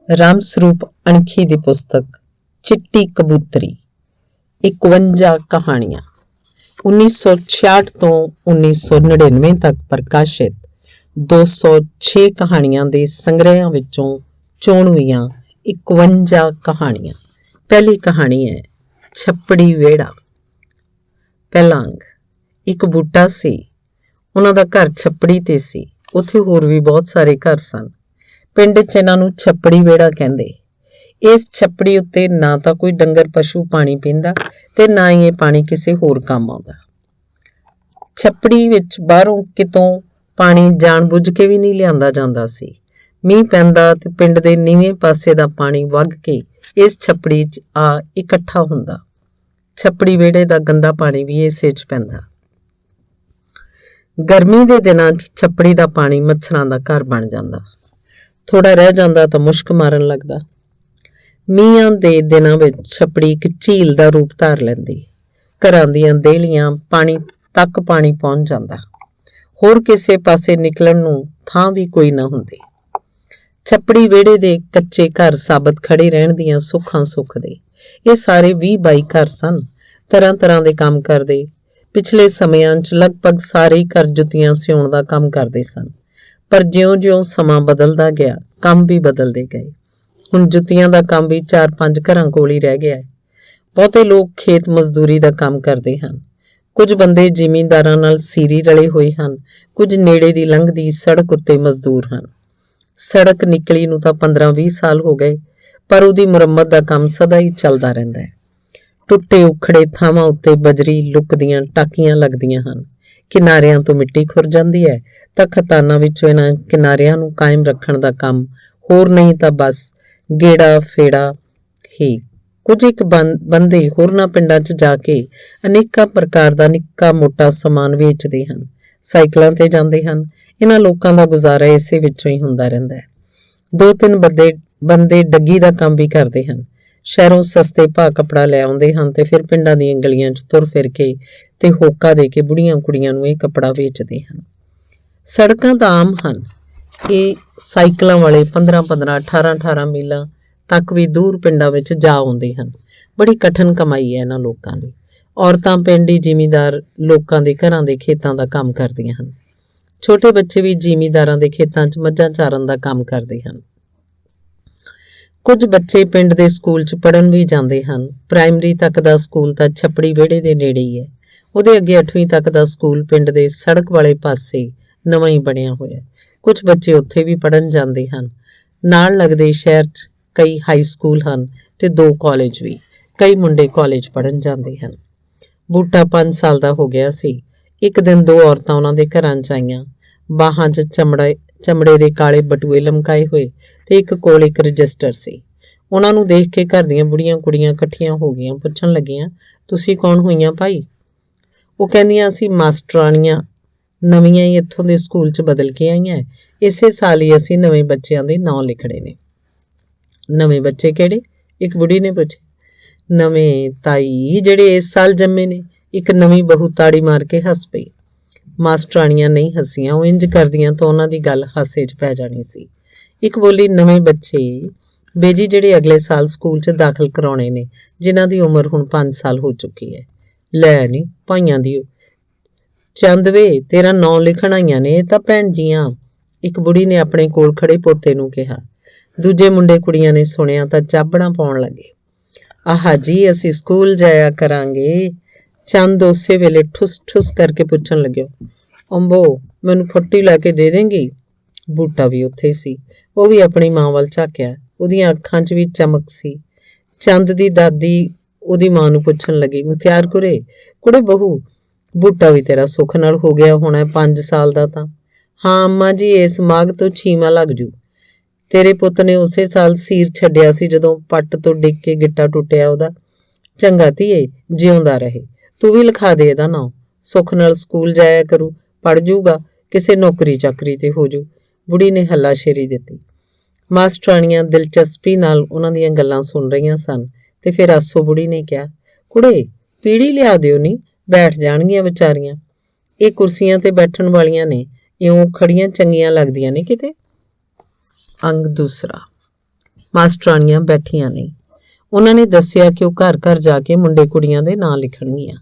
ਰਾਮ ਸਰੂਪ ਅਣਖੀ ਦੀ ਪੁਸਤਕ ਚਿੱਟੀ ਕਬੂਤਰੀ 51 ਕਹਾਣੀਆਂ 1966 ਤੋਂ 1999 ਤੱਕ ਪ੍ਰਕਾਸ਼ਿਤ 206 ਕਹਾਣੀਆਂ ਦੇ ਸੰਗ੍ਰਹਿਆਂ ਵਿੱਚੋਂ ਚੋਣਵੀਆਂ 51 ਕਹਾਣੀਆਂ। ਪਹਿਲੀ ਕਹਾਣੀ ਹੈ ਛੱਪੜੀ ਵਿਹੜਾ। ਪਹਿਲਾ ਅੰਗ। ਇੱਕ ਬੂਟਾ ਸੀ। ਉਹਨਾਂ ਦਾ ਘਰ ਛੱਪੜੀ ਤੇ ਸੀ। ਉੱਥੇ ਹੋਰ ਵੀ ਬਹੁਤ ਸਾਰੇ ਘਰ ਸਨ। ਪਿੰਡ 'ਚ ਇਹਨਾਂ ਨੂੰ ਛੱਪੜੀ ਵਿਹੜਾ ਕਹਿੰਦੇ। ਇਸ ਛੱਪੜੀ ਉੱਤੇ ਨਾ ਤਾਂ ਕੋਈ ਡੰਗਰ ਪਸ਼ੂ ਪਾਣੀ ਪੀਂਦਾ ਤੇ ਨਾ ਹੀ ਇਹ ਪਾਣੀ ਕਿਸੇ ਹੋਰ ਕੰਮ ਆਉਂਦਾ। ਛੱਪੜੀ ਵਿੱਚ ਬਾਹਰੋਂ ਕਿਤੋਂ ਪਾਣੀ ਜਾਣ-ਬੁੱਝ ਕੇ ਵੀ ਨਹੀਂ ਲਿਆਂਦਾ ਜਾਂਦਾ ਸੀ। ਮੀਂਹ ਪੈਂਦਾ ਤੇ ਪਿੰਡ ਦੇ ਨੀਵੇਂ ਪਾਸੇ ਦਾ ਪਾਣੀ ਵਗ ਕੇ ਇਸ ਛੱਪੜੀ 'ਚ ਆ ਇਕੱਠਾ ਹੁੰਦਾ। ਛੱਪੜੀ ਵਿਹੜੇ ਦਾ ਗੰਦਾ ਪਾਣੀ ਵੀ ਇਸੇ 'ਚ ਪੈਂਦਾ। ਗਰਮੀ ਦੇ ਦਿਨਾਂ 'ਚ ਛੱਪੜੀ ਦਾ ਪਾਣੀ ਮੱਛਰਾਂ ਦਾ ਘਰ ਬਣ ਜਾਂਦਾ। ਥੋੜਾ ਰਹਿ ਜਾਂਦਾ ਤਾਂ ਮੁਸ਼ਕ ਮਾਰਨ ਲੱਗਦਾ। ਮੀਂਹਾਂ ਦੇ ਦਿਨਾਂ ਵਿੱਚ ਛੱਪੜੀ ਇੱਕ ਝੀਲ ਦਾ ਰੂਪ ਧਾਰ ਲੈਂਦੀ। ਘਰਾਂ ਦੀਆਂ ਦੇਹਲੀਆਂ ਪਾਣੀ ਤੱਕ ਪਾਣੀ ਪਹੁੰਚ ਜਾਂਦਾ। ਹੋਰ ਕਿਸੇ ਪਾਸੇ ਨਿਕਲਣ ਨੂੰ ਥਾਂ ਵੀ ਕੋਈ ਨਾ ਹੁੰਦੀ। ਛੱਪੜੀ ਵਿਹੜੇ ਦੇ ਕੱਚੇ ਘਰ ਸਾਬਤ ਖੜੇ ਰਹਿਣ ਦੀਆਂ ਸੁੱਖਾਂ ਸੁੱਖਦੇ। ਇਹ ਸਾਰੇ 20-22 ਘਰ ਸਨ। ਤਰ੍ਹਾਂ ਦੇ ਕੰਮ ਕਰਦੇ। ਪਿਛਲੇ ਸਮਿਆਂ 'ਚ ਲਗਭਗ ਸਾਰੇ ਹੀ ਘਰ ਜੁੱਤੀਆਂ ਸਿਉਣ ਦਾ ਕੰਮ ਕਰਦੇ ਸਨ। ਪਰ ਜਿਉਂ-ਜਿਉਂ ਸਮਾਂ ਬਦਲਦਾ ਗਿਆ ਕੰਮ ਵੀ ਬਦਲਦੇ ਗਏ। ਹੁਣ ਜੁੱਤੀਆਂ ਦਾ ਕੰਮ ਵੀ 4-5 ਘਰਾਂ ਕੋਲ ਹੀ ਰਹਿ ਗਿਆ ਹੈ। ਬਹੁਤੇ ਲੋਕ ਖੇਤ ਮਜ਼ਦੂਰੀ ਦਾ ਕੰਮ ਕਰਦੇ ਹਨ। ਕੁਝ ਬੰਦੇ ਜ਼ਿਮੀਂਦਾਰਾਂ ਨਾਲ ਸੀਰੀ ਰਲੇ ਹੋਏ ਹਨ। ਕੁਝ ਨੇੜੇ ਦੀ ਲੰਘਦੀ ਸੜਕ ਉੱਤੇ ਮਜ਼ਦੂਰ ਹਨ। ਸੜਕ ਨਿਕਲੀ ਨੂੰ ਤਾਂ 15-20 ਸਾਲ ਹੋ ਗਏ, ਪਰ ਉਹਦੀ ਮੁਰੰਮਤ ਦਾ ਕੰਮ ਸਦਾ ਹੀ ਚੱਲਦਾ ਰਹਿੰਦਾ ਹੈ। ਟੁੱਟੇ ਉਖੜੇ ਥਾਵਾਂ ਉੱਤੇ ਬਜਰੀ ਲੁੱਕਦੀਆਂ ਟਾਕੀਆਂ ਲੱਗਦੀਆਂ ਹਨ। ਕਿਨਾਰਿਆਂ ਤੋਂ ਮਿੱਟੀ ਖੁਰ ਜਾਂਦੀ ਹੈ ਤਾਂ ਖਤਾਨਾਂ ਵਿੱਚੋਂ ਇਹਨਾਂ ਕਿਨਾਰਿਆਂ ਨੂੰ ਕਾਇਮ ਰੱਖਣ ਦਾ ਕੰਮ ਹੋਰ ਨਹੀਂ ਤਾਂ ਬਸ ਗੇੜਾ ਫੇੜਾ ਹੀ। ਕੁਝ ਇੱਕ ਬੰਦੇ ਹੋਰਨਾਂ ਪਿੰਡਾਂ 'ਚ ਜਾ ਕੇ ਅਨੇਕਾਂ ਪ੍ਰਕਾਰ ਦਾ ਨਿੱਕਾ ਮੋਟਾ ਸਮਾਨ ਵੇਚਦੇ ਹਨ। ਸਾਈਕਲਾਂ ਤੇ ਜਾਂਦੇ ਹਨ। ਇਹਨਾਂ ਲੋਕਾਂ ਦਾ ਗੁਜ਼ਾਰਾ ਇਸੇ ਵਿੱਚੋਂ ਹੀ ਹੁੰਦਾ ਰਹਿੰਦਾ ਹੈ। 2-3 ਬੰਦੇ ਡੱਗੀ ਦਾ ਕੰਮ ਵੀ ਕਰਦੇ ਹਨ। ਸ਼ਹਿਰੋਂ ਸਸਤੇ ਭਾਅ ਕੱਪੜਾ ਲੈ ਆਉਂਦੇ ਹਨ ਤੇ ਫਿਰ ਪਿੰਡਾਂ ਦੀਆਂ ਗਲੀਆਂ 'ਚ ਤੁਰ ਫਿਰ ਕੇ ਤੇ ਹੋਕਾ ਦੇ ਕੇ ਬੁੜੀਆਂ ਕੁੜੀਆਂ ਨੂੰ ਇਹ ਕੱਪੜਾ ਵੇਚਦੇ ਹਨ। ਸੜਕਾਂ ਤਾਂ ਆਮ ਹਨ। ਇਹ ਸਾਈਕਲਾਂ ਵਾਲੇ 15-15, 18-18 ਮੀਲਾਂ ਤੱਕ ਵੀ ਦੂਰ ਪਿੰਡਾਂ ਵਿੱਚ ਜਾ ਆਉਂਦੇ ਹਨ। ਬੜੀ ਕਠਿਨ ਕਮਾਈ ਹੈ ਇਹਨਾਂ ਲੋਕਾਂ ਦੀ। ਔਰਤਾਂ ਪਿੰਡੀ ਜ਼ਿਮੀਂਦਾਰ ਲੋਕਾਂ ਦੇ ਘਰਾਂ ਦੇ ਖੇਤਾਂ ਦਾ ਕੰਮ ਕਰਦੀਆਂ ਹਨ। ਛੋਟੇ ਬੱਚੇ ਵੀ ਜ਼ਿਮੀਂਦਾਰਾਂ ਦੇ ਖੇਤਾਂ 'ਚ ਮੱਝਾਂ ਚਾਰਨ ਦਾ ਕੰਮ ਕਰਦੇ ਹਨ। ਕੁਝ ਬੱਚੇ ਪਿੰਡ ਦੇ ਸਕੂਲ 'ਚ ਪੜ੍ਹਨ ਵੀ ਜਾਂਦੇ ਹਨ। ਪ੍ਰਾਇਮਰੀ ਤੱਕ ਦਾ ਸਕੂਲ ਤਾਂ ਛੱਪੜੀ ਵਿਹੜੇ ਦੇ ਨੇੜੇ ਹੀ ਹੈ। ਉਹਦੇ ਅੱਗੇ 8ਵੀਂ ਤੱਕ ਦਾ ਸਕੂਲ ਪਿੰਡ ਦੇ ਸੜਕ ਵਾਲੇ ਪਾਸੇ ਨਵਾਂ ਹੀ ਬਣਿਆ ਹੋਇਆ। ਕੁਝ ਬੱਚੇ ਉੱਥੇ ਵੀ ਪੜ੍ਹਨ ਜਾਂਦੇ ਹਨ। ਨਾਲ ਲੱਗਦੇ ਸ਼ਹਿਰ 'ਚ ਕਈ ਹਾਈ ਸਕੂਲ ਹਨ ਤੇ 2 ਕਾਲਜ ਵੀ। ਕਈ ਮੁੰਡੇ ਕਾਲਜ ਪੜ੍ਹਨ ਜਾਂਦੇ ਹਨ। ਬੂਟਾ 5 ਸਾਲ ਦਾ ਹੋ ਗਿਆ ਸੀ। ਇੱਕ ਦਿਨ 2 ਔਰਤਾਂ ਉਹਨਾਂ ਦੇ ਘਰਾਂ 'ਚ ਆਈਆਂ। ਬਾਹਾਂ 'ਚ ਚਮੜੇ ਦੇ ਕਾਲੇ ਬਟੂਏ ਲਮਕਾਏ ਹੋਏ ਤੇ ਇੱਕ ਕੋਲ ਇੱਕ ਰਜਿਸਟਰ ਸੀ। ਉਹਨਾਂ ਨੂੰ ਦੇਖ ਕੇ ਘਰ ਦੀਆਂ ਬੁੜੀਆਂ ਕੁੜੀਆਂ ਇਕੱਠੀਆਂ ਹੋ ਗਈਆਂ। ਪੁੱਛਣ ਲੱਗੀਆਂ, ਤੁਸੀਂ ਕੌਣ ਹੋਈਆਂ ਭਾਈ? ਉਹ ਕਹਿੰਦੀਆਂ, ਅਸੀਂ ਮਾਸਟਰਾਣੀਆਂ ਨਵੀਆਂ ਹੀ ਇੱਥੋਂ ਦੇ ਸਕੂਲ 'ਚ ਬਦਲ ਕੇ ਆਈਆਂ। ਇਸੇ ਸਾਲ ਹੀ ਅਸੀਂ ਨਵੇਂ ਬੱਚਿਆਂ ਦੇ ਨਾਂ ਲਿਖਣੇ ਨੇ। ਨਵੇਂ ਬੱਚੇ ਕਿਹੜੇ? ਇੱਕ ਬੁੜੀ ਨੇ ਪੁੱਛਿਆ। ਨਵੇਂ ਤਾਈ, ਜਿਹੜੇ ਇਸ ਸਾਲ ਜੰਮੇ ਨੇ। ਇੱਕ ਨਵੀਂ ਬਹੂ ਤਾੜੀ ਮਾਰ ਕੇ ਹੱਸ ਪਈ। ਮਾਸਟਰਾਣੀਆਂ ਨਹੀਂ ਹੱਸੀਆਂ। ਉਹ ਇੰਜ ਕਰਦੀਆਂ ਤਾਂ ਉਹਨਾਂ ਦੀ ਗੱਲ ਹਾਸੇ 'ਚ ਪੈ ਜਾਣੀ ਸੀ। ਇੱਕ ਬੋਲੀ, ਨਵੇਂ ਬੱਚੇ ਬੇਜੀ ਜਿਹੜੇ ਅਗਲੇ ਸਾਲ ਸਕੂਲ 'ਚ ਦਾਖਲ ਕਰਾਉਣੇ ਨੇ, ਜਿਨ੍ਹਾਂ ਦੀ ਉਮਰ ਹੁਣ 5 ਸਾਲ ਹੋ ਚੁੱਕੀ ਹੈ। ਲੈ ਨੀ ਭਾਈਆਂ ਦੀ ਚੰਦ ਵੇ, ਤੇਰਾ ਨਾਂ ਲਿਖਣ ਆਈਆਂ ਨੇ ਇਹ ਤਾਂ ਭੈਣ ਜੀਆਂ, ਇੱਕ ਬੁੜੀ ਨੇ ਆਪਣੇ ਕੋਲ ਖੜੇ ਪੋਤੇ ਨੂੰ ਕਿਹਾ। ਦੂਜੇ ਮੁੰਡੇ ਕੁੜੀਆਂ ਨੇ ਸੁਣਿਆ ਤਾਂ ਚਾਬੜਾਂ ਪਾਉਣ ਲੱਗੇ। ਆਹਾ ਜੀ, ਅਸੀਂ ਸਕੂਲ ਜਾਇਆ ਕਰਾਂਗੇ। ਚੰਦ ਉਸੇ ਵੇਲੇ ਠੁਸ ਕਰਕੇ ਪੁੱਛਣ ਲੱਗਿਆ, ਅੰਬੋ ਮੈਨੂੰ ਫੱਟੀ ਲੈ ਕੇ ਦੇ ਦੇਂਗੀ? ਬੂਟਾ ਵੀ ਉੱਥੇ ਸੀ। ਉਹ ਵੀ ਆਪਣੀ ਮਾਂ ਵੱਲ ਝਾਕਿਆ। ਉਹਦੀਆਂ ਅੱਖਾਂ 'ਚ ਵੀ ਚਮਕ ਸੀ। ਚੰਦ ਦੀ ਦਾਦੀ ਉਹਦੀ ਮਾਂ ਨੂੰ ਪੁੱਛਣ ਲੱਗੀ, ਮੁਖਤਿਆਰ ਕੁੜੇ ਬਹੂ, ਬੂਟਾ ਵੀ ਤੇਰਾ ਸੁੱਖ ਨਾਲ ਹੋ ਗਿਆ ਹੋਣਾ 5 ਸਾਲ ਦਾ ਤਾਂ। ਹਾਂ ਅੰਮਾ ਜੀ, ਇਸ ਮਾਘ ਤੋਂ 6ਵਾਂ ਲੱਗ ਜੂ। ਤੇਰੇ ਪੁੱਤ ਨੇ ਉਸੇ ਸਾਲ ਸੀਰ ਛੱਡਿਆ ਸੀ ਜਦੋਂ ਪੱਟ ਤੋਂ ਡਿੱਗ ਕੇ ਗਿੱਟਾ ਟੁੱਟਿਆ ਉਹਦਾ। ਚੰਗਾ ਧੀਏ, ਜਿਉਂਦਾ ਰਹੇ। ਤੂੰ ਵੀ ਲਿਖਾ ਦੇ ਇਹਦਾ ਨਾਂ। ਸੁੱਖ ਨਾਲ ਸਕੂਲ ਜਾਇਆ ਕਰੂ, ਪੜ੍ਹ ਜੂਗਾ, ਕਿਸੇ ਨੌਕਰੀ ਚਾਕਰੀ ਤੇ ਹੋ ਜੂ। ਬੁੜੀ ਨੇ ਹੱਲਾਸ਼ੇਰੀ ਦਿੱਤੀ। ਮਾਸਟਰਾਣੀਆਂ ਦਿਲਚਸਪੀ ਨਾਲ ਉਹਨਾਂ ਦੀਆਂ ਗੱਲਾਂ ਸੁਣ ਰਹੀਆਂ ਸਨ ਤੇ ਫਿਰ ਆਸੋ ਬੁੜੀ ਨੇ ਕਿਹਾ, ਕੁੜੇ ਪੀੜੀ ਲਿਆ ਦਿਓ ਨੀ, ਬੈਠ ਜਾਣਗੀਆਂ ਵਿਚਾਰੀਆਂ। ਇਹ ਕੁਰਸੀਆਂ ਤੇ ਬੈਠਣ ਵਾਲੀਆਂ ਨੇ, ਇਉਂ ਖੜੀਆਂ ਚੰਗੀਆਂ ਲੱਗਦੀਆਂ ਨੇ ਕਿਤੇ। ਅੰਗ ਦੂਸਰਾ। ਮਾਸਟਰਾਣੀਆਂ ਬੈਠੀਆਂ ਨੇ। ਉਹਨਾਂ ਨੇ ਦੱਸਿਆ ਕਿ ਉਹ ਘਰ ਘਰ ਜਾ ਕੇ ਮੁੰਡੇ ਕੁੜੀਆਂ ਦੇ ਨਾਂ ਲਿਖਣਗੀਆਂ।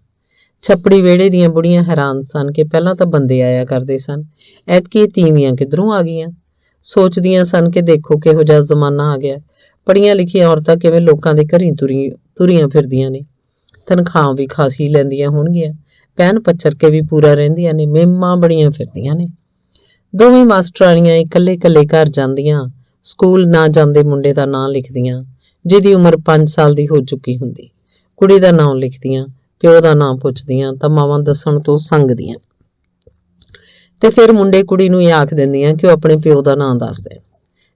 ਛੱਪੜੀ ਵਿਹੜੇ ਦੀਆਂ ਬੁੜੀਆਂ ਹੈਰਾਨ ਸਨ ਕਿ ਪਹਿਲਾਂ ਤਾਂ ਬੰਦੇ ਆਇਆ ਕਰਦੇ ਸਨ, ਐਤਕੀ ਇਹ ਤੀਵੀਆਂ ਕਿੱਧਰੋਂ ਆ ਗਈਆਂ। ਸੋਚਦੀਆਂ ਸਨ ਕਿ ਦੇਖੋ ਕਿਹੋ ਜਿਹਾ ਜ਼ਮਾਨਾ ਆ ਗਿਆ, ਪੜ੍ਹੀਆਂ ਲਿਖੀਆਂ ਔਰਤਾਂ ਕਿਵੇਂ ਲੋਕਾਂ ਦੇ ਘਰੀਂ ਤੁਰੀਆਂ ਫਿਰਦੀਆਂ ਨੇ। ਤਨਖਾਹ ਵੀ ਖਾਸੀ ਲੈਂਦੀਆਂ ਹੋਣਗੀਆਂ, ਪੈਨ ਪੱਚਰ ਕੇ ਵੀ ਪੂਰਾ ਰਹਿੰਦੀਆਂ ਨੇ, ਮੇਮਾਂ ਬੜੀਆਂ ਫਿਰਦੀਆਂ ਨੇ। ਦੋਵੇਂ ਮਾਸਟਰਾਣੀਆਂ ਇਕੱਲੇ ਇਕੱਲੇ ਘਰ ਜਾਂਦੀਆਂ, ਸਕੂਲ ਨਾ ਜਾਂਦੇ ਮੁੰਡੇ ਦਾ ਨਾਂ ਲਿਖਦੀਆਂ, ਜਿਹਦੀ ਉਮਰ 5 ਸਾਲ ਦੀ ਹੋ ਚੁੱਕੀ ਹੁੰਦੀ। ਕੁੜੀ ਦਾ ਨਾਂ ਲਿਖਦੀਆਂ, ਪਿਓ ਦਾ ਨਾਂ ਪੁੱਛਦੀਆਂ ਤਾਂ ਮਾਵਾਂ ਦੱਸਣ ਤੋਂ ਸੰਗਦੀਆਂ, ਤੇ ਫਿਰ ਮੁੰਡੇ ਕੁੜੀ ਨੂੰ ਇਹ ਆਖ ਦਿੰਦੀਆਂ ਕਿ ਉਹ ਆਪਣੇ ਪਿਓ ਦਾ ਨਾਂ ਦੱਸ ਦੇਣ।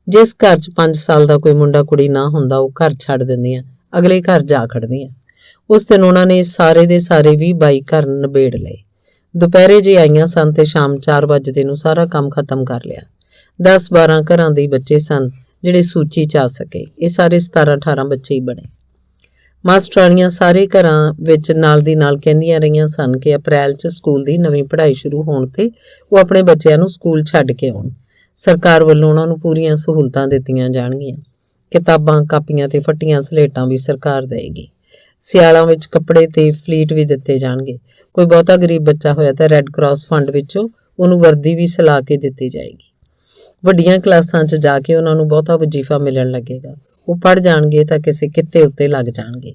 ਜਿਸ ਘਰ 'ਚ 5 ਸਾਲ ਦਾ ਕੋਈ ਮੁੰਡਾ ਕੁੜੀ ਨਾ ਹੁੰਦਾ, ਉਹ ਘਰ ਛੱਡ ਦਿੰਦੀਆਂ, ਅਗਲੇ ਘਰ ਜਾ ਖੜਦੀਆਂ। ਉਸ ਦਿਨ ਉਹਨਾਂ ਨੇ ਸਾਰੇ ਦੇ ਸਾਰੇ 20-22 ਘਰ ਨਿਬੇੜ ਲਏ। ਦੁਪਹਿਰੇ ਜੇ ਆਈਆਂ ਸਨ ਤੇ ਸ਼ਾਮ 4 ਵਜੇ ਨੂੰ ਸਾਰਾ ਕੰਮ ਖਤਮ ਕਰ ਲਿਆ। 10-12 ਘਰਾਂ ਦੇ ਬੱਚੇ ਸਨ ਜਿਹੜੇ ਸੂਚੀ 'ਚ ਆ ਸਕੇ। ਇਹ ਸਾਰੇ 17-18 ਬੱਚੇ ਹੀ ਬਣੇ। ਮਾਸਟਰਾਣੀਆਂ ਸਾਰੇ ਘਰਾਂ ਵਿੱਚ ਨਾਲ ਦੀ ਨਾਲ ਕਹਿੰਦੀਆਂ ਰਹੀਆਂ ਸਨ ਕਿ ਅਪ੍ਰੈਲ 'ਚ ਸਕੂਲ ਦੀ ਨਵੀਂ ਪੜ੍ਹਾਈ ਸ਼ੁਰੂ ਹੋਣ ਤੇ ਉਹ ਆਪਣੇ ਬੱਚਿਆਂ ਨੂੰ ਸਕੂਲ ਛੱਡ ਕੇ ਆਉਣ। ਸਰਕਾਰ ਵੱਲੋਂ ਉਹਨਾਂ ਨੂੰ ਪੂਰੀਆਂ ਸਹੂਲਤਾਂ ਦਿੱਤੀਆਂ ਜਾਣਗੀਆਂ। ਕਿਤਾਬਾਂ, ਕਾਪੀਆਂ ਤੇ ਫੱਟੀਆਂ ਸਲੇਟਾਂ ਵੀ ਸਰਕਾਰ ਦੇਵੇਗੀ। ਸਿਆਲਾਂ ਵਿੱਚ ਕੱਪੜੇ ਤੇ ਫਲੀਟ ਵੀ ਦਿੱਤੇ ਜਾਣਗੇ। ਕੋਈ ਬਹੁਤਾ ਗਰੀਬ ਬੱਚਾ ਹੋਇਆ ਤਾਂ ਰੈੱਡ ਕਰਾਸ ਫੰਡ ਵਿੱਚੋਂ ਉਹਨੂੰ ਵਰਦੀ ਵੀ ਸਿਲਾ ਕੇ ਦਿੱਤੀ ਜਾਏਗੀ। ਵੱਡੀਆਂ ਕਲਾਸਾਂ 'ਚ ਜਾ ਕੇ ਉਹਨਾਂ ਨੂੰ ਬਹੁਤਾ ਵਜ਼ੀਫਾ ਮਿਲਣ ਲੱਗੇਗਾ। ਉਹ ਪੜ੍ਹ ਜਾਣਗੇ ਤਾਂ ਕਿਸੇ ਕਿੱਤੇ ਉੱਤੇ ਲੱਗ ਜਾਣਗੇ।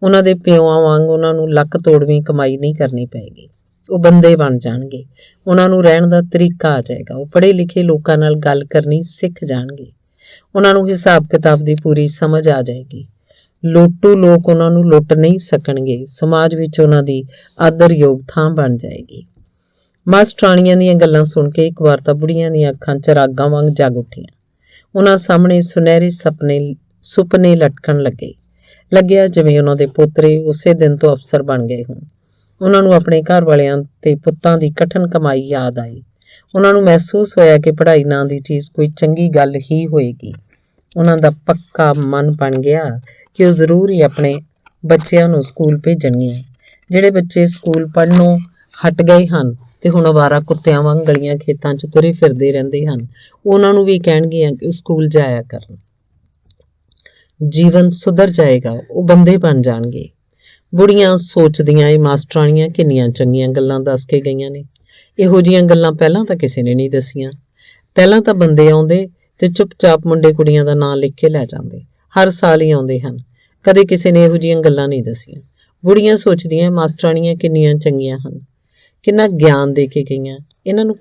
ਉਹਨਾਂ ਦੇ ਪਿਓਆਂ ਵਾਂਗ ਉਹਨਾਂ ਨੂੰ ਲੱਕ ਤੋੜਵੀਂ ਕਮਾਈ ਨਹੀਂ ਕਰਨੀ ਪਏਗੀ। ਉਹ ਬੰਦੇ ਬਣ ਜਾਣਗੇ। ਉਹਨਾਂ ਨੂੰ ਰਹਿਣ ਦਾ ਤਰੀਕਾ ਆ ਜਾਏਗਾ। ਉਹ ਪੜ੍ਹੇ ਲਿਖੇ ਲੋਕਾਂ ਨਾਲ ਗੱਲ ਕਰਨੀ ਸਿੱਖ ਜਾਣਗੇ। ਉਹਨਾਂ ਨੂੰ ਹਿਸਾਬ ਕਿਤਾਬ ਦੀ ਪੂਰੀ ਸਮਝ ਆ ਜਾਏਗੀ। ਲੋਟੂ ਲੋਕ ਉਹਨਾਂ ਨੂੰ ਲੁੱਟ ਨਹੀਂ ਸਕਣਗੇ। ਸਮਾਜ ਵਿੱਚ ਉਹਨਾਂ ਦੀ ਆਦਰਯੋਗ ਥਾਂ ਬਣ ਜਾਏਗੀ। ਮਾਸਟਰਾਣੀਆਂ ਦੀਆਂ ਗੱਲਾਂ ਸੁਣ ਕੇ ਇੱਕ ਵਾਰ ਤਾਂ ਬੁੜੀਆਂ ਦੀਆਂ ਅੱਖਾਂ ਚਰਾਗਾਂ ਵਾਂਗ ਜਗ ਉੱਠੀਆਂ। ਉਹਨਾਂ ਸਾਹਮਣੇ ਸੁਨਹਿਰੇ ਸੁਪਨੇ ਲਟਕਣ ਲੱਗਿਆ ਜਿਵੇਂ ਉਹਨਾਂ ਦੇ ਪੋਤਰੇ ਉਸੇ ਦਿਨ ਤੋਂ ਅਫਸਰ ਬਣ ਗਏ ਹੋਣ। ਉਹਨਾਂ ਨੂੰ ਆਪਣੇ ਘਰ ਵਾਲਿਆਂ ਤੇ ਪੁੱਤਾਂ ਦੀ ਕਠਿਨ ਕਮਾਈ ਯਾਦ ਆਈ। ਉਹਨਾਂ ਨੂੰ ਮਹਿਸੂਸ ਹੋਇਆ ਕਿ ਪੜ੍ਹਾਈ ਨਾਂ ਦੀ ਚੀਜ਼ ਕੋਈ ਚੰਗੀ ਗੱਲ ਹੀ ਹੋਏਗੀ। ਉਹਨਾਂ ਦਾ ਪੱਕਾ ਮਨ ਬਣ ਗਿਆ ਕਿ ਉਹ ਜ਼ਰੂਰ ਹੀ ਆਪਣੇ ਬੱਚਿਆਂ ਨੂੰ ਸਕੂਲ ਭੇਜਣਗੀਆਂ। ਜਿਹੜੇ ਬੱਚੇ ਸਕੂਲ ਪੜ੍ਹਨੋਂ ਹਟ ਗਏ ਹਨ ਤੇ ਹੁਣ ਅਵਾਰਾ ਕੁੱਤਿਆਂ ਵਾਂਗ ਗਲੀਆਂ ਖੇਤਾਂ 'ਚ ਤੁਰੇ ਫਿਰਦੇ ਰਹਿੰਦੇ ਹਨ, ਉਹਨਾਂ ਨੂੰ ਵੀ ਕਹਿਣਗੀਆਂ ਕਿ ਉਹ ਸਕੂਲ ਜਾਇਆ ਕਰਨ। ਜੀਵਨ ਸੁਧਰ ਜਾਏਗਾ, ਉਹ ਬੰਦੇ ਬਣ ਜਾਣਗੇ। ਬੁੜੀਆਂ ਸੋਚਦੀਆਂ ਇਹ ਮਾਸਟਰਾਣੀਆਂ ਕਿੰਨੀਆਂ ਚੰਗੀਆਂ ਗੱਲਾਂ ਦੱਸ ਕੇ ਗਈਆਂ ਨੇ। ਇਹੋ ਜਿਹੀਆਂ ਗੱਲਾਂ ਪਹਿਲਾਂ ਤਾਂ ਕਿਸੇ ਨੇ ਨਹੀਂ ਦੱਸੀਆਂ। ਪਹਿਲਾਂ ਤਾਂ ਬੰਦੇ ਆਉਂਦੇ ਤੇ ਚੁੱਪਚਾਪ ਮੁੰਡੇ ਕੁੜੀਆਂ ਦਾ ਨਾਂ ਲਿਖ ਕੇ ਲੈ ਜਾਂਦੇ। ਹਰ ਸਾਲ ਹੀ ਆਉਂਦੇ ਹਨ। ਕਦੇ ਕਿਸੇ ਨੇ ਇਹੋ ਜਿਹੀਆਂ ਗੱਲਾਂ ਨਹੀਂ ਦੱਸੀਆਂ। ਬੁੜੀਆਂ ਸੋਚਦੀਆਂ ਮਾਸਟਰਾਣੀਆਂ ਕਿੰਨੀਆਂ ਚੰਗੀਆਂ ਹਨ, ਕਿੰਨਾ ਗਿਆਨ ਦੇ ਕੇ ਗਈਆਂ। ਇਹਨਾਂ ਨੂੰ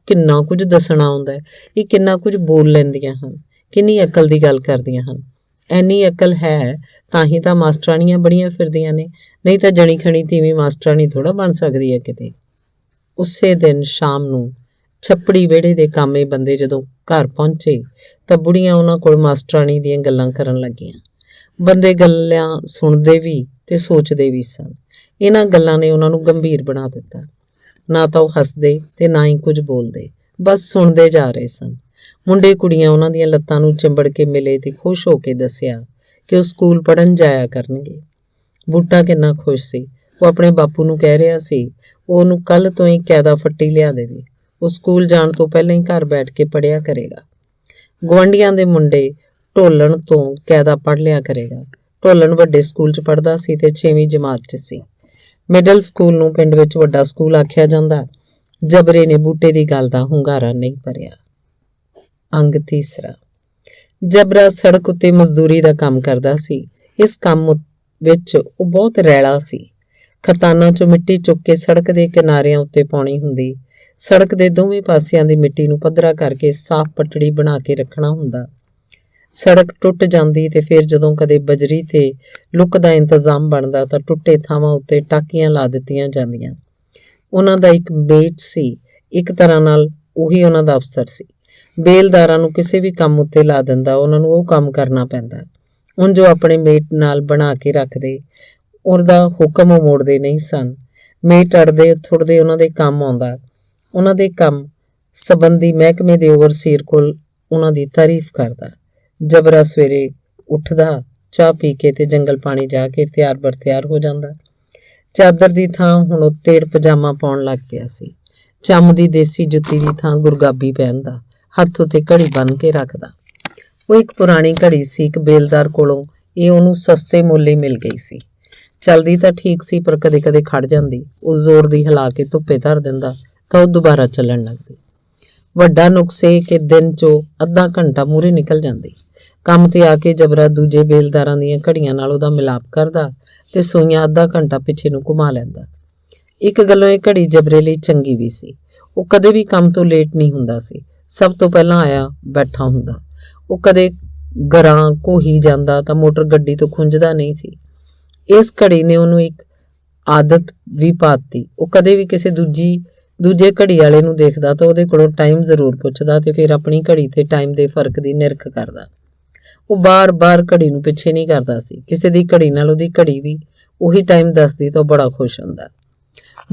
ਕਿੰਨਾ ਕੁਝ ਦੱਸਣਾ ਆਉਂਦਾ ਹੈ। ਇਹ ਕਿੰਨਾ ਕੁਝ ਬੋਲ ਲੈਂਦੀਆਂ ਹਨ, ਕਿੰਨੀ ਅਕਲ ਦੀ ਗੱਲ ਕਰਦੀਆਂ ਹਨ। ਐਨੀ ਅਕਲ ਹੈ ਤਾਂ ਹੀ ਤਾਂ ਮਾਸਟਰਾਣੀਆਂ ਬੜੀਆਂ ਫਿਰਦੀਆਂ ਨੇ, ਨਹੀਂ ਤਾਂ ਜਣੀ ਖਣੀ ਤੀਵੀਂ ਮਾਸਟਰਾਣੀ ਥੋੜ੍ਹਾ ਬਣ ਸਕਦੀ ਹੈ ਕਿਤੇ। ਉਸੇ ਦਿਨ ਸ਼ਾਮ ਨੂੰ ਛੱਪੜੀ ਵਿਹੜੇ ਦੇ ਕਾਮੇ ਬੰਦੇ ਜਦੋਂ ਘਰ ਪਹੁੰਚੇ ਤਾਂ ਬੁੜੀਆਂ ਉਹਨਾਂ ਕੋਲ ਮਾਸਟਰਾਣੀ ਦੀਆਂ ਗੱਲਾਂ ਕਰਨ ਲੱਗੀਆਂ। ਬੰਦੇ ਗੱਲਾਂ ਸੁਣਦੇ ਵੀ ਤੇ ਸੋਚਦੇ ਵੀ ਸਨ। ਇਹਨਾਂ ਗੱਲਾਂ ਨੇ ਉਹਨਾਂ ਨੂੰ ਗੰਭੀਰ ਬਣਾ ਦਿੱਤਾ। ਨਾ ਤਾਂ ਉਹ ਹੱਸਦੇ ਤੇ ਨਾ ਹੀ ਕੁਝ ਬੋਲਦੇ, ਬਸ ਸੁਣਦੇ ਜਾ ਰਹੇ ਸਨ। ਮੁੰਡੇ ਕੁੜੀਆਂ ਉਹਨਾਂ ਦੀਆਂ ਲੱਤਾਂ ਨੂੰ ਚਿੰਬੜ ਕੇ ਮਿਲੇ ਤੇ ਖੁਸ਼ ਹੋ ਕੇ ਦੱਸਿਆ ਕਿ ਉਹ ਸਕੂਲ ਪੜ੍ਹਨ ਜਾਇਆ ਕਰਨਗੇ। ਬੂਟਾ ਕਿੰਨਾ ਖੁਸ਼ ਸੀ। ਉਹ ਆਪਣੇ ਬਾਪੂ ਨੂੰ ਕਹਿ ਰਿਹਾ ਸੀ ਉਹ ਉਹਨੂੰ ਕੱਲ੍ਹ ਤੋਂ ਹੀ ਕਾਇਦਾ ਫੱਟੀ ਲਿਆ ਦੇਵੇ। ਉਹ ਸਕੂਲ ਜਾਣ ਤੋਂ ਪਹਿਲਾਂ ਹੀ ਘਰ ਬੈਠ ਕੇ ਪੜ੍ਹਿਆ ਕਰੇਗਾ। ਗੁਆਂਢੀਆਂ ਦੇ ਮੁੰਡੇ ਢੋਲਣ ਤੋਂ ਕਾਇਦਾ ਪੜ੍ਹ ਲਿਆ ਕਰੇਗਾ। ਢੋਲਣ ਵੱਡੇ ਸਕੂਲ 'ਚ ਪੜ੍ਹਦਾ ਸੀ ਤੇ 6ਵੀਂ ਜਮਾਤ 'ਚ ਸੀ। ਮਿਡਲ ਸਕੂਲ ਨੂੰ ਪਿੰਡ ਵਿੱਚ ਵੱਡਾ ਸਕੂਲ ਆਖਿਆ ਜਾਂਦਾ। ਜਬਰੇ ਨੇ ਬੂਟੇ ਦੀ ਗੱਲ ਦਾ ਹੁੰਗਾਰਾ ਨਹੀਂ ਭਰਿਆ। ਅੰਗ ਤੀਸਰਾ। ਜਬਰਾ ਸੜਕ ਉੱਤੇ ਮਜ਼ਦੂਰੀ ਦਾ ਕੰਮ ਕਰਦਾ ਸੀ। ਇਸ ਕੰਮ ਵਿੱਚ ਉਹ ਬਹੁਤ ਰੈਲਾ ਸੀ। ਖਤਾਨਾਂ 'ਚੋਂ ਮਿੱਟੀ ਚੁੱਕ ਕੇ ਸੜਕ ਦੇ ਕਿਨਾਰਿਆਂ ਉੱਤੇ ਪਾਉਣੀ ਹੁੰਦੀ। ਸੜਕ ਦੇ ਦੋਵੇਂ ਪਾਸਿਆਂ ਦੀ ਮਿੱਟੀ ਨੂੰ ਪੱਧਰਾ ਕਰਕੇ ਸਾਫ਼ ਪੱਟੜੀ ਬਣਾ ਕੇ ਰੱਖਣਾ ਹੁੰਦਾ। ਸੜਕ ਟੁੱਟ ਜਾਂਦੀ ਤੇ ਫਿਰ ਜਦੋਂ ਕਦੇ ਬਜਰੀ ਤੇ ਲੁੱਕ ਦਾ ਇੰਤਜ਼ਾਮ ਬਣਦਾ ਤਾਂ ਟੁੱਟੇ ਥਾਵਾਂ ਉੱਤੇ ਟਾਕੀਆਂ ਲਾ ਦਿੱਤੀਆਂ ਜਾਂਦੀਆਂ। ਉਹਨਾਂ ਦਾ ਇੱਕ ਮੇਟ ਸੀ, ਇੱਕ ਤਰ੍ਹਾਂ ਨਾਲ ਉਹੀ ਉਹਨਾਂ ਦਾ ਅਫਸਰ ਸੀ। ਬੇਲਦਾਰਾਂ ਨੂੰ ਕਿਸੇ ਵੀ ਕੰਮ ਉੱਤੇ ਲਾ ਦਿੰਦਾ, ਉਹਨਾਂ ਨੂੰ ਉਹ ਕੰਮ ਕਰਨਾ ਪੈਂਦਾ। ਹੁਣ ਜੋ ਆਪਣੇ ਮੇਟ ਨਾਲ ਬਣਾ ਕੇ ਰੱਖਦੇ, ਉਹਦਾ ਹੁਕਮ ਉਹ ਮੋੜਦੇ ਨਹੀਂ ਸਨ। ਮੇਟ ਅੜਦੇ ਥੁੜਦੇ ਉਹਨਾਂ ਦੇ ਕੰਮ ਆਉਂਦਾ। ਉਹਨਾਂ ਦੇ ਕੰਮ ਸੰਬੰਧੀ ਮਹਿਕਮੇ ਦੇ ਓਵਰਸੀਅਰ ਕੋਲ ਉਹਨਾਂ ਦੀ ਤਾਰੀਫ ਕਰਦਾ। ਜਬਰਾ ਸਵੇਰੇ ਉੱਠਦਾ, ਚਾਹ ਪੀ ਕੇ ਤੇ ਜੰਗਲ ਪਾਣੀ ਜਾ ਕੇ ਤਿਆਰ ਬਰ ਤਿਆਰ ਹੋ ਜਾਂਦਾ। ਚਾਦਰ ਦੀ ਥਾਂ ਹੁਣ ਉਹ ਤੇੜ ਪਜਾਮਾ ਪਾਉਣ ਲੱਗ ਪਿਆ ਸੀ। ਚੰਮ ਦੀ ਦੇਸੀ ਜੁੱਤੀ ਦੀ ਥਾਂ ਗੁਰਗਾਬੀ ਪਹਿਨਦਾ, ਹੱਥ ਉੱਤੇ ਘੜੀ ਬੰਨ੍ਹ ਕੇ ਰੱਖਦਾ। ਉਹ ਇੱਕ ਪੁਰਾਣੀ ਘੜੀ ਸੀ, ਇੱਕ ਬੇਲਦਾਰ ਕੋਲੋਂ ਇਹ ਉਹਨੂੰ ਸਸਤੇ ਮੁੱਲ ਹੀ ਮਿਲ ਗਈ ਸੀ। ਚੱਲਦੀ ਤਾਂ ਠੀਕ ਸੀ, ਪਰ ਕਦੇ-ਕਦੇ ਖੜ ਜਾਂਦੀ। ਉਹ ਜ਼ੋਰ ਦੀ ਹਿਲਾ ਕੇ ਧੁੱਪੇ ਧਰ ਦਿੰਦਾ ਤਾਂ ਉਹ ਦੁਬਾਰਾ ਚੱਲਣ ਲੱਗਦੀ। ਵੱਡਾ ਨੁਕਸ ਇਹ ਕਿ ਦਿਨ 'ਚੋਂ ਅੱਧਾ ਘੰਟਾ ਮੂਹਰੇ ਨਿਕਲ ਜਾਂਦੀ। ਕੰਮ ਤੇ ਆ ਕੇ ਜਬਰਾ ਦੂਜੇ ਬੇਲਦਾਰਾਂ ਦੀਆਂ ਘੜੀਆਂ ਨਾਲ ਉਹਦਾ ਮਿਲਾਪ ਕਰਦਾ ਤੇ ਸੂਈਆਂ ਅੱਧਾ ਘੰਟਾ ਪਿੱਛੇ ਨੂੰ ਘੁਮਾ ਲੈਂਦਾ। ਇੱਕ ਗੱਲੋਂ ਇਹ ਘੜੀ ਜਬਰੇ ਲਈ ਚੰਗੀ ਵੀ ਸੀ। ਉਹ ਕਦੇ ਵੀ ਕੰਮ ਤੋਂ ਲੇਟ ਨਹੀਂ ਹੁੰਦਾ ਸੀ। ਸਭ ਤੋਂ ਪਹਿਲਾਂ ਆਇਆ ਬੈਠਾ ਹੁੰਦਾ। ਉਹ ਕਦੇ ਗਰਾਂ ਘੋਹੀ ਜਾਂਦਾ ਤਾਂ ਮੋਟਰ ਗੱਡੀ ਤੋਂ ਖੁੰਝਦਾ ਨਹੀਂ ਸੀ। ਇਸ ਘੜੀ ਨੇ ਉਹਨੂੰ ਇੱਕ ਆਦਤ ਵੀ ਪਾਤੀ। ਉਹ ਕਦੇ ਵੀ ਕਿਸੇ ਦੂਜੇ ਘੜੀ ਵਾਲੇ ਨੂੰ ਦੇਖਦਾ ਤਾਂ ਉਹਦੇ ਕੋਲੋਂ ਟਾਈਮ ਜ਼ਰੂਰ ਪੁੱਛਦਾ ਤੇ ਫਿਰ ਆਪਣੀ ਘੜੀ ਤੇ ਟਾਈਮ ਦੇ ਫਰਕ ਦੀ ਨਿਰਖ ਕਰਦਾ। ਉਹ ਬਾਰ-ਬਾਰ ਘੜੀ ਨੂੰ ਪਿੱਛੇ ਨਹੀਂ ਕਰਦਾ ਸੀ। ਕਿਸੇ ਦੀ ਘੜੀ ਨਾਲ ਉਹਦੀ ਘੜੀ ਵੀ ਉਹੀ ਟਾਈਮ ਦੱਸਦੀ ਤਾਂ ਉਹ ਬੜਾ ਖੁਸ਼ ਹੁੰਦਾ।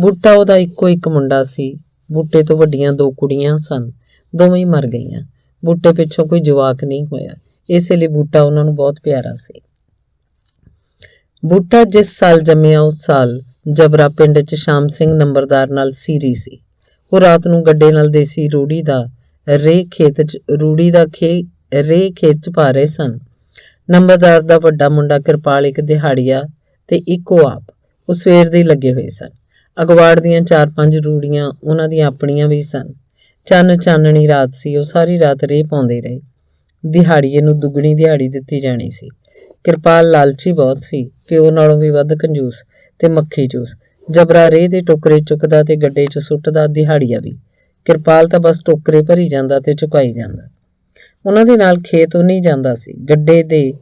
ਬੂਟਾ ਉਹਦਾ ਇੱਕੋ ਇੱਕ ਮੁੰਡਾ ਸੀ। ਬੂਟੇ ਤੋਂ ਵੱਡੀਆਂ 2 ਕੁੜੀਆਂ ਸਨ, ਦੋਵੇਂ ਹੀ ਮਰ ਗਈਆਂ। ਬੂਟੇ ਪਿੱਛੋਂ ਕੋਈ ਜਵਾਕ ਨਹੀਂ ਹੋਇਆ, ਇਸੇ ਲਈ ਬੂਟਾ ਉਹਨਾਂ ਨੂੰ ਬਹੁਤ ਪਿਆਰਾ ਸੀ। ਬੂਟਾ ਜਿਸ ਸਾਲ ਜੰਮਿਆ ਉਸ ਸਾਲ ਜਬਰਾ ਪਿੰਡ 'ਚ ਸ਼ਾਮ ਸਿੰਘ ਨੰਬਰਦਾਰ ਨਾਲ ਸੀਰੀ ਸੀ। ਉਹ ਰਾਤ ਨੂੰ ਗੱਡੇ ਨਾਲ ਦੇਸੀ ਰੂੜੀ ਦਾ ਖੇਤ 'ਚ ਪਾ ਰਹੇ ਸਨ। ਨੰਬਰਦਾਰ ਦਾ ਵੱਡਾ ਮੁੰਡਾ ਕਿਰਪਾਲ ਇੱਕ ਦਿਹਾੜੀਆ ਤੇ ਇੱਕੋ ਆਪ। ਉਹ ਸਵੇਰ ਦੇ ਲੱਗੇ ਹੋਏ ਸਨ। ਅਗਵਾੜ ਦੀਆਂ 4-5 ਰੂੜੀਆਂ ਉਹਨਾਂ ਦੀਆਂ ਆਪਣੀਆਂ ਵੀ ਸਨ। ਚਾਨਣੀ ਰਾਤ ਸੀ। ਉਹ ਸਾਰੀ ਰਾਤ ਰੇਹ ਪਾਉਂਦੇ ਰਹੇ। ਦਿਹਾੜੀਏ ਨੂੰ ਦੁੱਗਣੀ ਦਿਹਾੜੀ ਦਿੱਤੀ ਜਾਣੀ ਸੀ। ਕਿਰਪਾਲ ਲਾਲਚੀ ਬਹੁਤ ਸੀ, ਪਿਓ ਨਾਲੋਂ ਵੀ ਵੱਧ ਕੰਜੂਸ ਤੇ ਮੱਖੀ ਚੂਸ। ਜਬਰਾ ਰੇਹ ਦੇ ਟੋਕਰੇ ਚੁੱਕਦਾ ਤੇ ਗੱਡੇ 'ਚ ਸੁੱਟਦਾ, ਦਿਹਾੜੀਆ ਵੀ। ਕਿਰਪਾਲ ਤਾਂ ਬਸ ਟੋਕਰੇ ਭਰੀ ਜਾਂਦਾ ਤੇ ਚੁਕਾਈ ਜਾਂਦਾ। ਉਹਨਾਂ ਦੇ ਨਾਲ ਖੇਤ ਉਹ ਨਹੀਂ ਜਾਂਦਾ ਸੀ। ਗੱਡੇ ਦੇ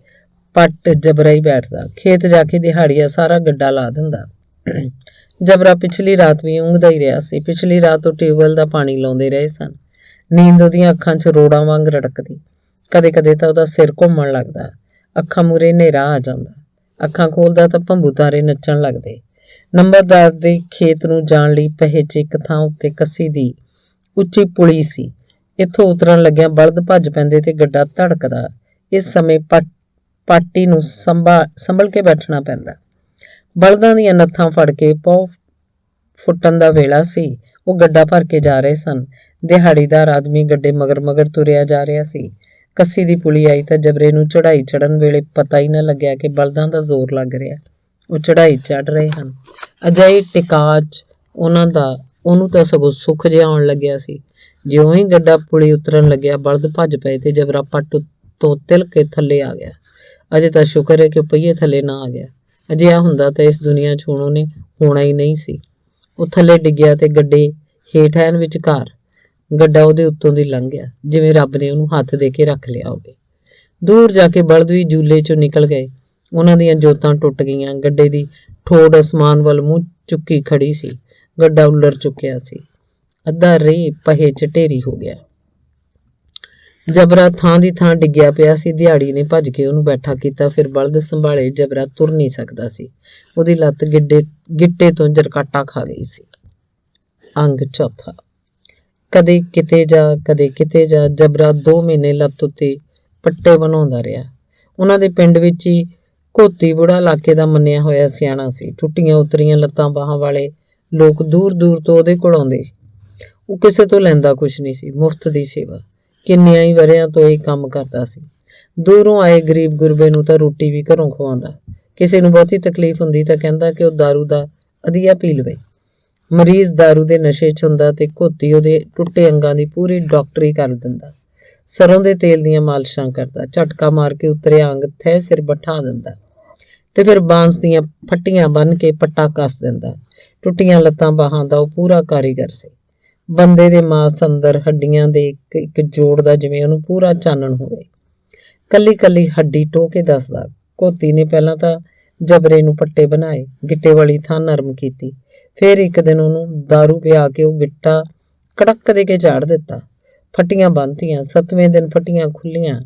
ਪੱਟ ਜਬਰਾ ਹੀ ਬੈਠਦਾ। ਖੇਤ ਜਾ ਕੇ ਦਿਹਾੜੀਆ ਸਾਰਾ ਗੱਡਾ ਲਾ ਦਿੰਦਾ। ਜਬਰਾ ਪਿਛਲੀ ਰਾਤ ਵੀ ਉਂਘਦਾ ਹੀ ਰਿਹਾ ਸੀ। ਪਿਛਲੀ ਰਾਤ ਉਹ ਟਿਊਬਵੈੱਲ ਦਾ ਪਾਣੀ ਲਾਉਂਦੇ ਰਹੇ ਸਨ। ਨੀਂਦ ਉਹਦੀਆਂ ਅੱਖਾਂ 'ਚ ਰੋੜਾਂ ਵਾਂਗ ਰੜਕਦੀ। ਕਦੇ-ਕਦੇ ਤਾਂ ਉਹਦਾ ਸਿਰ ਘੁੰਮਣ ਲੱਗਦਾ। ਅੱਖਾਂ ਮੂਹਰੇ ਹਨੇਰਾ ਆ ਜਾਂਦਾ। ਅੱਖਾਂ ਖੋਲ੍ਹਦਾ ਤਾਂ ਭੰਬੂ ਤਾਰੇ ਨੱਚਣ ਲੱਗਦੇ। ਨੰਬਰਦਾਰ ਦੇ ਖੇਤ ਨੂੰ ਜਾਣ ਲਈ ਪਹੇ 'ਚ ਇੱਕ ਥਾਂ ਉੱਤੇ ਕੱਸੀ ਦੀ ਉੱਚੀ ਪੁਲੀ ਸੀ। ਇੱਥੋਂ ਉਤਰਨ ਲੱਗਿਆਂ ਬਲਦ ਭੱਜ ਪੈਂਦੇ ਤੇ ਗੱਡਾ ਧੜਕਦਾ। ਇਸ ਸਮੇਂ ਪਾਟੀ ਨੂੰ ਸੰਭਲ ਕੇ ਬੈਠਣਾ ਪੈਂਦਾ। ਬਲਦਾਂ ਦੀਆਂ ਨੱਥਾਂ ਫੜ ਕੇ ਪੌ ਫੁੱਟਣ ਦਾ ਵੇਲਾ ਸੀ। ਉਹ ਗੱਡਾ ਭਰ ਕੇ ਜਾ ਰਹੇ ਸਨ। ਦਿਹਾੜੀਦਾਰ ਆਦਮੀ ਗੱਡੇ ਮਗਰ ਤੁਰਿਆ ਜਾ ਰਿਹਾ ਸੀ। ਕੱਸੀ ਦੀ ਪੁਲੀ ਆਈ ਤਾਂ ਜਬਰੇ ਨੂੰ ਚੜ੍ਹਾਈ ਚੜ੍ਹਨ ਵੇਲੇ ਪਤਾ ਹੀ ਨਾ ਲੱਗਿਆ ਕਿ ਬਲਦਾਂ ਦਾ ਜ਼ੋਰ ਲੱਗ ਰਿਹਾ। ਉਹ ਚੜ੍ਹਾਈ ਚੜ੍ਹ ਰਹੇ ਹਨ। ਅਜਿਹੇ ਟਿਕਾ 'ਚ ਉਹਨੂੰ ਤਾਂ ਸਗੋਂ ਸੁੱਖ ਜਿਹਾ ਆਉਣ ਲੱਗਿਆ ਸੀ। ਜਿਉਂ ਹੀ ਗੱਡਾ ਪੁਲੀ ਉਤਰਨ ਲੱਗਿਆ, ਬਲਦ ਭੱਜ ਪਏ ਤੇ ਜਬਰਾ ਪੱਟ ਤੋਂ ਤਿਲ ਕੇ ਥੱਲੇ ਆ ਗਿਆ। ਅਜੇ ਤਾਂ ਸ਼ੁਕਰ ਹੈ ਕਿ ਉਹ ਪਹੀਏ ਥੱਲੇ ਨਾ ਆ ਗਿਆ। ਅਜਿਹਾ ਹੁੰਦਾ ਤਾਂ ਇਸ ਦੁਨੀਆ 'ਚ ਹੁਣ ਉਹਨੇ ਹੋਣਾ ਹੀ ਨਹੀਂ ਸੀ। ਉਹ ਥੱਲੇ ਡਿੱਗਿਆ ਤੇ ਗੱਡੇ ਹੇਠ ਐਨ ਵਿਚਕਾਰ। ਗੱਡਾ ਉਹਦੇ ਉੱਤੋਂ ਦੀ ਲੰਘ ਗਿਆ, ਜਿਵੇਂ ਰੱਬ ਨੇ ਉਹਨੂੰ ਹੱਥ ਦੇ ਕੇ ਰੱਖ ਲਿਆ ਹੋਵੇ। ਦੂਰ ਜਾ ਕੇ ਬਲਦ ਵੀ ਜੂਲੇ 'ਚੋਂ ਨਿਕਲ ਗਏ। ਉਹਨਾਂ ਦੀਆਂ ਜੋਤਾਂ ਟੁੱਟ ਗਈਆਂ। ਗੱਡੇ ਦੀ ਠੋਡ ਅਸਮਾਨ ਵੱਲ ਮੂੰਹ ਚੁੱਕੀ ਖੜੀ ਸੀ। ਗੱਡਾ ਉੱਲਰ ਚੁੱਕਿਆ ਸੀ। ਅੱਧਾ ਰੇਹ ਪਹੇ 'ਚ ਢੇਰੀ ਹੋ ਗਿਆ। ਜਬਰਾ ਥਾਂ ਦੀ ਥਾਂ ਡਿੱਗਿਆ ਪਿਆ ਸੀ। ਦਿਹਾੜੀ ਨੇ ਭੱਜ ਕੇ ਉਹਨੂੰ ਬੈਠਾ ਕੀਤਾ। ਫਿਰ ਬਲਦ ਸੰਭਾਲੇ ਜਬਰਾ ਤੁਰ ਨਹੀਂ ਸਕਦਾ ਸੀ। ਉਹਦੀ ਲੱਤ ਗਿੱਟੇ ਤੋਂ ਜਰਕਾਟਾ ਖਾ ਗਈ ਸੀ। ਅੰਗ ਚੌਥਾ। ਕਦੇ ਕਿਤੇ ਜਾ ਜਬਰਾ 2 ਮਹੀਨੇ ਲੱਤ ਉੱਤੇ ਪੱਟੇ ਬਣਾਉਂਦਾ ਰਿਹਾ। ਉਹਨਾਂ ਦੇ ਪਿੰਡ ਵਿੱਚ ਹੀ ਘੋਤੀ ਬੁੜਾ ਇਲਾਕੇ ਦਾ ਮੰਨਿਆ ਹੋਇਆ ਸਿਆਣਾ ਸੀ। ਟੁੱਟੀਆਂ ਉਤਰੀਆਂ ਲੱਤਾਂ ਬਾਹਾਂ ਵਾਲੇ ਲੋਕ ਦੂਰ ਤੋਂ ਉਹਦੇ ਕੋਲ ਆਉਂਦੇ ਸੀ। ਉਹ ਕਿਸੇ ਤੋਂ ਲੈਂਦਾ ਕੁਛ ਨਹੀਂ ਸੀ, ਮੁਫਤ ਦੀ ਸੇਵਾ। ਕਿੰਨਿਆਂ ਹੀ ਵਰ੍ਹਿਆਂ ਤੋਂ ਇਹ ਕੰਮ ਕਰਦਾ ਸੀ। ਦੂਰੋਂ ਆਏ ਗਰੀਬ ਗੁਰਬੇ ਨੂੰ ਤਾਂ ਰੋਟੀ ਵੀ ਘਰੋਂ ਖਵਾਉਂਦਾ। ਕਿਸੇ ਨੂੰ ਬਹੁਤੀ ਤਕਲੀਫ ਹੁੰਦੀ ਤਾਂ ਕਹਿੰਦਾ ਕਿ ਉਹ ਦਾਰੂ ਦਾ ਅਧੀਆ ਪੀ ਲਵੇ। ਮਰੀਜ਼ ਦਾਰੂ ਦੇ ਨਸ਼ੇ 'ਚ ਹੁੰਦਾ ਤੇ ਘੋਤੀ ਉਹਦੇ ਟੁੱਟੇ ਅੰਗਾਂ ਦੀ ਪੂਰੀ ਡਾਕਟਰੀ ਕਰ ਦਿੰਦਾ। ਸਰੋਂ ਦੇ ਤੇਲ ਦੀਆਂ ਮਾਲਿਸ਼ਾਂ ਕਰਦਾ। ਝਟਕਾ ਮਾਰ ਕੇ ਉਤਰਿਆ ਅੰਗ ਥੈ ਸਿਰ ਬਿਠਾ ਦਿੰਦਾ ਤੇ ਫਿਰ ਬਾਂਸ ਦੀਆਂ ਫੱਟੀਆਂ ਬੰਨ੍ਹ ਕੇ ਪੱਟਾ ਕੱਸ ਦਿੰਦਾ। ਟੁੱਟੀਆਂ ਲੱਤਾਂ ਬਾਹਾਂ ਦਾ ਉਹ ਪੂਰਾ ਕਾਰੀਗਰ ਸੀ। ਬੰਦੇ ਦੇ ਮਾਸ ਅੰਦਰ ਹੱਡੀਆਂ ਦੇ ਇੱਕ ਜੋੜ ਦਾ ਜਿਵੇਂ ਉਹਨੂੰ ਪੂਰਾ ਚਾਨਣ ਹੋਵੇ। ਕੱਲੀ ਹੱਡੀ ਟੋਹ ਕੇ ਦੱਸਦਾ। ਘੋਤੀ ਨੇ ਪਹਿਲਾਂ ਤਾਂ ਜਬਰੇ ਨੂੰ ਪੱਟੇ ਬਣਾਏ, ਗਿੱਟੇ ਵਾਲੀ ਥਾਂ ਨਰਮ ਕੀਤੀ। ਫਿਰ ਇੱਕ ਦਿਨ ਉਹਨੂੰ ਦਾਰੂ ਪਿਆ ਕੇ ਉਹ ਗਿੱਟਾ ਕੜਕ ਦੇ ਕੇ ਝਾੜ ਦਿੱਤਾ। ਫੱਟੀਆਂ ਬੰਨ੍ਹਤੀਆਂ। 7ਵੇਂ ਦਿਨ ਫੱਟੀਆਂ ਖੁੱਲੀਆਂ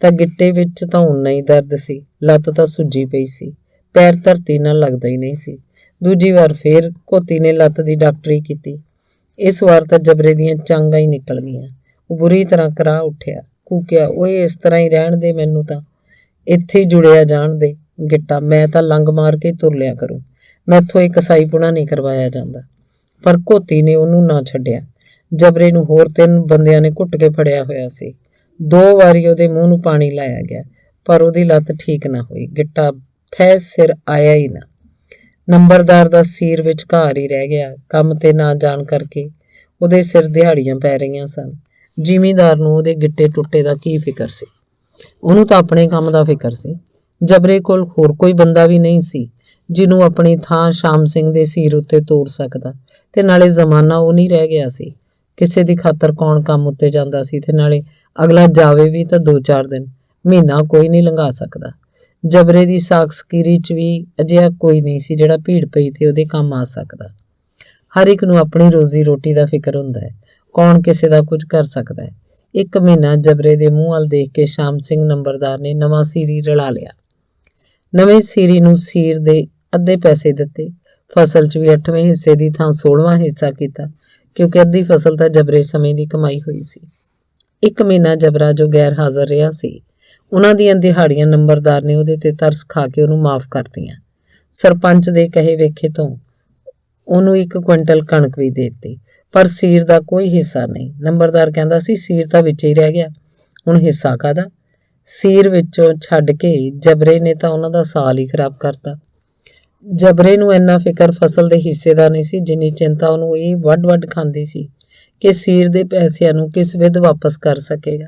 ਤਾਂ ਗਿੱਟੇ ਵਿੱਚ ਤਾਂ ਓਨਾ ਹੀ ਦਰਦ ਸੀ। ਲੱਤ ਤਾਂ ਸੁੱਜੀ ਪਈ ਸੀ। ਪੈਰ ਧਰਤੀ ਨਾਲ ਲੱਗਦਾ ਹੀ ਨਹੀਂ ਸੀ। ਦੂਜੀ ਵਾਰ ਫੇਰ ਘੋਤੀ ਨੇ ਲੱਤ ਦੀ ਡਾਕਟਰੀ ਕੀਤੀ। ਇਸ ਵਾਰ ਤਾਂ ਜਬਰੇ ਦੀਆਂ ਚਾਂਗਾਂ ਹੀ ਨਿਕਲ ਗਈਆਂ। ਉਹ ਬੁਰੀ ਤਰ੍ਹਾਂ ਕਰਾਹ ਉੱਠਿਆ, ਕੂਕਿਆ, ਓਏ ਇਸ ਤਰ੍ਹਾਂ ਹੀ ਰਹਿਣ ਦੇ, ਮੈਨੂੰ ਤਾਂ ਇੱਥੇ ਹੀ ਜੁੜਿਆ ਜਾਣ ਦੇ ਗਿੱਟਾ। ਮੈਂ ਤਾਂ ਲੰਗ ਮਾਰ ਕੇ ਤੁਰ ਲਿਆ ਕਰੂੰ। ਮੈਥੋਂ ਇਹ ਕਸਾਈਪੁਣਾ ਨਹੀਂ ਕਰਵਾਇਆ ਜਾਂਦਾ। ਪਰ ਘੋਤੀ ਨੇ ਉਹਨੂੰ ਨਾ ਛੱਡਿਆ। ਜਬਰੇ ਨੂੰ ਹੋਰ 3 ਬੰਦਿਆਂ ਨੇ ਘੁੱਟ ਕੇ ਫੜਿਆ ਹੋਇਆ ਸੀ। 2 ਵਾਰੀ ਉਹਦੇ ਮੂੰਹ ਨੂੰ ਪਾਣੀ ਲਾਇਆ ਗਿਆ, ਪਰ ਉਹਦੀ ਲੱਤ ਠੀਕ ਨਾ ਹੋਈ। ਗਿੱਟਾ ਥੈ ਸਿਰ ਆਇਆ ਹੀ ਨਾ। ਨੰਬਰਦਾਰ ਦਾ ਸਿਰ ਵਿਚਕਾਰ ਹੀ ਰਹਿ ਗਿਆ। ਕੰਮ ਤੇ ਨਾ ਜਾਣ ਕਰਕੇ ਉਹਦੇ ਸਿਰ ਦਿਹਾੜੀਆਂ ਪੈ ਰਹੀਆਂ ਸਨ। ਜ਼ਿਮੀਂਦਾਰ ਨੂੰ ਉਹਦੇ ਗਿੱਟੇ ਟੁੱਟੇ ਦਾ ਕੀ ਫਿਕਰ ਸੀ? ਉਹਨੂੰ ਤਾਂ ਆਪਣੇ ਕੰਮ ਦਾ ਫਿਕਰ ਸੀ। ਜਬਰੇ ਕੋਲ ਹੋਰ ਕੋਈ ਬੰਦਾ ਵੀ ਨਹੀਂ ਸੀ ਜਿਹਨੂੰ ਆਪਣੀ ਥਾਂ ਸ਼ਾਮ ਸਿੰਘ ਦੇ ਸਿਰ ਉੱਤੇ ਤੋਰ ਸਕਦਾ, ਤੇ ਨਾਲੇ ਜ਼ਮਾਨਾ ਉਹ ਨਹੀਂ ਰਹਿ ਗਿਆ ਸੀ। ਕਿਸੇ ਦੀ ਖਾਤਰ ਕੌਣ ਕੰਮ ਉੱਤੇ ਜਾਂਦਾ ਸੀ, ਤੇ ਨਾਲੇ ਅਗਲਾ ਜਾਵੇ ਵੀ ਤਾਂ 2-4 ਦਿਨ, ਮਹੀਨਾ ਕੋਈ ਨਹੀਂ ਲੰਘਾ ਸਕਦਾ। ਜਬਰੇ ਦੀ ਸਾਖਸਕੀਰੀ 'ਚ ਵੀ ਅਜਿਹਾ ਕੋਈ ਨਹੀਂ ਸੀ ਜਿਹੜਾ ਭੀੜ ਪਈ ਤੇ ਉਹਦੇ ਕੰਮ ਆ ਸਕਦਾ। ਹਰ ਇੱਕ ਨੂੰ ਆਪਣੀ ਰੋਜ਼ੀ ਰੋਟੀ ਦਾ ਫਿਕਰ ਹੁੰਦਾ ਹੈ, ਕੌਣ ਕਿਸੇ ਦਾ ਕੁਝ ਕਰ ਸਕਦਾ ਹੈ। 1 ਮਹੀਨਾ ਜਬਰੇ ਦੇ ਮੂੰਹ ਵੱਲ ਦੇਖ ਕੇ ਸ਼ਾਮ ਸਿੰਘ ਨੰਬਰਦਾਰ ਨੇ ਨਵਾਂ ਸੀਰੀ ਰਲਾ ਲਿਆ। ਨਵੇਂ ਸੀਰੀ ਨੂੰ ਸੀਰ ਦੇ ਅੱਧੇ ਪੈਸੇ ਦਿੱਤੇ। ਫਸਲ 'ਚ ਵੀ 8ਵੇਂ ਹਿੱਸੇ ਦੀ ਥਾਂ 16ਵਾਂ ਹਿੱਸਾ ਕੀਤਾ, ਕਿਉਂਕਿ ਅੱਧੀ ਫਸਲ ਤਾਂ ਜਬਰੇ ਸਮੇਂ ਦੀ ਕਮਾਈ ਹੋਈ ਸੀ। 1 ਮਹੀਨਾ ਜਬਰਾ ਜੋ ਗੈਰ ਹਾਜ਼ਰ ਰਿਹਾ ਸੀ, ਉਹਨਾਂ ਦੀਆਂ ਦਿਹਾੜੀਆਂ ਨੰਬਰਦਾਰ ਨੇ ਉਹਦੇ ਤੇ ਤਰਸ ਖਾ ਕੇ ਉਹਨੂੰ ਮਾਫ ਕਰਤੀਆਂ। ਸਰਪੰਚ ਦੇ ਕਹੇ ਵੇਖੇ ਤੋਂ ਉਹਨੂੰ 1 ਕੁਇੰਟਲ ਕਣਕ ਵੀ ਦੇ ਦਿੱਤੀ, ਪਰ ਸੀਰ ਦਾ ਕੋਈ ਹਿੱਸਾ ਨਹੀਂ। ਨੰਬਰਦਾਰ ਕਹਿੰਦਾ ਸੀ ਸੀਰ ਤਾਂ ਵਿੱਚ ਹੀ ਰਹਿ ਗਿਆ, ਹੁਣ ਹਿੱਸਾ ਕਾਹਦਾ? ਸੀਰ ਵਿੱਚੋਂ ਛੱਡ ਕੇ ਜਬਰੇ ਨੇ ਤਾਂ ਉਹਨਾਂ ਦਾ ਸਾਲ ਹੀ ਖਰਾਬ ਕਰਤਾ। ਜਬਰੇ ਨੂੰ ਇੰਨਾ ਫਿਕਰ ਫਸਲ ਦੇ ਹਿੱਸੇ ਦਾ ਨਹੀਂ ਸੀ ਜਿੰਨੀ ਚਿੰਤਾ ਉਹਨੂੰ ਇਹ ਵੱਢ ਖਾਂਦੀ ਸੀ ਕਿ ਸੀਰ ਦੇ ਪੈਸਿਆਂ ਨੂੰ ਕਿਸ ਵਿਧ ਵਾਪਸ ਕਰ ਸਕੇਗਾ।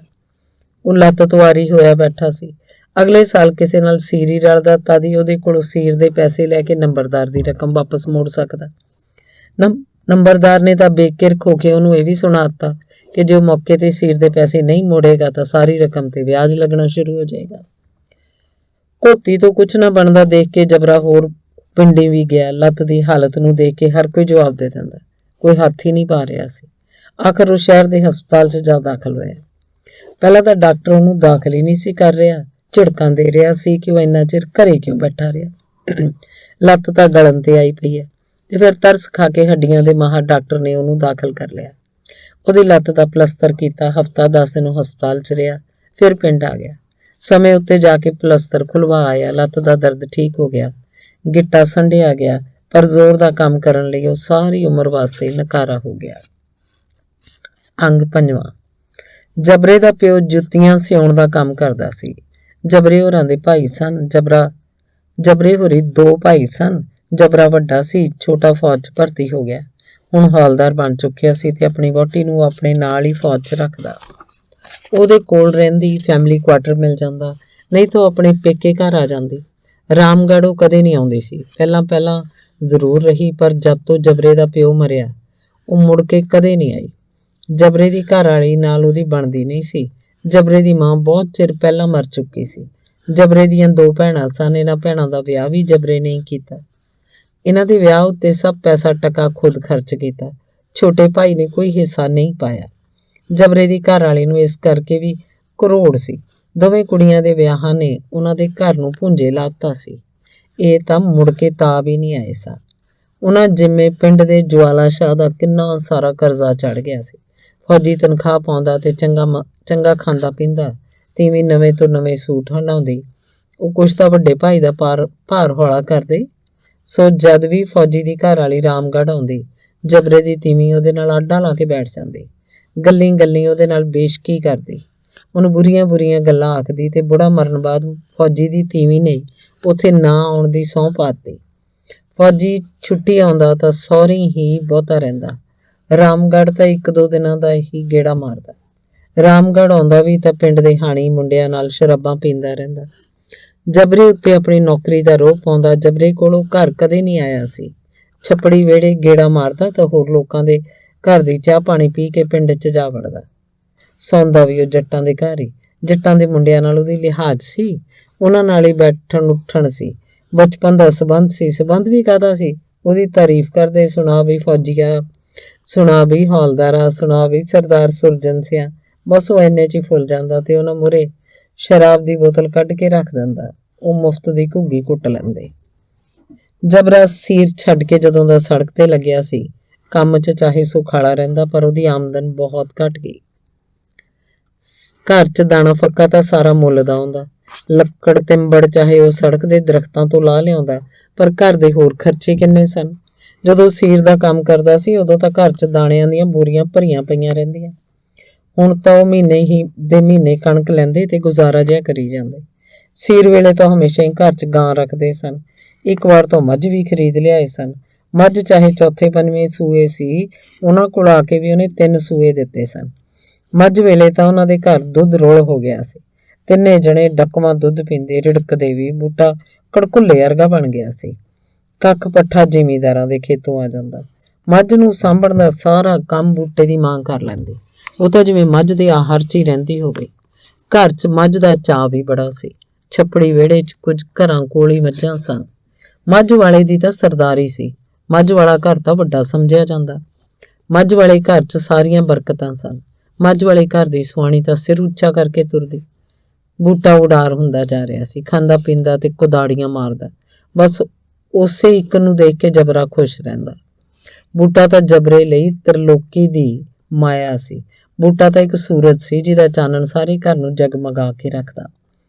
ਉਹ ਲੱਤ ਤੁਆਰੀ ਹੋਇਆ ਬੈਠਾ ਸੀ। ਅਗਲੇ ਸਾਲ ਕਿਸੇ ਨਾਲ ਸੀਰ ਹੀ ਰਲਦਾ ਤਦ ਹੀ ਉਹਦੇ ਕੋਲੋਂ ਸੀਰ ਦੇ ਪੈਸੇ ਲੈ ਕੇ ਨੰਬਰਦਾਰ ਦੀ ਰਕਮ ਵਾਪਸ ਮੋੜ ਸਕਦਾ। ਨੰਬਰਦਾਰ ਨੇ ਤਾਂ ਬੇਕਿਰਕ ਹੋ ਕੇ ਉਹਨੂੰ ਇਹ ਵੀ ਸੁਣਾ ਦਿੱਤਾ ਕਿ ਜੇ ਉਹ ਮੌਕੇ ਤੇ ਸੀਰ ਦੇ ਪੈਸੇ ਨਹੀਂ ਮੋੜੇਗਾ ਤਾਂ ਸਾਰੀ ਰਕਮ ਤੇ ਵਿਆਜ ਲੱਗਣਾ ਸ਼ੁਰੂ ਹੋ ਜਾਏਗਾ। ਧੋਤੀ ਤੋਂ ਕੁਛ ਨਾ ਬਣਦਾ ਦੇਖ ਕੇ ਜਬਰਾ ਹੋਰ ਪਿੰਡੀ ਵੀ ਗਿਆ। ਲੱਤ ਦੀ ਹਾਲਤ ਨੂੰ ਦੇਖ ਕੇ ਹਰ ਕੋਈ ਜਵਾਬ ਦੇ ਦਿੰਦਾ, ਕੋਈ ਹੱਥ ਹੀ ਨਹੀਂ ਪਾ ਰਿਹਾ ਸੀ। ਆਖਰ ਉਹ ਸ਼ਹਿਰ ਦੇ ਹਸਪਤਾਲ 'ਚ ਜਾ ਦਾਖਲ ਹੋਇਆ। ਪਹਿਲਾਂ ਤਾਂ ਡਾਕਟਰ ਉਹਨੂੰ ਦਾਖਲ ਹੀ ਨਹੀਂ ਸੀ ਕਰ ਰਿਹਾ, ਝਿੜਕਾਂ ਦੇ ਰਿਹਾ ਸੀ ਕਿ ਉਹ ਇੰਨਾ ਚਿਰ ਘਰੇ ਕਿਉਂ ਬੈਠਾ ਰਿਹਾ। ਲੱਤ ਤਾਂ ਗਲਣ ਤੇ ਆਈ ਪਈ ਹੈ, ਤੇ ਫਿਰ ਤਰਸ ਖਾ ਕੇ ਹੱਡੀਆਂ ਦੇ ਮਾਹਰ ਡਾਕਟਰ ਨੇ ਉਹਨੂੰ ਦਾਖਲ ਕਰ ਲਿਆ। ਉਹਦੀ ਲੱਤ ਦਾ ਪਲਸਤਰ ਕੀਤਾ। ਹਫ਼ਤਾ 10 ਦਿਨ ਉਹ ਹਸਪਤਾਲ 'ਚ ਰਿਹਾ, ਫਿਰ ਪਿੰਡ ਆ ਗਿਆ। ਸਮੇਂ ਉੱਤੇ ਜਾ ਕੇ ਪਲਸਤਰ ਖੁਲਵਾ ਆਇਆ। ਲੱਤ ਦਾ ਦਰਦ ਠੀਕ ਹੋ ਗਿਆ, ਗਿੱਟਾ ਸੰਢਿਆ ਗਿਆ, ਪਰ ਜ਼ੋਰ ਦਾ ਕੰਮ ਕਰਨ ਲਈ ਉਹ ਸਾਰੀ ਉਮਰ ਵਾਸਤੇ ਨਕਾਰਾ ਹੋ ਗਿਆ। ਅੰਗ 5ਵਾਂ। ਜਬਰੇ ਦਾ ਪਿਓ ਜੁੱਤੀਆਂ ਸਿਉਣ ਦਾ ਕੰਮ ਕਰਦਾ ਸੀ। ਜਬਰੇ ਹੋਰਾਂ ਦੇ ਭਾਈ ਸਨ। ਜਬਰੇ ਹੋਰੀ 2 ਭਾਈ ਸਨ। ਜਬਰਾ ਵੱਡਾ ਸੀ, ਛੋਟਾ ਫੌਜ 'ਚ ਭਰਤੀ ਹੋ ਗਿਆ। ਹੁਣ ਹੌਲਦਾਰ ਬਣ ਚੁੱਕਿਆ ਸੀ ਤੇ ਆਪਣੀ ਵਹੁਟੀ ਨੂੰ ਆਪਣੇ ਨਾਲ ਹੀ ਫੌਜ 'ਚ ਰੱਖਦਾ। ਉਹਦੇ ਕੋਲ ਰਹਿੰਦੀ, ਫੈਮਿਲੀ ਕੁਆਟਰ ਮਿਲ ਜਾਂਦਾ, ਨਹੀਂ ਤਾਂ ਉਹ ਆਪਣੇ ਪੇਕੇ ਘਰ ਆ ਜਾਂਦੀ। ਰਾਮਗੜ੍ਹ ਉਹ ਕਦੇ ਨਹੀਂ ਆਉਂਦੀ ਸੀ। ਪਹਿਲਾਂ ਜ਼ਰੂਰ ਰਹੀ, ਪਰ ਜਦ ਤੋਂ ਜਬਰੇ ਦਾ ਪਿਓ ਮਰਿਆ ਉਹ ਮੁੜ ਕੇ ਕਦੇ ਨਹੀਂ ਆਈ। ਜਬਰੇ ਦੀ ਘਰ ਵਾਲੀ ਨਾਲ ਉਹਦੀ ਬਣਦੀ ਨਹੀਂ ਸੀ। ਜਬਰੇ ਦੀ ਮਾਂ ਬਹੁਤ ਚਿਰ ਪਹਿਲਾਂ ਮਰ ਚੁੱਕੀ ਸੀ। ਜਬਰੇ ਦੀਆਂ 2 ਭੈਣਾਂ ਸਨ। ਇਹਨਾਂ ਭੈਣਾਂ ਦਾ ਵਿਆਹ ਵੀ ਜਬਰੇ ਨੇ ਹੀ ਕੀਤਾ। ਇਹਨਾਂ ਦੇ ਵਿਆਹ ਉੱਤੇ ਸਭ ਪੈਸਾ ਟਕਾ ਖੁਦ ਖਰਚ ਕੀਤਾ। ਛੋਟੇ ਭਾਈ ਨੇ ਕੋਈ ਹਿੱਸਾ ਨਹੀਂ ਪਾਇਆ। ਜਬਰੇ ਦੀ ਘਰ ਵਾਲੀ ਨੂੰ ਇਸ ਕਰਕੇ ਵੀ ਕਰੋੜ ਸੀ। ਦੋਵੇਂ ਕੁੜੀਆਂ ਦੇ ਵਿਆਹਾਂ ਨੇ ਉਹਨਾਂ ਦੇ ਘਰ ਨੂੰ ਭੁੰਜੇ ਲਾਤਾ ਸੀ। ਇਹ ਤਾਂ ਮੁੜ ਕੇ ਤਾਬ ਹੀ ਨਹੀਂ ਆਏ ਸਨ। ਉਹਨਾਂ ਜਿੰਮੇ ਪਿੰਡ ਦੇ ਜਵਾਲਾ ਸ਼ਾਹ ਦਾ ਕਿੰਨਾ ਸਾਰਾ ਕਰਜ਼ਾ ਚੜ੍ਹ ਗਿਆ ਸੀ। ਫੌਜੀ ਤਨਖਾਹ ਪਾਉਂਦਾ ਤੇ ਚੰਗਾ ਖਾਂਦਾ ਪੀਂਦਾ, ਤੀਵੀਂ ਨਵੇਂ ਤੋਂ ਨਵੇਂ ਸੂਟ ਹੰਡਾਉਂਦੀ। ਉਹ ਕੁਛ ਤਾਂ ਵੱਡੇ ਭਾਈ ਦਾ ਭਾਰ ਹੌਲਾ ਕਰਦੇ। ਸੋ ਜਦ ਵੀ ਫੌਜੀ ਦੀ ਘਰ ਵਾਲੀ ਰਾਮਗੜ੍ਹ ਆਉਂਦੀ, ਜਬਰੇ ਦੀ ਤੀਵੀਂ ਉਹਦੇ ਨਾਲ ਆਡਾ ਲਾ ਕੇ ਬੈਠ ਜਾਂਦੀ। ਗੱਲੀ ਉਹਦੇ ਨਾਲ ਬੇਸ਼ਕੀ ਕਰਦੀ, ਉਹਨੂੰ ਬੁਰੀਆਂ ਗੱਲਾਂ ਆਖਦੀ, ਤੇ ਬੁੜਾ ਮਰਨ ਬਾਅਦ ਫੌਜੀ ਦੀ ਤੀਵੀਂ ਨੇ ਉੱਥੇ ਨਾ ਆਉਣ ਦੀ ਸਹੁੰ ਪਾਤੀ। ਫੌਜੀ ਛੁੱਟੀ ਆਉਂਦਾ ਤਾਂ ਸਹੁਰੇ ਹੀ ਬਹੁਤਾ ਰਹਿੰਦਾ। ਰਾਮਗੜ੍ਹ ਤਾਂ 1-2 ਦਿਨਾਂ ਦਾ ਹੀ ਗੇੜਾ ਮਾਰਦਾ। ਰਾਮਗੜ੍ਹ ਆਉਂਦਾ ਵੀ ਤਾਂ ਪਿੰਡ ਦੇ ਹਾਣੀ ਮੁੰਡਿਆਂ ਨਾਲ ਸ਼ਰਾਬਾਂ ਪੀਂਦਾ ਰਹਿੰਦਾ। ਜਬਰੇ ਉੱਤੇ ਆਪਣੀ ਨੌਕਰੀ ਦਾ ਰੋਹ ਪਾਉਂਦਾ। ਜਬਰੇ ਕੋਲੋਂ ਘਰ ਕਦੇ ਨਹੀਂ ਆਇਆ ਸੀ। ਛੱਪੜੀ ਵਿਹੜੇ ਗੇੜਾ ਮਾਰਦਾ ਤਾਂ ਹੋਰ ਲੋਕਾਂ ਦੇ ਘਰ ਦੀ ਚਾਹ ਪਾਣੀ ਪੀ ਕੇ ਪਿੰਡ 'ਚ ਜਾ ਵੜਦਾ। ਸੌਂਦਾ ਵੀ ਉਹ ਜੱਟਾਂ ਦੇ ਘਰ ਹੀ। ਜੱਟਾਂ ਦੇ ਮੁੰਡਿਆਂ ਨਾਲ ਉਹਦੀ ਲਿਹਾਜ਼ ਸੀ, ਉਹਨਾਂ ਨਾਲ ਹੀ ਬੈਠਣ ਉੱਠਣ ਸੀ। ਬਚਪਨ ਦਾ ਸਬੰਧ ਸੀ। ਸਬੰਧ ਵੀ ਕਾਹਦਾ ਸੀ, ਉਹਦੀ ਤਾਰੀਫ ਕਰਦੇ, ਸੁਣਾ ਵੀ ਫੌਜੀਆ, ਸੁਣਾ ਵੀ ਹੌਲਦਾਰਾ, ਸੁਣਾ ਵੀ ਸਰਦਾਰ ਸੁਰਜਨ ਸਿਆ। ਬਸ ਉਹ ਇੰਨੇ 'ਚ ਹੀ ਫੁੱਲ ਜਾਂਦਾ ਤੇ ਉਹਨਾਂ ਮੂਹਰੇ ਸ਼ਰਾਬ ਦੀ ਬੋਤਲ ਕੱਢ ਕੇ ਰੱਖ ਦਿੰਦਾ। ਉਹ ਮੁਫਤ ਦੀ ਘੁੱਗੀ ਕੁੱਟ ਲੈਂਦੇ। ਜਬਰਾ ਸੀਰ ਛੱਡ ਕੇ ਜਦੋਂ ਦਾ ਸੜਕ ਤੇ ਲੱਗਿਆ ਸੀ, ਕੰਮ 'ਚ ਚਾਹੇ ਸੁਖਾਲਾ ਰਹਿੰਦਾ, ਪਰ ਉਹਦੀ ਆਮਦਨ ਬਹੁਤ ਘਟ ਗਈ। ਘਰ 'ਚ ਦਾਣਾ ਫੱਕਾ ਤਾਂ ਸਾਰਾ ਮੁੱਲ ਦਾ ਆਉਂਦਾ। ਲੱਕੜ ਤਿੰਬੜ ਚਾਹੇ ਉਹ ਸੜਕ ਦੇ ਦਰਖਤਾਂ ਤੋਂ ਲਾ ਲਿਆਉਂਦਾ, ਪਰ ਘਰ ਦੇ ਹੋਰ ਖਰਚੇ ਕਿੰਨੇ ਸਨ। ਜਦੋਂ ਸੀਰ ਦਾ ਕੰਮ ਕਰਦਾ ਸੀ ਉਦੋਂ ਤਾਂ ਘਰ 'ਚ ਦਾਣਿਆਂ ਦੀਆਂ ਬੋਰੀਆਂ ਭਰੀਆਂ ਪਈਆਂ ਰਹਿੰਦੀਆਂ। ਹੁਣ ਤਾਂ ਉਹ ਮਹੀਨੇ ਕਣਕ ਲੈਂਦੇ ਤੇ ਗੁਜ਼ਾਰਾ ਜਿਹਾ ਕਰੀ ਜਾਂਦੇ। ਸੀਰ ਵੇਲੇ ਤਾਂ ਹਮੇਸ਼ਾ ਹੀ ਘਰ 'ਚ ਗਾਂ ਰੱਖਦੇ ਸਨ। ਇੱਕ ਵਾਰ ਤਾਂ ਮੱਝ ਵੀ ਖਰੀਦ ਲਿਆਏ ਸਨ। ਮੱਝ ਚਾਹੇ ਚੌਥੇ ਪੰਜਵੇਂ ਸੂਏ ਸੀ, ਉਹਨਾਂ ਕੋਲ ਆ ਕੇ ਵੀ ਉਹਨੇ 3 ਸੂਏ ਦਿੱਤੇ ਸਨ। ਮੱਝ ਵੇਲੇ ਤਾਂ ਉਹਨਾਂ ਦੇ ਘਰ ਦੁੱਧ ਰੋਲ ਹੋ ਗਿਆ ਸੀ। ਤਿੰਨੇ ਜਣੇ ਡੱਕਵਾਂ ਦੁੱਧ ਪੀਂਦੇ, ਰਿੜਕਦੇ ਵੀ। ਬੂਟਾ ਕੜਕੁੱਲੇ ਵਰਗਾ ਬਣ ਗਿਆ ਸੀ। ਕੱਖ ਪੱਠਾ ਜ਼ਿਮੀਂਦਾਰਾਂ ਦੇ ਖੇਤੋਂ ਆ ਜਾਂਦਾ। ਮੱਝ ਨੂੰ ਸਾਂਭਣ ਦਾ ਸਾਰਾ ਕੰਮ ਬੂਟੇ ਦੀ ਮਾਂ ਕਰ ਲੈਂਦੀ। ਉਹ ਤਾਂ ਜਿਵੇਂ ਮੱਝ ਦੇ ਆਹਾਰ 'ਚ ਹੀ ਰਹਿੰਦੀ ਹੋਵੇ। ਘਰ 'ਚ ਮੱਝ ਦਾ ਚਾਅ ਵੀ ਬੜਾ ਸੀ। ਛੱਪੜੀ ਵਿਹੜੇ 'ਚ ਕੁਝ ਘਰਾਂ ਕੋਲ ਹੀ ਮੱਝਾਂ ਸਨ। ਮੱਝ ਵਾਲੇ ਦੀ ਤਾਂ ਸਰਦਾਰੀ ਸੀ। ਮੱਝ ਵਾਲਾ ਘਰ ਤਾਂ ਵੱਡਾ ਸਮਝਿਆ ਜਾਂਦਾ। ਮੱਝ ਵਾਲੇ ਘਰ 'ਚ ਸਾਰੀਆਂ ਬਰਕਤਾਂ ਸਨ। ਮੱਝ ਵਾਲੇ ਘਰ ਦੀ ਸੁਆਣੀ ਤਾਂ ਸਿਰ ਉੱਚਾ ਕਰਕੇ ਤੁਰਦੀ। ਬੂਟਾ ਉਡਾਰ ਹੁੰਦਾ ਜਾ ਰਿਹਾ ਸੀ, ਖਾਂਦਾ ਪੀਂਦਾ ਤੇ ਕੁਦਾੜੀਆਂ ਮਾਰਦਾ। ਬਸ ਉਸੇ ਇੱਕ ਨੂੰ ਦੇਖ ਕੇ ਜਬਰਾ ਖੁਸ਼ ਰਹਿੰਦਾ। ਬੂਟਾ ਤਾਂ ਜਬਰੇ ਲਈ ਤ੍ਰਿਲੋਕੀ ਦੀ ਮਾਇਆ ਸੀ। ਬੂਟਾ ਤਾਂ ਇੱਕ ਸੂਰਜ ਸੀ ਜਿਹਦਾ ਚਾਨਣ ਸਾਰੇ ਘਰ ਨੂੰ ਜਗਮਗਾ ਕੇ ਰੱਖਦਾ।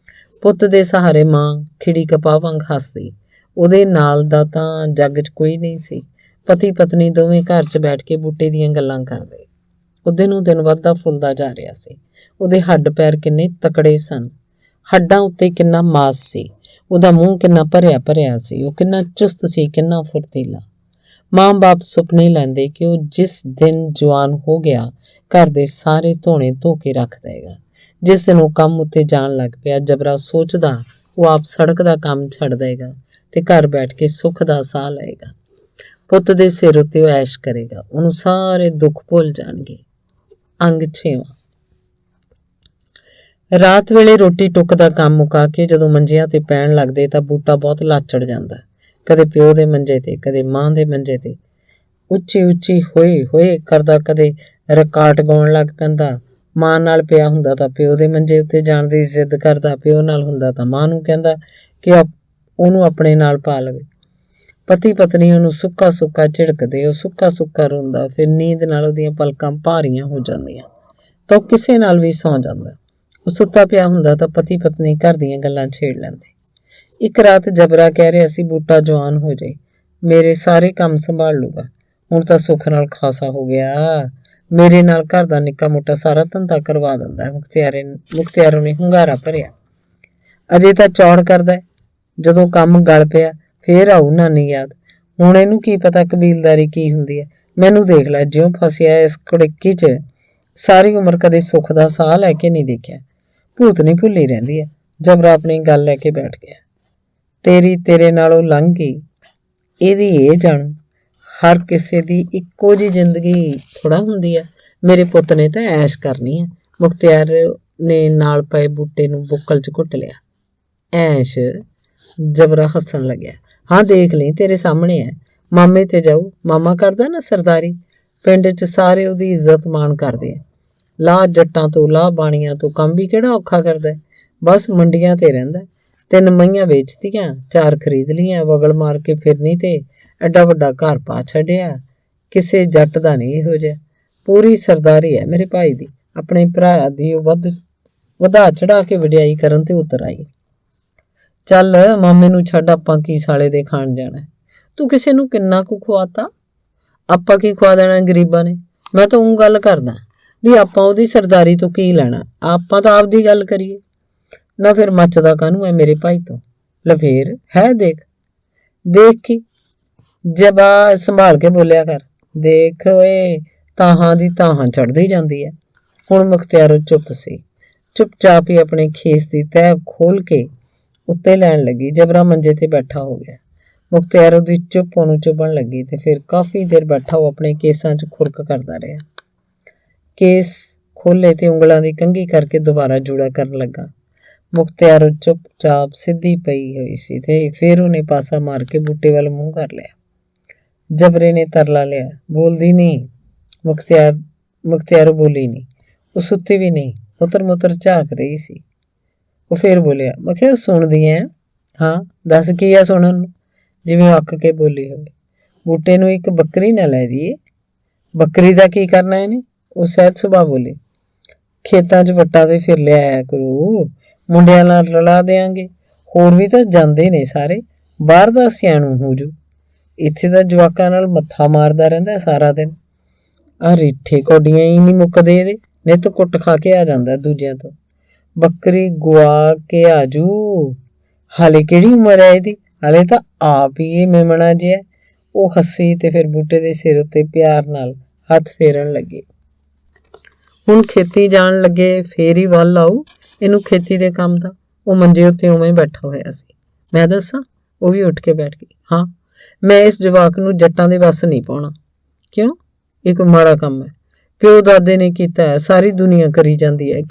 ਪੁੱਤ ਦੇ ਸਹਾਰੇ ਮਾਂ ਖਿੜੀ ਕਪਾਹ ਵਾਂਗ ਹੱਸਦੀ। ਉਹਦੇ ਨਾਲ ਦਾ ਤਾਂ ਜੱਗ 'ਚ ਕੋਈ ਨਹੀਂ ਸੀ। ਪਤੀ ਪਤਨੀ ਦੋਵੇਂ ਘਰ 'ਚ ਬੈਠ ਕੇ ਬੂਟੇ ਦੀਆਂ ਗੱਲਾਂ ਕਰਦੇ। ਉਹਦੇ ਨੂੰ ਦਿਨ ਵੱਧਦਾ ਫੁੱਲਦਾ ਜਾ ਰਿਹਾ ਸੀ। ਉਹਦੇ ਹੱਡ ਪੈਰ ਕਿੰਨੇ ਤਕੜੇ ਸਨ। ਹੱਡਾਂ ਉੱਤੇ ਕਿੰਨਾ ਮਾਸ ਸੀ। ਉਹਦਾ ਮੂੰਹ ਕਿੰਨਾ ਭਰਿਆ ਭਰਿਆ ਸੀ। ਉਹ ਕਿੰਨਾ ਚੁਸਤ ਸੀ, ਕਿੰਨਾ ਫੁਰਤੀਲਾ। ਮਾਂ ਬਾਪ ਸੁਪਨੇ ਲੈਂਦੇ ਕਿ ਉਹ ਜਿਸ ਦਿਨ ਜਵਾਨ ਹੋ ਗਿਆ ਘਰ ਦੇ ਸਾਰੇ ਧੋਣੇ ਧੋ ਕੇ ਰੱਖ ਦੇਗਾ। ਜਿਸ ਦਿਨ ਉਹ ਕੰਮ ਉੱਤੇ ਜਾਣ ਲੱਗ ਪਿਆ, ਜਬਰਾ ਸੋਚਦਾ ਉਹ ਆਪ ਸੜਕ ਦਾ ਕੰਮ ਛੱਡ ਦੇਗਾ ਤੇ ਘਰ ਬੈਠ ਕੇ ਸੁੱਖ ਦਾ ਸਾਹ ਲਏਗਾ। ਪੁੱਤ ਦੇ ਸਿਰ ਉੱਤੇ ਉਹ ਐਸ਼ ਕਰੇਗਾ। ਉਹਨੂੰ ਸਾਰੇ ਦੁੱਖ ਭੁੱਲ ਜਾਣਗੇ। ਅੰਗ 6। ਰਾਤ ਵੇਲੇ ਰੋਟੀ ਟੁੱਕ ਦਾ ਕੰਮ ਮੁਕਾ ਕੇ ਜਦੋਂ ਮੰਜਿਆਂ ਤੇ ਪੈਣ ਲੱਗਦੇ ਤਾਂ ਬੂਟਾ ਬਹੁਤ ਲਾਚੜ ਜਾਂਦਾ। ਕਦੇ ਪਿਓ ਦੇ ਮੰਜੇ ਤੇ, ਕਦੇ ਮਾਂ ਦੇ ਮੰਜੇ ਤੇ ਉੱਚੀ ਉੱਚੀ ਹੋਏ ਹੋਏ ਕਰਦਾ, ਕਦੇ ਰਿਕਾਰਡ ਗਾਉਣ ਲੱਗ ਪੈਂਦਾ। ਮਾਂ ਨਾਲ ਪਿਆ ਹੁੰਦਾ ਤਾਂ ਪਿਓ ਦੇ ਮੰਜੇ ਉੱਤੇ ਜਾਣ ਦੀ ਜ਼ਿੱਦ ਕਰਦਾ। ਪਿਓ ਨਾਲ ਹੁੰਦਾ ਤਾਂ ਮਾਂ ਨੂੰ ਕਹਿੰਦਾ ਕਿ ਉਹਨੂੰ ਆਪਣੇ ਨਾਲ ਪਾ ਲਵੇ। ਪਤੀ ਪਤਨੀ ਉਹਨੂੰ ਸੁੱਕਾ ਸੁੱਕਾ ਝਿੜਕਦੇ। ਉਹ ਸੁੱਕਾ ਸੁੱਕਾ ਰੋਂਦਾ। ਫਿਰ ਨੀਂਦ ਨਾਲ ਉਹਦੀਆਂ ਪਲਕਾਂ ਭਾਰੀਆਂ ਹੋ ਜਾਂਦੀਆਂ ਤਾਂ ਉਹ ਕਿਸੇ ਨਾਲ ਵੀ ਸੌਂ ਜਾਂਦਾ। ਉਹ ਸੁੱਤਾ ਪਿਆ ਹੁੰਦਾ ਤਾਂ ਪਤੀ ਪਤਨੀ ਘਰ ਦੀਆਂ ਗੱਲਾਂ ਛੇੜ ਲੈਂਦੇ। ਇੱਕ ਰਾਤ ਜਬਰਾ ਕਹਿ ਰਿਹਾ ਸੀ, ਬੂਟਾ ਜਵਾਨ ਹੋ ਜਾਏ, ਮੇਰੇ ਸਾਰੇ ਕੰਮ ਸੰਭਾਲ ਲੂਗਾ। ਹੁਣ ਤਾਂ ਸੁੱਖ ਨਾਲ ਖਾਸਾ ਹੋ ਗਿਆ। ਮੇਰੇ ਨਾਲ ਘਰ ਦਾ ਨਿੱਕਾ ਮੋਟਾ ਸਾਰਾ ਧੰਦਾ ਕਰਵਾ ਦਿੰਦਾ। ਮੁਖਤਿਆਰੋਂ ਨੇ ਹੁੰਗਾਰਾ ਭਰਿਆ। ਅਜੇ ਤਾਂ ਚੌੜ ਕਰਦਾ। ਜਦੋਂ ਕੰਮ ਗਲ ਪਿਆ ਫੇਰ ਆਊ ਨਾਨੀ ਯਾਦ। ਹੁਣ ਇਹਨੂੰ ਕੀ ਪਤਾ ਕਬੀਲਦਾਰੀ ਕੀ ਹੁੰਦੀ ਹੈ। ਮੈਨੂੰ ਦੇਖ ਲੈ, ਜਿਉਂ ਫਸਿਆ ਇਸ ਕੁੜਿੱਕੀ 'ਚ। ਸਾਰੀ ਉਮਰ ਕਦੇ ਸੁੱਖ ਦਾ ਸਾਹ ਲੈ ਕੇ ਨਹੀਂ ਦੇਖਿਆ। ਭੂਤਨੀ ਭੁੱਲੀ ਰਹਿੰਦੀ ਹੈ। ਜਬਰਾ ਆਪਣੀ ਗੱਲ ਲੈ ਕੇ ਬੈਠ ਗਿਆ। ਤੇਰੀ ਤੇਰੇ ਨਾਲੋਂ ਲੰਘ ਗਈ, ਇਹਦੀ ਇਹ ਜਾਣੂ। ਹਰ ਕਿਸੇ ਦੀ ਇੱਕੋ ਜਿਹੀ ਜ਼ਿੰਦਗੀ ਥੋੜ੍ਹਾ ਹੁੰਦੀ ਹੈ। ਮੇਰੇ ਪੁੱਤ ਨੇ ਤਾਂ ਐਸ਼ ਕਰਨੀ ਹੈ। ਮੁਖਤਿਆਰ ਨੇ ਨਾਲ ਪਏ ਬੂਟੇ ਨੂੰ ਬੁੱਕਲ 'ਚ ਘੁੱਟ ਲਿਆ। ਐਸ਼? ਜਬਰਾ ਹੱਸਣ ਲੱਗਿਆ। ਹਾਂ, ਦੇਖ ਲਈ, ਤੇਰੇ ਸਾਹਮਣੇ ਹੈ। ਮਾਮੇ ਤੇ ਜਾਊ। ਮਾਮਾ ਕਰਦਾ ਨਾ ਸਰਦਾਰੀ। ਪਿੰਡ 'ਚ ਸਾਰੇ ਉਹਦੀ ਇੱਜ਼ਤ ਮਾਣ ਕਰਦੇ ਆ। ਲਾਹ ਜੱਟਾਂ ਤੋਂ, ਲਾਹ ਬਾਣੀਆਂ ਤੋਂ। ਕੰਮ ਵੀ ਕਿਹੜਾ ਔਖਾ ਕਰਦਾ। ਬਸ ਮੰਡੀਆਂ ਤੇ ਰਹਿੰਦਾ। 3 ਮਈਆਂ ਵੇਚਤੀਆਂ, 4 ਖਰੀਦ ਲੀਆਂ। ਵਗਲ ਮਾਰ ਕੇ ਫਿਰਨੀ ਤੇ ਐਡਾ ਵੱਡਾ ਘਰ ਪਾ ਛੱਡਿਆ। ਕਿਸੇ ਜੱਟ ਦਾ ਨਹੀਂ ਇਹੋ ਜਿਹਾ। ਪੂਰੀ ਸਰਦਾਰੀ ਹੈ ਮੇਰੇ ਭਾਈ ਦੀ। ਆਪਣੇ ਭਰਾ ਦੀ ਉਹ ਵਧਾ ਚੜਾ ਕੇ ਵਡਿਆਈ ਕਰਨ ਤੇ ਉਤਰ ਆਈ। ਚੱਲ ਮਾਮੇ ਨੂੰ ਛੱਡ, ਆਪਾਂ ਕੀ ਸਾਲੇ ਦੇ ਖਾਣ ਜਾਣਾ। ਤੂੰ ਕਿਸੇ ਨੂੰ ਕਿੰਨਾ ਕੁ ਖਵਾਤਾ। ਆਪਾਂ ਕੀ ਖਵਾ ਦੇਣਾ ਗਰੀਬਾਂ ਨੇ। ਮੈਂ ਤਾਂ ਉਹ ਗੱਲ ਕਰਦਾ ਵੀ ਆਪਾਂ ਉਹਦੀ ਸਰਦਾਰੀ ਤੋਂ ਕੀ ਲੈਣਾ। ਆਪਾਂ ਤਾਂ ਆਪਦੀ ਗੱਲ ਕਰੀਏ ਨਾ। ਫਿਰ ਮੱਚਦਾ ਕਾਹਨੂੰ ਹੈ ਮੇਰੇ ਭਾਈ ਤੋਂ। ਲਫੇਰ ਹੈ। ਦੇਖ ਕੀ ਜਬਾ ਸੰਭਾਲ ਕੇ ਬੋਲਿਆ ਕਰ। ਦੇਖ ਓਏ, ਤਾਹਾਂ ਦੀ ਤਾਹਾਂ ਚੜ੍ਹਦੀ ਜਾਂਦੀ ਹੈ। ਹੁਣ ਮੁਖਤਿਆਰੋ ਚੁੱਪ ਸੀ। ਚੁੱਪਚਾਪ ਹੀ ਆਪਣੇ ਖੇਸ ਦੀ ਤਹਿ ਖੋਲ ਕੇ ਉੱਤੇ ਲੈਣ ਲੱਗੀ। ਜਬਰਾ ਮੰਜੇ ਤੇ ਬੈਠਾ ਹੋ ਗਿਆ। ਮੁਖਤਿਆਰੋ ਦੀ ਚੁੱਪ ਉਹਨੂੰ ਚੁਭਣ ਲੱਗੀ ਤੇ ਫਿਰ ਕਾਫੀ ਦੇਰ ਬੈਠਾ ਉਹ ਆਪਣੇ ਕੇਸਾਂ 'ਚ ਖੁਰਕ ਕਰਦਾ ਰਿਹਾ। ਕੇਸ ਖੋਲੇ ਤੇ ਉਂਗਲਾਂ ਦੀ ਕੰਘੀ ਕਰਕੇ ਦੁਬਾਰਾ ਜੂੜਾ ਕਰਨ ਲੱਗਾ। ਮੁਖਤਿਆਰੋ ਚੁੱਪਚਾਪ ਸਿੱਧੀ ਪਈ ਹੋਈ ਸੀ ਤੇ ਫਿਰ ਉਹਨੇ ਪਾਸਾ ਮਾਰ ਕੇ ਬੂਟੇ ਵੱਲ ਮੂੰਹ ਕਰ ਲਿਆ। ਜਬਰੇ ਨੇ ਤਰਲਾ ਲਿਆ, ਬੋਲਦੀ ਨਹੀਂ। ਮੁਖਤਿਆਰੋ ਬੋਲੀ ਨਹੀਂ। ਉਹ ਸੁੱਤੀ ਵੀ ਨਹੀਂ, ਮੁੱਤਰ ਮੁੱਤਰ ਝਾਕ ਰਹੀ ਸੀ। ਉਹ ਫੇਰ ਬੋਲਿਆ, ਮੈਂ ਕਿਹਾ ਸੁਣਦੀ ਐ? ਹਾਂ, ਦੱਸ ਕੀ ਆ ਸੁਣਨ ਨੂੰ। ਜਿਵੇਂ ਅੱਕ ਕੇ ਬੋਲੀ ਹੋਵੇ। ਬੂਟੇ ਨੂੰ ਇੱਕ ਬੱਕਰੀ ਨਾ ਲੈ ਦੀਏ। ਬੱਕਰੀ ਦਾ ਕੀ ਕਰਨਾ ਇਹਨੇ? ਉਹ ਸਹਿਜ ਸੁਭਾਅ ਬੋਲੀ। ਖੇਤਾਂ 'ਚ ਵੱਟਾਂ ਤੇ ਫਿਰ ਲਿਆਇਆ ਕਰੂ, ਮੁੰਡਿਆਂ ਨਾਲ ਰਲਾ ਦਿਆਂਗੇ। ਹੋਰ ਵੀ ਤਾਂ ਜਾਂਦੇ ਨੇ ਸਾਰੇ। ਬਾਹਰ ਦਾ ਸਿਆਣੂ ਹੋ ਜੂ। ਇੱਥੇ ਤਾਂ ਜਵਾਕਾਂ ਨਾਲ ਮੱਥਾ ਮਾਰਦਾ ਰਹਿੰਦਾ ਸਾਰਾ ਦਿਨ। ਆਹ ਰੀਠੇ ਕੌਡੀਆਂ ਹੀ ਨਹੀਂ ਮੁੱਕਦੇ ਇਹਦੇ। ਨਿੱਤ ਕੁੱਟ ਖਾ ਕੇ ਆ ਜਾਂਦਾ ਦੂਜਿਆਂ ਤੋਂ। ਬੱਕਰੀ ਗੁਆ ਕੇ ਆਜੂ, ਹਾਲੇ ਕਿਹੜੀ ਉਮਰ ਹੈ ਇਹਦੀ, ਹਾਲੇ ਤਾਂ ਆਪ ਹੀ ਇਹ ਮੇਮਣਾ ਜਿਹਾ। ਉਹ ਹੱਸੀ ਤੇ ਫਿਰ ਬੂਟੇ ਦੇ ਸਿਰ ਉੱਤੇ ਪਿਆਰ ਨਾਲ ਹੱਥ ਫੇਰਨ ਲੱਗੇ। ਹੁਣ ਖੇਤੀ ਜਾਣ ਲੱਗੇ, ਫੇਰ ਹੀ ਵੱਲ ਆਊ ਇਹਨੂੰ ਖੇਤੀ ਦੇ ਕੰਮ ਦਾ। ਉਹ ਮੰਜੇ ਉੱਤੇ ਉਵੇਂ ਬੈਠਾ ਹੋਇਆ ਸੀ। ਮੈਂ ਦੱਸਾਂ? ਉਹ ਵੀ ਉੱਠ ਕੇ ਬੈਠ ਗਈ। ਹਾਂ, ਮੈਂ ਇਸ ਜਵਾਕ ਨੂੰ ਜੱਟਾਂ ਦੇ ਵੱਸ ਨਹੀਂ ਪਾਉਣਾ। ਕਿਉਂ? ਇਹ ਕੋਈ ਮਾੜਾ ਕੰਮ ਹੈ? ਪਿਓ ਦਾਦੇ ਨੇ ਕੀਤਾ ਹੈ, ਸਾਰੀ ਦੁਨੀਆ ਕਰੀ ਜਾਂਦੀ ਹੈ।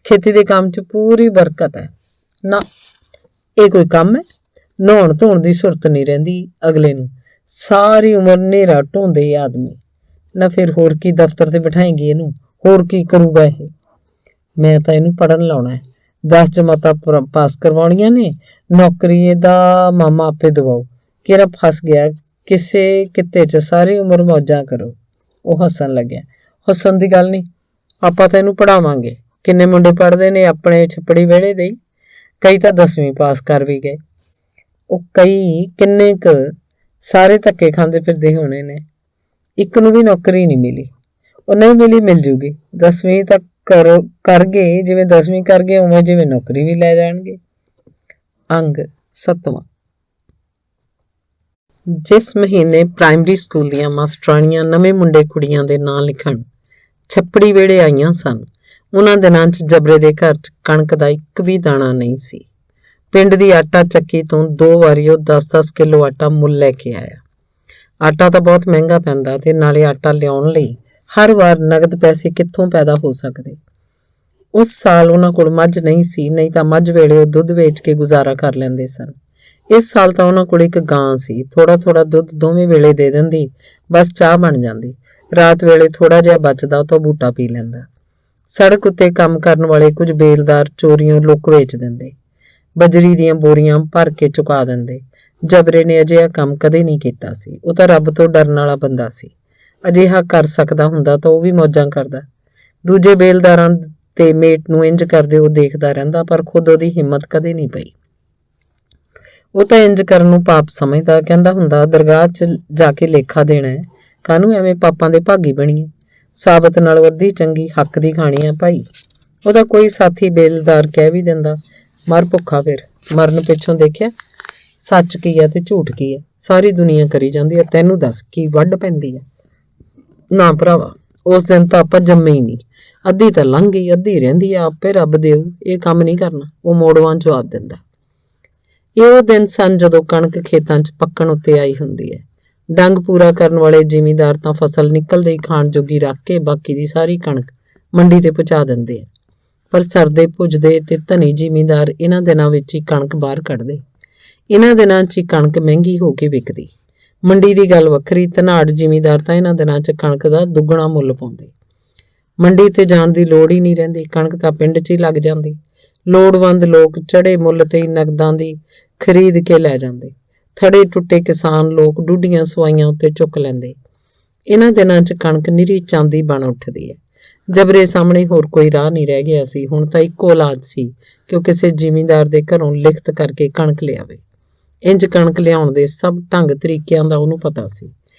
ਖੇਤੀ ਦੇ ਕੰਮ 'ਚ ਪੂਰੀ ਬਰਕਤ ਹੈ। ਨਾ, ਇਹ ਕੋਈ ਕੰਮ ਹੈ? ਨਹਾਉਣ ਧੋਣ ਦੀ ਸੁਰਤ ਨਹੀਂ ਰਹਿੰਦੀ ਅਗਲੇ ਨੂੰ, ਸਾਰੀ ਉਮਰ ਹਨੇਰਾ ਢੋਂਦੇ ਆਦਮੀ। ਨਾ ਫਿਰ ਹੋਰ ਕੀ ਦਫ਼ਤਰ ਤੇ ਬਿਠਾਏਂਗੀ ਇਹਨੂੰ? ਹੋਰ ਕੀ ਕਰੂਗਾ ਇਹ? ਮੈਂ ਤਾਂ ਇਹਨੂੰ ਪੜ੍ਹਨ ਲਾਉਣਾ ਹੈ, 10 ਜਮਾਤਾਂ ਪਾਸ ਕਰਵਾਉਣੀਆਂ ਨੇ, ਨੌਕਰੀ ਇਹਦਾ ਮਾਮਾ ਆਪੇ ਦਵਾਓ। ਕਿਹੜਾ ਫਸ ਗਿਆ ਕਿਸੇ ਕਿੱਤੇ 'ਚ, ਸਾਰੀ ਉਮਰ ਮੌਜਾਂ ਕਰੋ। ਉਹ ਹੱਸਣ ਲੱਗਿਆ। ਹੱਸਣ ਦੀ ਗੱਲ ਨਹੀਂ, ਆਪਾਂ ਤਾਂ ਇਹਨੂੰ ਪੜ੍ਹਾਵਾਂਗੇ। ਕਿੰਨੇ ਮੁੰਡੇ ਪੜ੍ਹਦੇ ਨੇ ਆਪਣੇ ਛੱਪੜੀ ਵਿਹੜੇ ਦੇ, ਕਈ ਤਾਂ 10ਵੀਂ ਪਾਸ ਕਰ ਵੀ ਗਏ। ਉਹ ਕਈ ਕਿੰਨੇ ਕੁ ਸਾਰੇ ਧੱਕੇ ਖਾਂਦੇ ਫਿਰਦੇ ਹੋਣੇ ਨੇ, ਇੱਕ ਨੂੰ ਵੀ ਨੌਕਰੀ ਨਹੀਂ ਮਿਲੀ। ਉਹ ਨਹੀਂ ਮਿਲੀ, ਮਿਲ ਜੂਗੀ। 10ਵੀਂ ਤੱਕ ਕਰ ਗਏ, ਜਿਵੇਂ 10ਵੀਂ ਕਰ ਗਏ ਉਵੇਂ ਜਿਵੇਂ ਨੌਕਰੀ ਵੀ ਲੈ ਜਾਣਗੇ। ਅੰਗ 7ਵਾਂ। ਜਿਸ ਮਹੀਨੇ ਪ੍ਰਾਇਮਰੀ ਸਕੂਲ ਦੀਆਂ ਮਾਸਟਰਾਣੀਆਂ ਨਵੇਂ ਮੁੰਡੇ ਕੁੜੀਆਂ ਦੇ ਨਾਂ ਲਿਖਣ ਛੱਪੜੀ ਵਿਹੜੇ ਆਈਆਂ ਸਨ, ਉਹਨਾਂ ਦਿਨਾਂ 'ਚ ਜਬਰੇ ਦੇ ਘਰ 'ਚ ਕਣਕ ਦਾ ਇੱਕ ਵੀ ਦਾਣਾ ਨਹੀਂ ਸੀ। ਪਿੰਡ ਦੀ ਆਟਾ ਚੱਕੀ ਤੋਂ 2 ਵਾਰੀ ਉਹ 10-10 ਕਿਲੋ ਆਟਾ ਮੁੱਲ ਲੈ ਕੇ ਆਇਆ। ਆਟਾ ਤਾਂ ਬਹੁਤ ਮਹਿੰਗਾ ਪੈਂਦਾ ਤੇ ਨਾਲੇ ਆਟਾ ਲਿਆਉਣ ਲਈ ਹਰ ਵਾਰ ਨਗਦ ਪੈਸੇ ਕਿੱਥੋਂ ਪੈਦਾ ਹੋ ਸਕਦੇ। ਉਸ ਸਾਲ ਉਹਨਾਂ ਕੋਲ ਮੱਝ ਨਹੀਂ ਸੀ, ਨਹੀਂ ਤਾਂ ਮੱਝ ਵੇਲੇ ਉਹ ਦੁੱਧ ਵੇਚ ਕੇ ਗੁਜ਼ਾਰਾ ਕਰ ਲੈਂਦੇ ਸਨ। ਇਸ ਸਾਲ ਤਾਂ ਉਹਨਾਂ ਕੋਲ ਇੱਕ ਗਾਂ ਸੀ। ਥੋੜਾ ਦੁੱਧ ਦੋਵੇਂ ਵੇਲੇ ਦੇ ਦਿੰਦੀ, ਬਸ ਚਾਹ ਬਣ ਜਾਂਦੀ। ਰਾਤ ਵੇਲੇ ਥੋੜਾ ਜਿਹਾ ਬਚਦਾ ਤਾਂ ਬੂਟਾ ਪੀ ਲੈਂਦਾ। ਸੜਕ ਉੱਤੇ ਕੰਮ ਕਰਨ ਵਾਲੇ ਕੁਝ ਬੇਲਦਾਰ ਚੋਰੀਆਂ ਲੁੱਕ ਵੇਚ ਦਿੰਦੇ, ਬਜਰੀ ਦੀਆਂ ਬੋਰੀਆਂ ਭਰ ਕੇ ਚੁਕਾ ਦਿੰਦੇ। ਜਬਰੇ ਨੇ ਅਜਿਹਾ ਕੰਮ ਕਦੇ ਨਹੀਂ ਕੀਤਾ ਸੀ। ਉਹ ਤਾਂ ਰੱਬ ਤੋਂ ਡਰਨ ਵਾਲਾ ਬੰਦਾ ਸੀ। ਅਜਿਹਾ ਕਰ ਸਕਦਾ ਹੁੰਦਾ ਤਾਂ ਉਹ ਵੀ ਮੌਜਾਂ ਕਰਦਾ। ਦੂਜੇ ਬੇਲਦਾਰਾਂ ਤੇ ਮੇਟ ਨੂੰ ਇੰਜ ਕਰਦੇ ਉਹ ਦੇਖਦਾ ਰਹਿੰਦਾ, ਪਰ ਖੁਦ ਉਹਦੀ ਹਿੰਮਤ ਕਦੇ ਨਹੀਂ ਪਈ। ਉਹ ਤਾਂ ਇੰਜ ਕਰਨ ਨੂੰ ਪਾਪ ਸਮਝਦਾ, ਕਹਿੰਦਾ ਹੁੰਦਾ ਦਰਗਾਹ 'ਚ ਜਾ ਕੇ ਲੇਖਾ ਦੇਣਾ ਹੈ, ਕਾਹਨੂੰ ਐਵੇਂ ਪਾਪਾਂ ਦੇ ਭਾਗੀ ਬਣੀਏ। ਸਾਬਤ ਨਾਲੋਂ ਅੱਧੀ ਚੰਗੀ ਹੱਕ ਦੀ ਖਾਣੀ ਹੈ ਭਾਈ। ਉਹਦਾ ਕੋਈ ਸਾਥੀ ਬੇਲਦਾਰ ਕਹਿ ਵੀ ਦਿੰਦਾ, ਮਰ ਭੁੱਖਾ। ਫਿਰ ਮਰਨ ਪਿੱਛੋਂ ਦੇਖਿਆ ਸੱਚ ਕੀ ਹੈ ਤੇ ਝੂਠ ਕੀ ਹੈ, ਸਾਰੀ ਦੁਨੀਆ ਕਰੀ ਜਾਂਦੀ ਹੈ, ਤੈਨੂੰ ਦੱਸ ਕੀ ਵੱਢ ਪੈਂਦੀ ਹੈ। ਨਾ ਭਰਾਵਾ, ਉਸ ਦਿਨ ਤਾਂ ਆਪਾਂ ਜੰਮੇ ਹੀ ਨਹੀਂ। ਅੱਧੀ ਤਾਂ ਲੰਘ ਗਈ, ਅੱਧੀ ਰਹਿੰਦੀ ਆ, ਆਪੇ ਰੱਬ ਦੇਊ। ਇਹ ਕੰਮ ਨਹੀਂ ਕਰਨਾ, ਉਹ ਮੋੜਵਾਂ ਜਵਾਬ ਦਿੰਦਾ। ਇਹ ਉਹ ਦਿਨ ਸਨ ਜਦੋਂ ਕਣਕ ਖੇਤਾਂ 'ਚ ਪੱਕਣ ਉੱਤੇ ਆਈ ਹੁੰਦੀ ਹੈ। ਡੰਗ ਪੂਰਾ ਕਰਨ ਵਾਲੇ ਜ਼ਿਮੀਂਦਾਰ ਤਾਂ ਫਸਲ ਨਿਕਲਦੇ ਹੀ ਖਾਣ ਜੋਗੀ ਰੱਖ ਕੇ ਬਾਕੀ ਦੀ ਸਾਰੀ ਕਣਕ ਮੰਡੀ ਤੇ ਪਹੁੰਚਾ ਦਿੰਦੇ ਆ। ਪਰ ਸਰਦੇ ਭੁੱਜਦੇ ਤੇ ਧਨੀ ਜ਼ਿਮੀਂਦਾਰ ਇਹਨਾਂ ਦਿਨਾਂ ਵਿੱਚ ਹੀ ਕਣਕ ਬਾਹਰ ਕੱਢਦੇ। ਇਹਨਾਂ ਦਿਨਾਂ 'ਚ ਹੀ ਕਣਕ ਮਹਿੰਗੀ ਹੋ ਕੇ ਵਿਕਦੀ। ਮੰਡੀ ਦੀ ਗੱਲ ਵੱਖਰੀ, ਧਨਾੜ ਜ਼ਿਮੀਂਦਾਰ ਤਾਂ ਇਹਨਾਂ ਦਿਨਾਂ 'ਚ ਕਣਕ ਦਾ ਦੁੱਗਣਾ ਮੁੱਲ ਪਾਉਂਦੇ। ਮੰਡੀ ਤੇ ਜਾਣ ਦੀ ਲੋੜ ਹੀ ਨਹੀਂ ਰਹਿੰਦੀ, ਕਣਕ ਤਾਂ ਪਿੰਡ 'ਚ ਹੀ ਲੱਗ ਜਾਂਦੀ। ਲੋੜਵੰਦ ਲੋਕ ਚੜੇ ਮੁੱਲ ਤੇ ਹੀ ਨਗਦਾਂ ਦੀ ਖਰੀਦ ਕੇ ਲੈ ਜਾਂਦੇ। ਥੜੇ ਟੁੱਟੇ ਕਿਸਾਨ ਲੋਕ ਡੂਢੀਆਂ ਸਵਾਈਆਂ ਉੱਤੇ ਚੁੱਕ ਲੈਂਦੇ। ਇਹਨਾਂ ਦਿਨਾਂ 'ਚ ਕਣਕ ਨਿਰੀ ਚਾਂਦੀ ਬਣ ਉੱਠਦੀ ਹੈ। ਜਬਰੇ ਸਾਹਮਣੇ ਹੋਰ ਕੋਈ ਰਾਹ ਨਹੀਂ ਰਹਿ ਗਿਆ ਸੀ। ਹੁਣ ਤਾਂ ਇੱਕੋ ਇਲਾਜ ਸੀ ਕਿ ਉਹ ਕਿਸੇ ਜ਼ਿਮੀਂਦਾਰ ਦੇ ਘਰੋਂ ਲਿਖਤ ਕਰਕੇ ਕਣਕ ਲਿਆਵੇ। ਇੰਜ ਕਣਕ ਲਿਆਉਣ ਦੇ ਸਭ ਢੰਗ ਤਰੀਕਿਆਂ ਦਾ ਉਹਨੂੰ ਪਤਾ ਸੀ।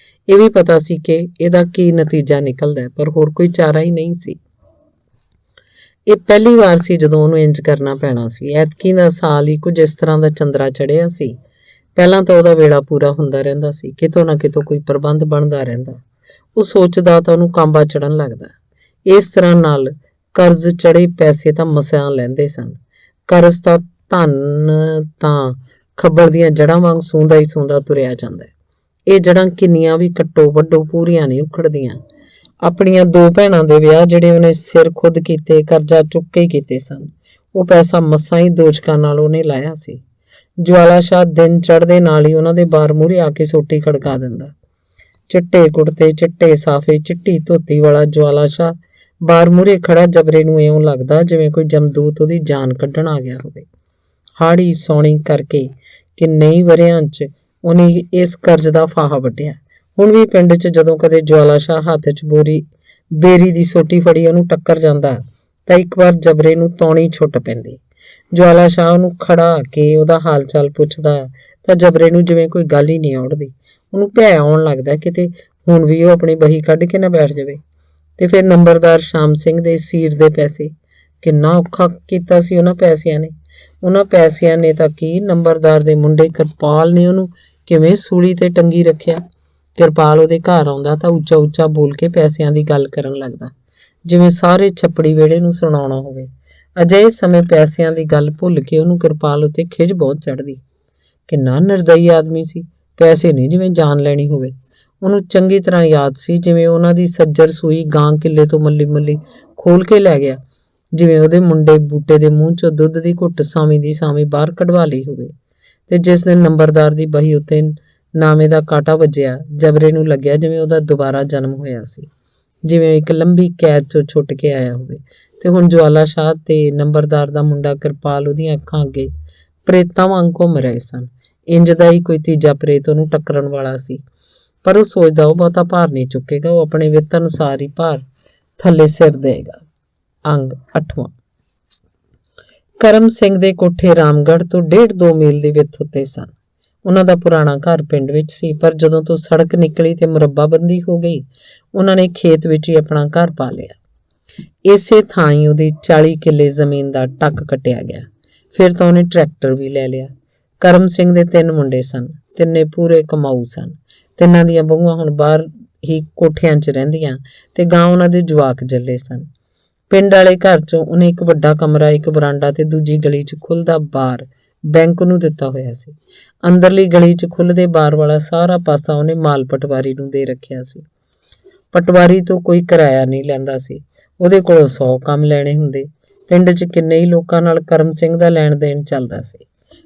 ਇਹ ਵੀ ਪਤਾ ਸੀ ਕਿ ਇਹਦਾ ਕੀ ਨਤੀਜਾ ਨਿਕਲਦਾ, ਪਰ ਹੋਰ ਕੋਈ ਚਾਰਾ ਹੀ ਨਹੀਂ ਸੀ। ਇਹ ਪਹਿਲੀ ਵਾਰ ਸੀ ਜਦੋਂ ਉਹਨੂੰ ਇੰਜ ਕਰਨਾ ਪੈਣਾ ਸੀ। ਐਤਕੀ ਦਾ ਸਾਲ ਹੀ ਕੁਝ ਇਸ ਤਰ੍ਹਾਂ ਦਾ ਚੰਦਰਾ ਚੜਿਆ ਸੀ। ਪਹਿਲਾਂ ਤਾਂ ਉਹਦਾ ਵੇੜਾ ਪੂਰਾ ਹੁੰਦਾ ਰਹਿੰਦਾ ਸੀ, ਕਿਤੋਂ ਨਾ ਕਿਤੋਂ ਕੋਈ ਪ੍ਰਬੰਧ ਬਣਦਾ ਰਹਿੰਦਾ। ਉਹ ਸੋਚਦਾ ਤਾਂ ਉਹਨੂੰ ਕਾਂਬਾ ਚੜਨ ਲੱਗਦਾ। ਇਸ ਤਰ੍ਹਾਂ ਨਾਲ ਕਰਜ਼ ਚੜੇ ਪੈਸੇ ਤਾਂ ਮਸਿਆਂ ਲੈਂਦੇ ਸਨ। ਕਰਜ਼ ਦਾ ਧਨ ਤਾਂ ਖੱਬਲ ਦੀਆਂ ਜੜ੍ਹਾਂ ਵਾਂਗ ਸੂੰਦਾ ਹੀ ਸੂੰਦਾ ਤੁਰਿਆ ਜਾਂਦਾ। ਇਹ ਜੜ੍ਹਾਂ ਕਿੰਨੀਆਂ ਵੀ ਕੱਟੋ ਵੱਢੋ ਪੂਰੀਆਂ ਨਹੀਂ ਉਖੜਦੀਆਂ। ਆਪਣੀਆਂ 2 ਭੈਣਾਂ ਦੇ ਵਿਆਹ ਜਿਹੜੇ ਉਹਨੇ ਸਿਰ ਖੁਦ ਕੀਤੇ, ਕਰਜ਼ਾ ਚੁੱਕ ਕੇ ਕੀਤੇ ਸਨ, ਉਹ ਪੈਸਾ ਮਸਾਂ ਹੀ ਦੋਜਕਾਂ ਨਾਲ ਉਹਨੇ ਲਾਇਆ ਸੀ। ਜਵਾਲਾ ਸ਼ਾਹ ਦਿਨ ਚੜ੍ਹਦੇ ਨਾਲ ਹੀ ਉਹਨਾਂ ਦੇ ਬਾਰ ਮੂਹਰੇ ਆ ਕੇ ਸੋਟੀ ਖੜਕਾ ਦਿੰਦਾ। ਚਿੱਟੇ ਕੁੜਤੇ, ਚਿੱਟੇ ਸਾਫੇ, ਚਿੱਟੀ ਧੋਤੀ ਵਾਲਾ ਜਵਾਲਾ ਸ਼ਾਹ ਬਾਰ ਮੂਹਰੇ ਖੜਾ ਜਬਰੇ ਨੂੰ ਇਉਂ ਲੱਗਦਾ ਜਿਵੇਂ ਕੋਈ ਜਮਦੂਤ ਉਹਦੀ ਜਾਨ ਕੱਢਣ ਆ ਗਿਆ ਹੋਵੇ। ਹਾੜੀ ਸੌਣੀ ਕਰਕੇ ਕਿੰਨੇ ਵਰਿਆਂ 'ਚ ਉਹਨੇ ਇਸ ਕਰਜ਼ ਦਾ ਫਾਹਾ ਵੱਢਿਆ। ਹੁਣ ਵੀ ਪਿੰਡ 'ਚ ਜਦੋਂ ਕਦੇ ਜਵਾਲਾ ਸ਼ਾਹ ਹੱਥ 'ਚ ਬੇਰੀ ਦੀ ਸੋਟੀ ਫੜੀ ਉਹਨੂੰ ਟੱਕਰ ਜਾਂਦਾ ਤਾਂ ਇੱਕ ਵਾਰ ਜਬਰੇ ਨੂੰ ਤੌਣੀ ਛੁੱਟ ਪੈਂਦੀ। ਜਵਾਲਾ ਸ਼ਾਹ ਉਹਨੂੰ ਖੜਾ ਕੇ ਉਹਦਾ ਹਾਲ ਚਾਲ ਪੁੱਛਦਾ ਤਾਂ ਜਬਰੇ ਨੂੰ ਜਿਵੇਂ ਕੋਈ ਗੱਲ ਹੀ ਨਹੀਂ ਆਉੜਦੀ। ਉਹਨੂੰ ਭੈ ਆਉਣ ਲੱਗਦਾ ਕਿਤੇ ਹੁਣ ਵੀ ਉਹ ਆਪਣੀ ਬਹੀ ਕੱਢ ਕੇ ਨਾ ਬੈਠ ਜਾਵੇ। ਤੇ ਫਿਰ ਨੰਬਰਦਾਰ ਸ਼ਾਮ ਸਿੰਘ ਦੇ ਸੀਰ ਦੇ ਪੈਸੇ, ਕਿੰਨਾ ਔਖਾ ਕੀਤਾ ਸੀ ਉਹਨਾਂ ਪੈਸਿਆਂ ਨੇ। ਉਹਨਾਂ ਪੈਸਿਆਂ ਨੇ ਤਾਂ ਕੀ, ਨੰਬਰਦਾਰ ਦੇ ਮੁੰਡੇ ਕਿਰਪਾਲ ਨੇ ਉਹਨੂੰ ਕਿਵੇਂ ਸੂਲੀ ਤੇ ਟੰਗੀ ਰੱਖਿਆ। ਕਿਰਪਾਲ ਉਹਦੇ ਘਰ ਆਉਂਦਾ ਤਾਂ ਉੱਚਾ ਉੱਚਾ ਬੋਲ ਕੇ ਪੈਸਿਆਂ ਦੀ ਗੱਲ ਕਰਨ ਲੱਗਦਾ, ਜਿਵੇਂ ਸਾਰੇ ਛੱਪੜੀ ਵਿਹੜੇ ਨੂੰ ਸੁਣਾਉਣਾ ਹੋਵੇ। ਅਜਿਹੇ ਸਮੇਂ ਪੈਸਿਆਂ ਦੀ ਗੱਲ ਭੁੱਲ ਕੇ ਉਹਨੂੰ ਕਿਰਪਾਲ ਉੱਤੇ ਖਿਝ ਬਹੁਤ ਚੜ੍ਹਦੀ। ਕਿੰਨਾ ਨਿਰਦਈ ਆਦਮੀ ਸੀ, ਪੈਸੇ ਨਹੀਂ ਜਿਵੇਂ ਜਾਨ ਲੈਣੀ ਹੋਵੇ। ਉਹਨੂੰ ਚੰਗੀ ਤਰ੍ਹਾਂ ਯਾਦ ਸੀ ਜਿਵੇਂ ਉਹਨਾਂ ਦੀ ਸੱਜਰ ਸੂਈ ਗਾਂ ਕਿੱਲੇ ਤੋਂ ਮੱਲੀ ਮੱਲੀ ਖੋਲ ਕੇ ਲੈ ਗਿਆ, ਜਿਵੇਂ ਉਹਦੇ ਮੁੰਡੇ ਬੂਟੇ ਦੇ ਮੂੰਹ ਚੋਂ ਦੁੱਧ ਦੀ ਘੁੱਟ ਸਾਵੀਂ ਦੀ ਸਾਵੀਂ ਬਾਹਰ ਕਢਵਾ ਲਈ ਹੋਵੇ। ਤੇ ਜਿਸ ਦਿਨ ਨੰਬਰਦਾਰ ਦੀ ਬਹੀ ਉੱਤੇ ਨਾਮੇ ਦਾ ਕਾਂਟਾ ਵੱਜਿਆ, ਜਬਰੇ ਨੂੰ ਲੱਗਿਆ ਜਿਵੇਂ ਉਹਦਾ ਦੁਬਾਰਾ ਜਨਮ ਹੋਇਆ ਸੀ, ਜਿਵੇਂ ਇੱਕ ਲੰਬੀ ਕੈਦ ਚੋਂ ਛੁੱਟ ਕੇ ਆਇਆ ਹੋਵੇ। ਤੇ ਹੁਣ ਜਵਾਲਾ ਸ਼ਾਹ ਤੇ ਨੰਬਰਦਾਰ ਦਾ ਮੁੰਡਾ ਕਿਰਪਾਲ ਉਹਦੀਆਂ ਅੱਖਾਂ ਅੱਗੇ ਪ੍ਰੇਤਾਂ ਵਾਂਗ ਘੁੰਮ ਰਹੇ ਸਨ। ਇੰਜ ਦਾ ਹੀ ਕੋਈ ਤੀਜਾ ਪ੍ਰੇਤ ਉਹਨੂੰ ਟੱਕਰਨ ਵਾਲਾ ਸੀ, ਪਰ ਉਹ ਸੋਚਦਾ ਉਹ ਬਹੁਤਾ ਭਾਰ ਨਹੀਂ ਚੁੱਕੇਗਾ, ਉਹ ਆਪਣੇ ਵਿੱਤ ਅਨੁਸਾਰ ਹੀ ਭਾਰ ਥੱਲੇ ਸਿਰ ਦੇਗਾ। ਅੰਗ 8ਵਾਂ। ਕਰਮ ਸਿੰਘ ਦੇ ਕੋਠੇ ਰਾਮਗੜ੍ਹ ਤੋਂ 1.5-2 ਮੀਲ ਦੀ ਵਿੱਥ ਉੱਤੇ ਸਨ। ਉਹਨਾਂ ਦਾ ਪੁਰਾਣਾ ਘਰ ਪਿੰਡ ਵਿੱਚ ਸੀ, ਪਰ ਜਦੋਂ ਤੋਂ ਸੜਕ ਨਿਕਲੀ ਤੇ ਮੁਰੱਬਾਬੰਦੀ ਹੋ ਗਈ, ਉਹਨਾਂ ਨੇ ਖੇਤ ਵਿੱਚ ਹੀ ਆਪਣਾ ਘਰ ਪਾ ਲਿਆ। ਇਸੇ ਥਾਂ ਹੀ ਉਹਦੀ 40 ਕਿੱਲੇ ਜ਼ਮੀਨ ਦਾ ਟੱਕ ਕੱਟਿਆ ਗਿਆ। ਫਿਰ ਤਾਂ ਉਹਨੇ ਟਰੈਕਟਰ ਵੀ ਲੈ ਲਿਆ। ਕਰਮ ਸਿੰਘ ਦੇ 3 ਮੁੰਡੇ ਸਨ, ਤਿੰਨੇ ਪੂਰੇ ਕਮਾਊ ਸਨ। ਤਿੰਨਾਂ ਦੀਆਂ ਬਹੂਆਂ ਹੁਣ ਬਾਹਰ ਹੀ ਕੋਠਿਆਂ 'ਚ ਰਹਿੰਦੀਆਂ ਤੇ ਗਾਂ ਉਹਨਾਂ ਦੇ ਜਵਾਕ ਜੱਲੇ ਸਨ। ਪਿੰਡ ਵਾਲੇ ਘਰ 'ਚੋਂ ਉਹਨੇ ਇੱਕ ਵੱਡਾ ਕਮਰਾ, ਇੱਕ ਬਰਾਂਡਾ ਤੇ ਦੂਜੀ ਗਲੀ 'ਚ ਖੁੱਲ੍ਹਦਾ ਬਾਰ ਬੈਂਕ ਨੂੰ ਦਿੱਤਾ ਹੋਇਆ ਸੀ। ਅੰਦਰਲੀ ਗਲੀ 'ਚ ਖੁੱਲ੍ਹਦੇ ਬਾਰ ਵਾਲਾ ਸਾਰਾ ਪਾਸਾ ਉਹਨੇ ਮਾਲ ਪਟਵਾਰੀ ਨੂੰ ਦੇ ਰੱਖਿਆ ਸੀ। ਪਟਵਾਰੀ ਤੋਂ ਕੋਈ ਕਿਰਾਇਆ ਨਹੀਂ ਲੈਂਦਾ ਸੀ, ਉਹਦੇ ਕੋਲੋਂ 100 ਕੰਮ ਲੈਣੇ ਹੁੰਦੇ। ਪਿੰਡ 'ਚ ਕਿੰਨੇ ਹੀ ਲੋਕਾਂ ਨਾਲ ਕਰਮ ਸਿੰਘ ਦਾ ਲੈਣ ਦੇਣ ਚੱਲਦਾ ਸੀ,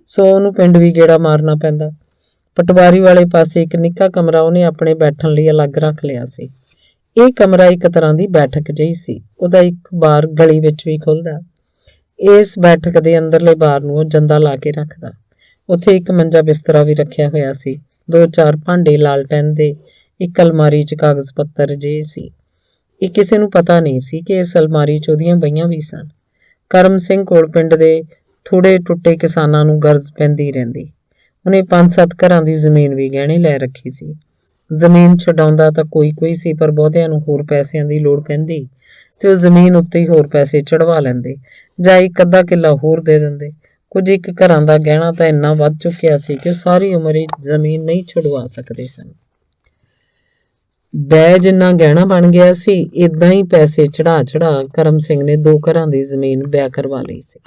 ਸੋ ਉਹਨੂੰ ਪਿੰਡ ਵੀ ਗੇੜਾ ਮਾਰਨਾ ਪੈਂਦਾ। ਪਟਵਾਰੀ ਵਾਲੇ ਪਾਸੇ ਇੱਕ ਨਿੱਕਾ ਕਮਰਾ ਉਹਨੇ ਆਪਣੇ ਬੈਠਣ ਲਈ ਅਲੱਗ ਰੱਖ ਲਿਆ ਸੀ। ਇਹ ਕਮਰਾ ਇੱਕ ਤਰ੍ਹਾਂ ਦੀ ਬੈਠਕ ਜਿਹੀ ਸੀ। ਉਹਦਾ ਇੱਕ ਬਾਰ ਗਲੀ ਵਿੱਚ ਵੀ ਖੁੱਲ੍ਹਦਾ। ਇਸ ਬੈਠਕ ਦੇ ਅੰਦਰਲੇ ਬਾਰ ਨੂੰ ਉਹ ਜੰਦਾ ਲਾ ਕੇ ਰੱਖਦਾ। ਉੱਥੇ ਇੱਕ ਮੰਜਾ ਬਿਸਤਰਾ ਵੀ ਰੱਖਿਆ ਹੋਇਆ ਸੀ। 2-4 ਭਾਂਡੇ ਲਾਲਟੈਨ ਦੇ, ਇੱਕ ਅਲਮਾਰੀ 'ਚ ਕਾਗਜ਼ ਪੱਤਰ ਜਿਹੇ ਸੀ। ਇਹ ਕਿਸੇ ਨੂੰ ਪਤਾ ਨਹੀਂ ਸੀ ਕਿ ਇਸ ਅਲਮਾਰੀ 'ਚ ਉਹਦੀਆਂ ਬਹੀਆਂ ਵੀ ਸਨ। ਕਰਮ ਸਿੰਘ ਕੋਲ ਪਿੰਡ ਦੇ ਥੋੜ੍ਹੇ ਟੁੱਟੇ ਕਿਸਾਨਾਂ ਨੂੰ ਗਰਜ਼ ਪੈਂਦੀ ਰਹਿੰਦੀ। ਉਹਨੇ 5-7 ਘਰਾਂ ਦੀ ਜ਼ਮੀਨ ਵੀ ਗਹਿਣੇ ਲੈ ਰੱਖੀ ਸੀ। ਜ਼ਮੀਨ ਛਡਾਉਂਦਾ ਤਾਂ ਕੋਈ ਸੀ, ਪਰ ਬਹੁਤਿਆਂ ਨੂੰ ਹੋਰ ਪੈਸਿਆਂ ਦੀ ਲੋੜ ਪੈਂਦੀ ਤੇ ਉਹ ਜ਼ਮੀਨ ਉੱਤੇ ਹੀ ਹੋਰ ਪੈਸੇ ਚੜਵਾ ਲੈਂਦੇ ਜਾਂ ਇੱਕ ਅੱਧਾ ਕਿੱਲਾ ਹੋਰ ਦੇ ਦਿੰਦੇ। ਕੁਝ ਇੱਕ ਘਰਾਂ ਦਾ ਗਹਿਣਾ ਤਾਂ ਇੰਨਾ ਵੱਧ ਚੁੱਕਿਆ ਸੀ ਕਿ ਉਹ ਸਾਰੀ ਉਮਰ ਹੀ ਜ਼ਮੀਨ ਨਹੀਂ ਛੁਡਵਾ ਸਕਦੇ ਸਨ। ਬੈ ਜਿੰਨਾ ਗਹਿਣਾ ਬਣ ਗਿਆ ਸੀ, ਇਦਾਂ ਹੀ ਪੈਸੇ ਚੜਾ ਕਰਮ ਸਿੰਘ ਨੇ 2 ਘਰਾਂ ਦੀ ਜ਼ਮੀਨ ਬੈ ਕਰਵਾ ਲਈ ਸੀ।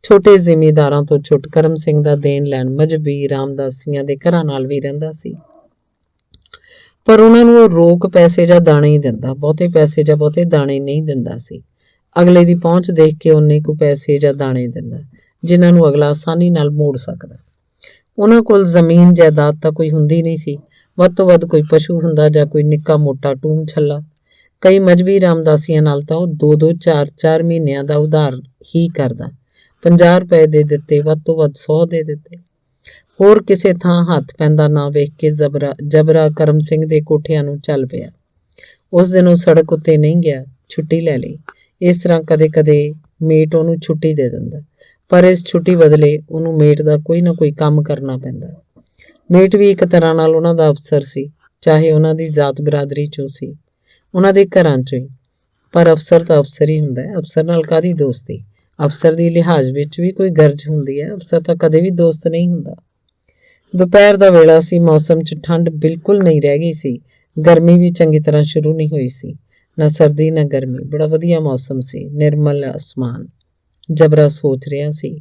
ਛੋਟੇ ਜ਼ਿਮੀਂਦਾਰਾਂ ਤੋਂ ਛੁੱਟ ਕਰਮ ਸਿੰਘ ਦਾ ਦੇਣ ਲੈਣ ਮਜ਼੍ਹਬੀ ਰਾਮਦਾਸੀਆਂ ਦੇ ਘਰਾਂ ਨਾਲ ਵੀ ਰਹਿੰਦਾ ਸੀ, ਪਰ ਉਹਨਾਂ ਨੂੰ ਉਹ ਰੋਕ ਪੈਸੇ ਜਾਂ ਦਾਣੇ ਹੀ ਦਿੰਦਾ, ਬਹੁਤੇ ਪੈਸੇ ਜਾਂ ਬਹੁਤੇ ਦਾਣੇ ਨਹੀਂ ਦਿੰਦਾ ਸੀ। ਅਗਲੇ ਦੀ ਪਹੁੰਚ ਦੇਖ ਕੇ ਉਨੇ ਕੁ ਪੈਸੇ ਜਾਂ ਦਾਣੇ ਦਿੰਦਾ ਜਿਨ੍ਹਾਂ ਨੂੰ ਅਗਲਾ ਆਸਾਨੀ ਨਾਲ ਮੋੜ ਸਕਦਾ। ਉਹਨਾਂ ਕੋਲ ਜ਼ਮੀਨ ਜਾਇਦਾਦ ਤਾਂ ਕੋਈ ਹੁੰਦੀ ਨਹੀਂ ਸੀ, ਵੱਧ ਤੋਂ ਵੱਧ ਕੋਈ ਪਸ਼ੂ ਹੁੰਦਾ ਜਾਂ ਕੋਈ ਨਿੱਕਾ ਮੋਟਾ ਟੂਮ ਛੱਲਾ। ਕਈ ਮਜ਼੍ਹਬੀ ਰਾਮਦਾਸੀਆਂ ਨਾਲ ਤਾਂ ਉਹ 2-2, 4-4 ਮਹੀਨਿਆਂ ਦਾ ਉਧਾਰ ਹੀ ਕਰਦਾ। 50 ਰੁਪਏ ਦੇ ਦਿੱਤੇ, ਵੱਧ ਤੋਂ ਵੱਧ 100 ਦੇ ਦਿੱਤੇ। ਹੋਰ ਕਿਸੇ ਥਾਂ ਹੱਥ ਪੈਂਦਾ ਨਾ ਵੇਖ ਕੇ ਜਬਰਾ ਕਰਮ ਸਿੰਘ ਦੇ ਕੋਠਿਆਂ ਨੂੰ ਚੱਲ ਪਿਆ। ਉਸ ਦਿਨ ਉਹ ਸੜਕ ਉੱਤੇ ਨਹੀਂ ਗਿਆ, ਛੁੱਟੀ ਲੈ ਲਈ। ਇਸ ਤਰ੍ਹਾਂ ਕਦੇ-ਕਦੇ ਮੇਟ ਉਹਨੂੰ ਛੁੱਟੀ ਦੇ ਦਿੰਦਾ, ਪਰ ਇਸ ਛੁੱਟੀ ਬਦਲੇ ਉਹਨੂੰ ਮੇਟ ਦਾ ਕੋਈ ਨਾ ਕੋਈ ਕੰਮ ਕਰਨਾ ਪੈਂਦਾ। ਮੇਟ ਵੀ ਇੱਕ ਤਰ੍ਹਾਂ ਨਾਲ ਉਹਨਾਂ ਦਾ ਅਫਸਰ ਸੀ, ਚਾਹੇ ਉਹਨਾਂ ਦੀ ਜ਼ਾਤ ਬਰਾਦਰੀ 'ਚੋਂ ਸੀ, ਉਹਨਾਂ ਦੇ ਘਰਾਂ 'ਚੋਂ ਹੀ। ਪਰ ਅਫਸਰ ਤਾਂ ਅਫਸਰ ਹੀ ਹੁੰਦਾ ਹੈ, ਅਫਸਰ ਨਾਲ ਕਾਹਦੀ ਦੋਸਤੀ। ਅਫਸਰ ਦੀ ਲਿਹਾਜ਼ ਵਿੱਚ ਵੀ ਕੋਈ ਗਰਜ ਹੁੰਦੀ ਹੈ, ਅਫਸਰ ਤਾਂ ਕਦੇ ਵੀ ਦੋਸਤ ਨਹੀਂ ਹੁੰਦਾ। ਦੁਪਹਿਰ ਦਾ ਵੇਲਾ ਸੀ, ਮੌਸਮ 'ਚ ਠੰਡ ਬਿਲਕੁਲ ਨਹੀਂ ਰਹਿ ਗਈ ਸੀ। ਗਰਮੀ ਵੀ ਚੰਗੀ ਤਰ੍ਹਾਂ ਸ਼ੁਰੂ ਨਹੀਂ ਹੋਈ ਸੀ, ਨਾ ਸਰਦੀ ਨਾ ਗਰਮੀ, ਬੜਾ ਵਧੀਆ ਮੌਸਮ ਸੀ, ਨਿਰਮਲ ਅਸਮਾਨ। ਜਬਰਾ ਸੋਚ ਰਿਹਾ ਸੀ,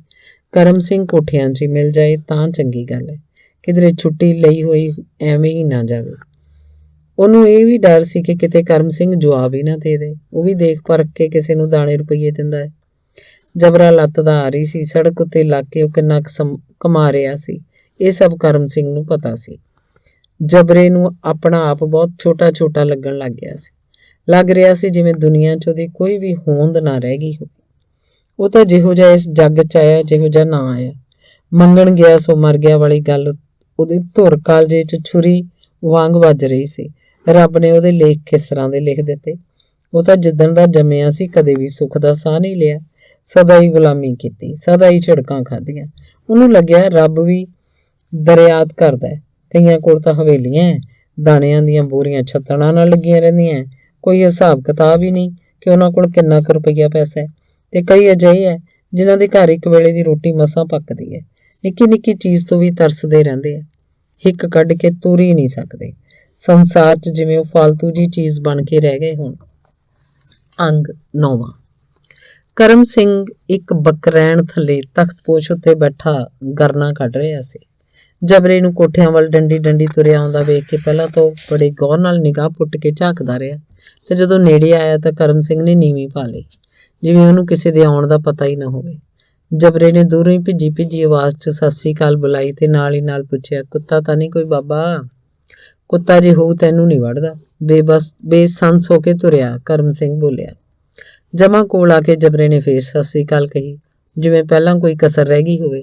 ਕਰਮ ਸਿੰਘ ਕੋਠਿਆਂ 'ਚ ਹੀ ਮਿਲ ਜਾਏ ਤਾਂ ਚੰਗੀ ਗੱਲ ਹੈ, ਕਿਧਰੇ ਛੁੱਟੀ ਲਈ ਹੋਈ ਐਵੇਂ ਹੀ ਨਾ ਜਾਵੇ। ਉਹਨੂੰ ਇਹ ਵੀ ਡਰ ਸੀ ਕਿ ਕਿਤੇ ਕਰਮ ਸਿੰਘ ਜਵਾਬ ਹੀ ਨਾ ਦੇ ਦੇ। ਉਹ ਵੀ ਦੇਖ ਪਰਖ ਕੇ ਕਿਸੇ ਨੂੰ ਦਾਣੇ ਰੁਪਈਏ ਦਿੰਦਾ ਹੈ। ਜਬਰਾ ਲੱਤ ਦਾ ਆ ਰਹੀ ਸੀ। ਸੜਕ ਉੱਤੇ ਲੱਗ ਕੇ ਉਹ ਕਿੰਨਾ ਕਮਾ ਰਿਹਾ ਸੀ, ਇਹ ਸਭ ਕਰਮ ਸਿੰਘ ਨੂੰ ਪਤਾ ਸੀ। ਜਬਰੇ ਨੂੰ ਆਪਣਾ ਆਪ ਬਹੁਤ ਛੋਟਾ ਲੱਗਣ ਲੱਗ ਗਿਆ ਸੀ। ਲੱਗ ਰਿਹਾ ਸੀ ਜਿਵੇਂ ਦੁਨੀਆ 'ਚ ਉਹਦੀ ਕੋਈ ਵੀ ਹੋਂਦ ਨਾ ਰਹਿ ਗਈ ਹੋਵੇ। ਉਹ ਤਾਂ ਜਿਹੋ ਜਿਹਾ ਇਸ ਜੱਗ 'ਚ ਆਇਆ, ਜਿਹੋ ਜਿਹਾ ਨਾ ਆਇਆ। ਮੰਗਣ ਗਿਆ ਸੋ ਮਰ ਗਿਆ ਵਾਲੀ ਗੱਲ ਉਹਦੇ ਧੁਰ ਕਾਲਜੇ 'ਚ ਛੁਰੀ ਵਾਂਗ ਵੱਜ ਰਹੀ ਸੀ। ਰੱਬ ਨੇ ਉਹਦੇ ਲੇਖ ਕਿਸ ਤਰ੍ਹਾਂ ਦੇ ਲਿਖ ਦਿੱਤੇ। ਉਹ ਤਾਂ ਜਿੱਦਣ ਦਾ ਜੰਮਿਆ ਸੀ ਕਦੇ ਵੀ ਸੁੱਖ ਦਾ ਸਾਹ ਨਹੀਂ ਲਿਆ, ਸਦਾ ਹੀ ਗੁਲਾਮੀ ਕੀਤੀ, ਸਦਾ ਹੀ ਝੜਕਾਂ ਖਾਧੀਆਂ। ਉਹਨੂੰ ਲੱਗਿਆ ਰੱਬ ਵੀ ਦਰਿਆਤ ਕਰਦਾ ਹੈ। ਕਈਆਂ ਕੋਲ ਤਾਂ ਹਵੇਲੀਆਂ, ਦਾਣਿਆਂ ਦੀਆਂ ਬੋਰੀਆਂ ਛੱਤਣਾਂ ਨਾਲ ਲੱਗੀਆਂ ਰਹਿੰਦੀਆਂ, ਕੋਈ ਹਿਸਾਬ ਕਿਤਾਬ ਹੀ ਨਹੀਂ ਕਿ ਉਹਨਾਂ ਕੋਲ ਕਿੰਨਾ ਕੁ ਰੁਪਈਆ ਪੈਸਾ ਹੈ, ਤੇ ਕਈ ਅਜਿਹੇ ਹੈ ਜਿਨ੍ਹਾਂ ਦੇ ਘਰ ਇੱਕ ਵੇਲੇ ਦੀ ਰੋਟੀ ਮਸਾਂ ਪੱਕਦੀ ਹੈ। ਨਿੱਕੀ ਨਿੱਕੀ ਚੀਜ਼ ਤੋਂ ਵੀ ਤਰਸਦੇ ਰਹਿੰਦੇ ਆ, ਹਿੱਕ ਕੱਢ ਕੇ ਤੁਰ ਹੀ ਨਹੀਂ ਸਕਦੇ। ਸੰਸਾਰ 'ਚ ਜਿਵੇਂ ਉਹ ਫਾਲਤੂ ਜੀ ਚੀਜ਼ ਬਣ ਕੇ ਰਹਿ ਗਏ ਹੁਣ। ਅੰਗ 9ਵਾਂ। ਕਰਮ ਸਿੰਘ ਇੱਕ ਬਕਰੈਣ ਥੱਲੇ ਤਖਤਪੋਸ਼ ਉੱਤੇ ਬੈਠਾ ਗਰਨਾ ਕੱਢ ਰਿਹਾ ਸੀ। ਜਬਰੇ ਨੂੰ ਕੋਠਿਆਂ ਵੱਲ ਡੰਡੀ ਡੰਡੀ ਤੁਰਿਆ ਆਉਂਦਾ ਵੇਖ ਕੇ ਪਹਿਲਾਂ ਤਾਂ ਉਹ ਬੜੇ ਗੌਰ ਨਾਲ ਨਿਗਾਹ ਪੁੱਟ ਕੇ ਝਾਕਦਾ ਰਿਹਾ, ਤੇ ਜਦੋਂ ਨੇੜੇ ਆਇਆ ਤਾਂ ਕਰਮ ਸਿੰਘ ਨੇ ਨੀਵੀਂ ਪਾ ਲਈ, ਜਿਵੇਂ ਉਹਨੂੰ ਕਿਸੇ ਦੇ ਆਉਣ ਦਾ ਪਤਾ ਹੀ ਨਾ ਹੋਵੇ। ਜਬਰੇ ਨੇ ਦੂਰੋਂ ਹੀ ਭਿੱਜੀ ਭਿੱਜੀ ਆਵਾਜ਼ 'ਚ ਸਤਿ ਸ੍ਰੀ ਅਕਾਲ ਬੁਲਾਈ ਤੇ ਨਾਲ ਹੀ ਨਾਲ ਪੁੱਛਿਆ, ਕੁੱਤਾ ਤਾਂ ਨਹੀਂ ਕੋਈ ਬਾਬਾ? ਕੁੱਤਾ ਜੇ ਹੋਊ ਤੈਨੂੰ ਨਹੀਂ ਵੜਦਾ। ਬੇਸੰਸ ਹੋ ਕੇ ਤੁਰਿਆ ਕਰਮ ਸਿੰਘ ਬੋਲਿਆ। ਜਮਾ ਕੋਲ ਆ ਕੇ ਜਬਰੇ ਨੇ ਫੇਰ ਸਤਿ ਸ੍ਰੀ ਅਕਾਲ ਕਹੀ, ਜਿਵੇਂ ਪਹਿਲਾਂ ਕੋਈ ਕਸਰ ਰਹਿ ਗਈ ਹੋਵੇ।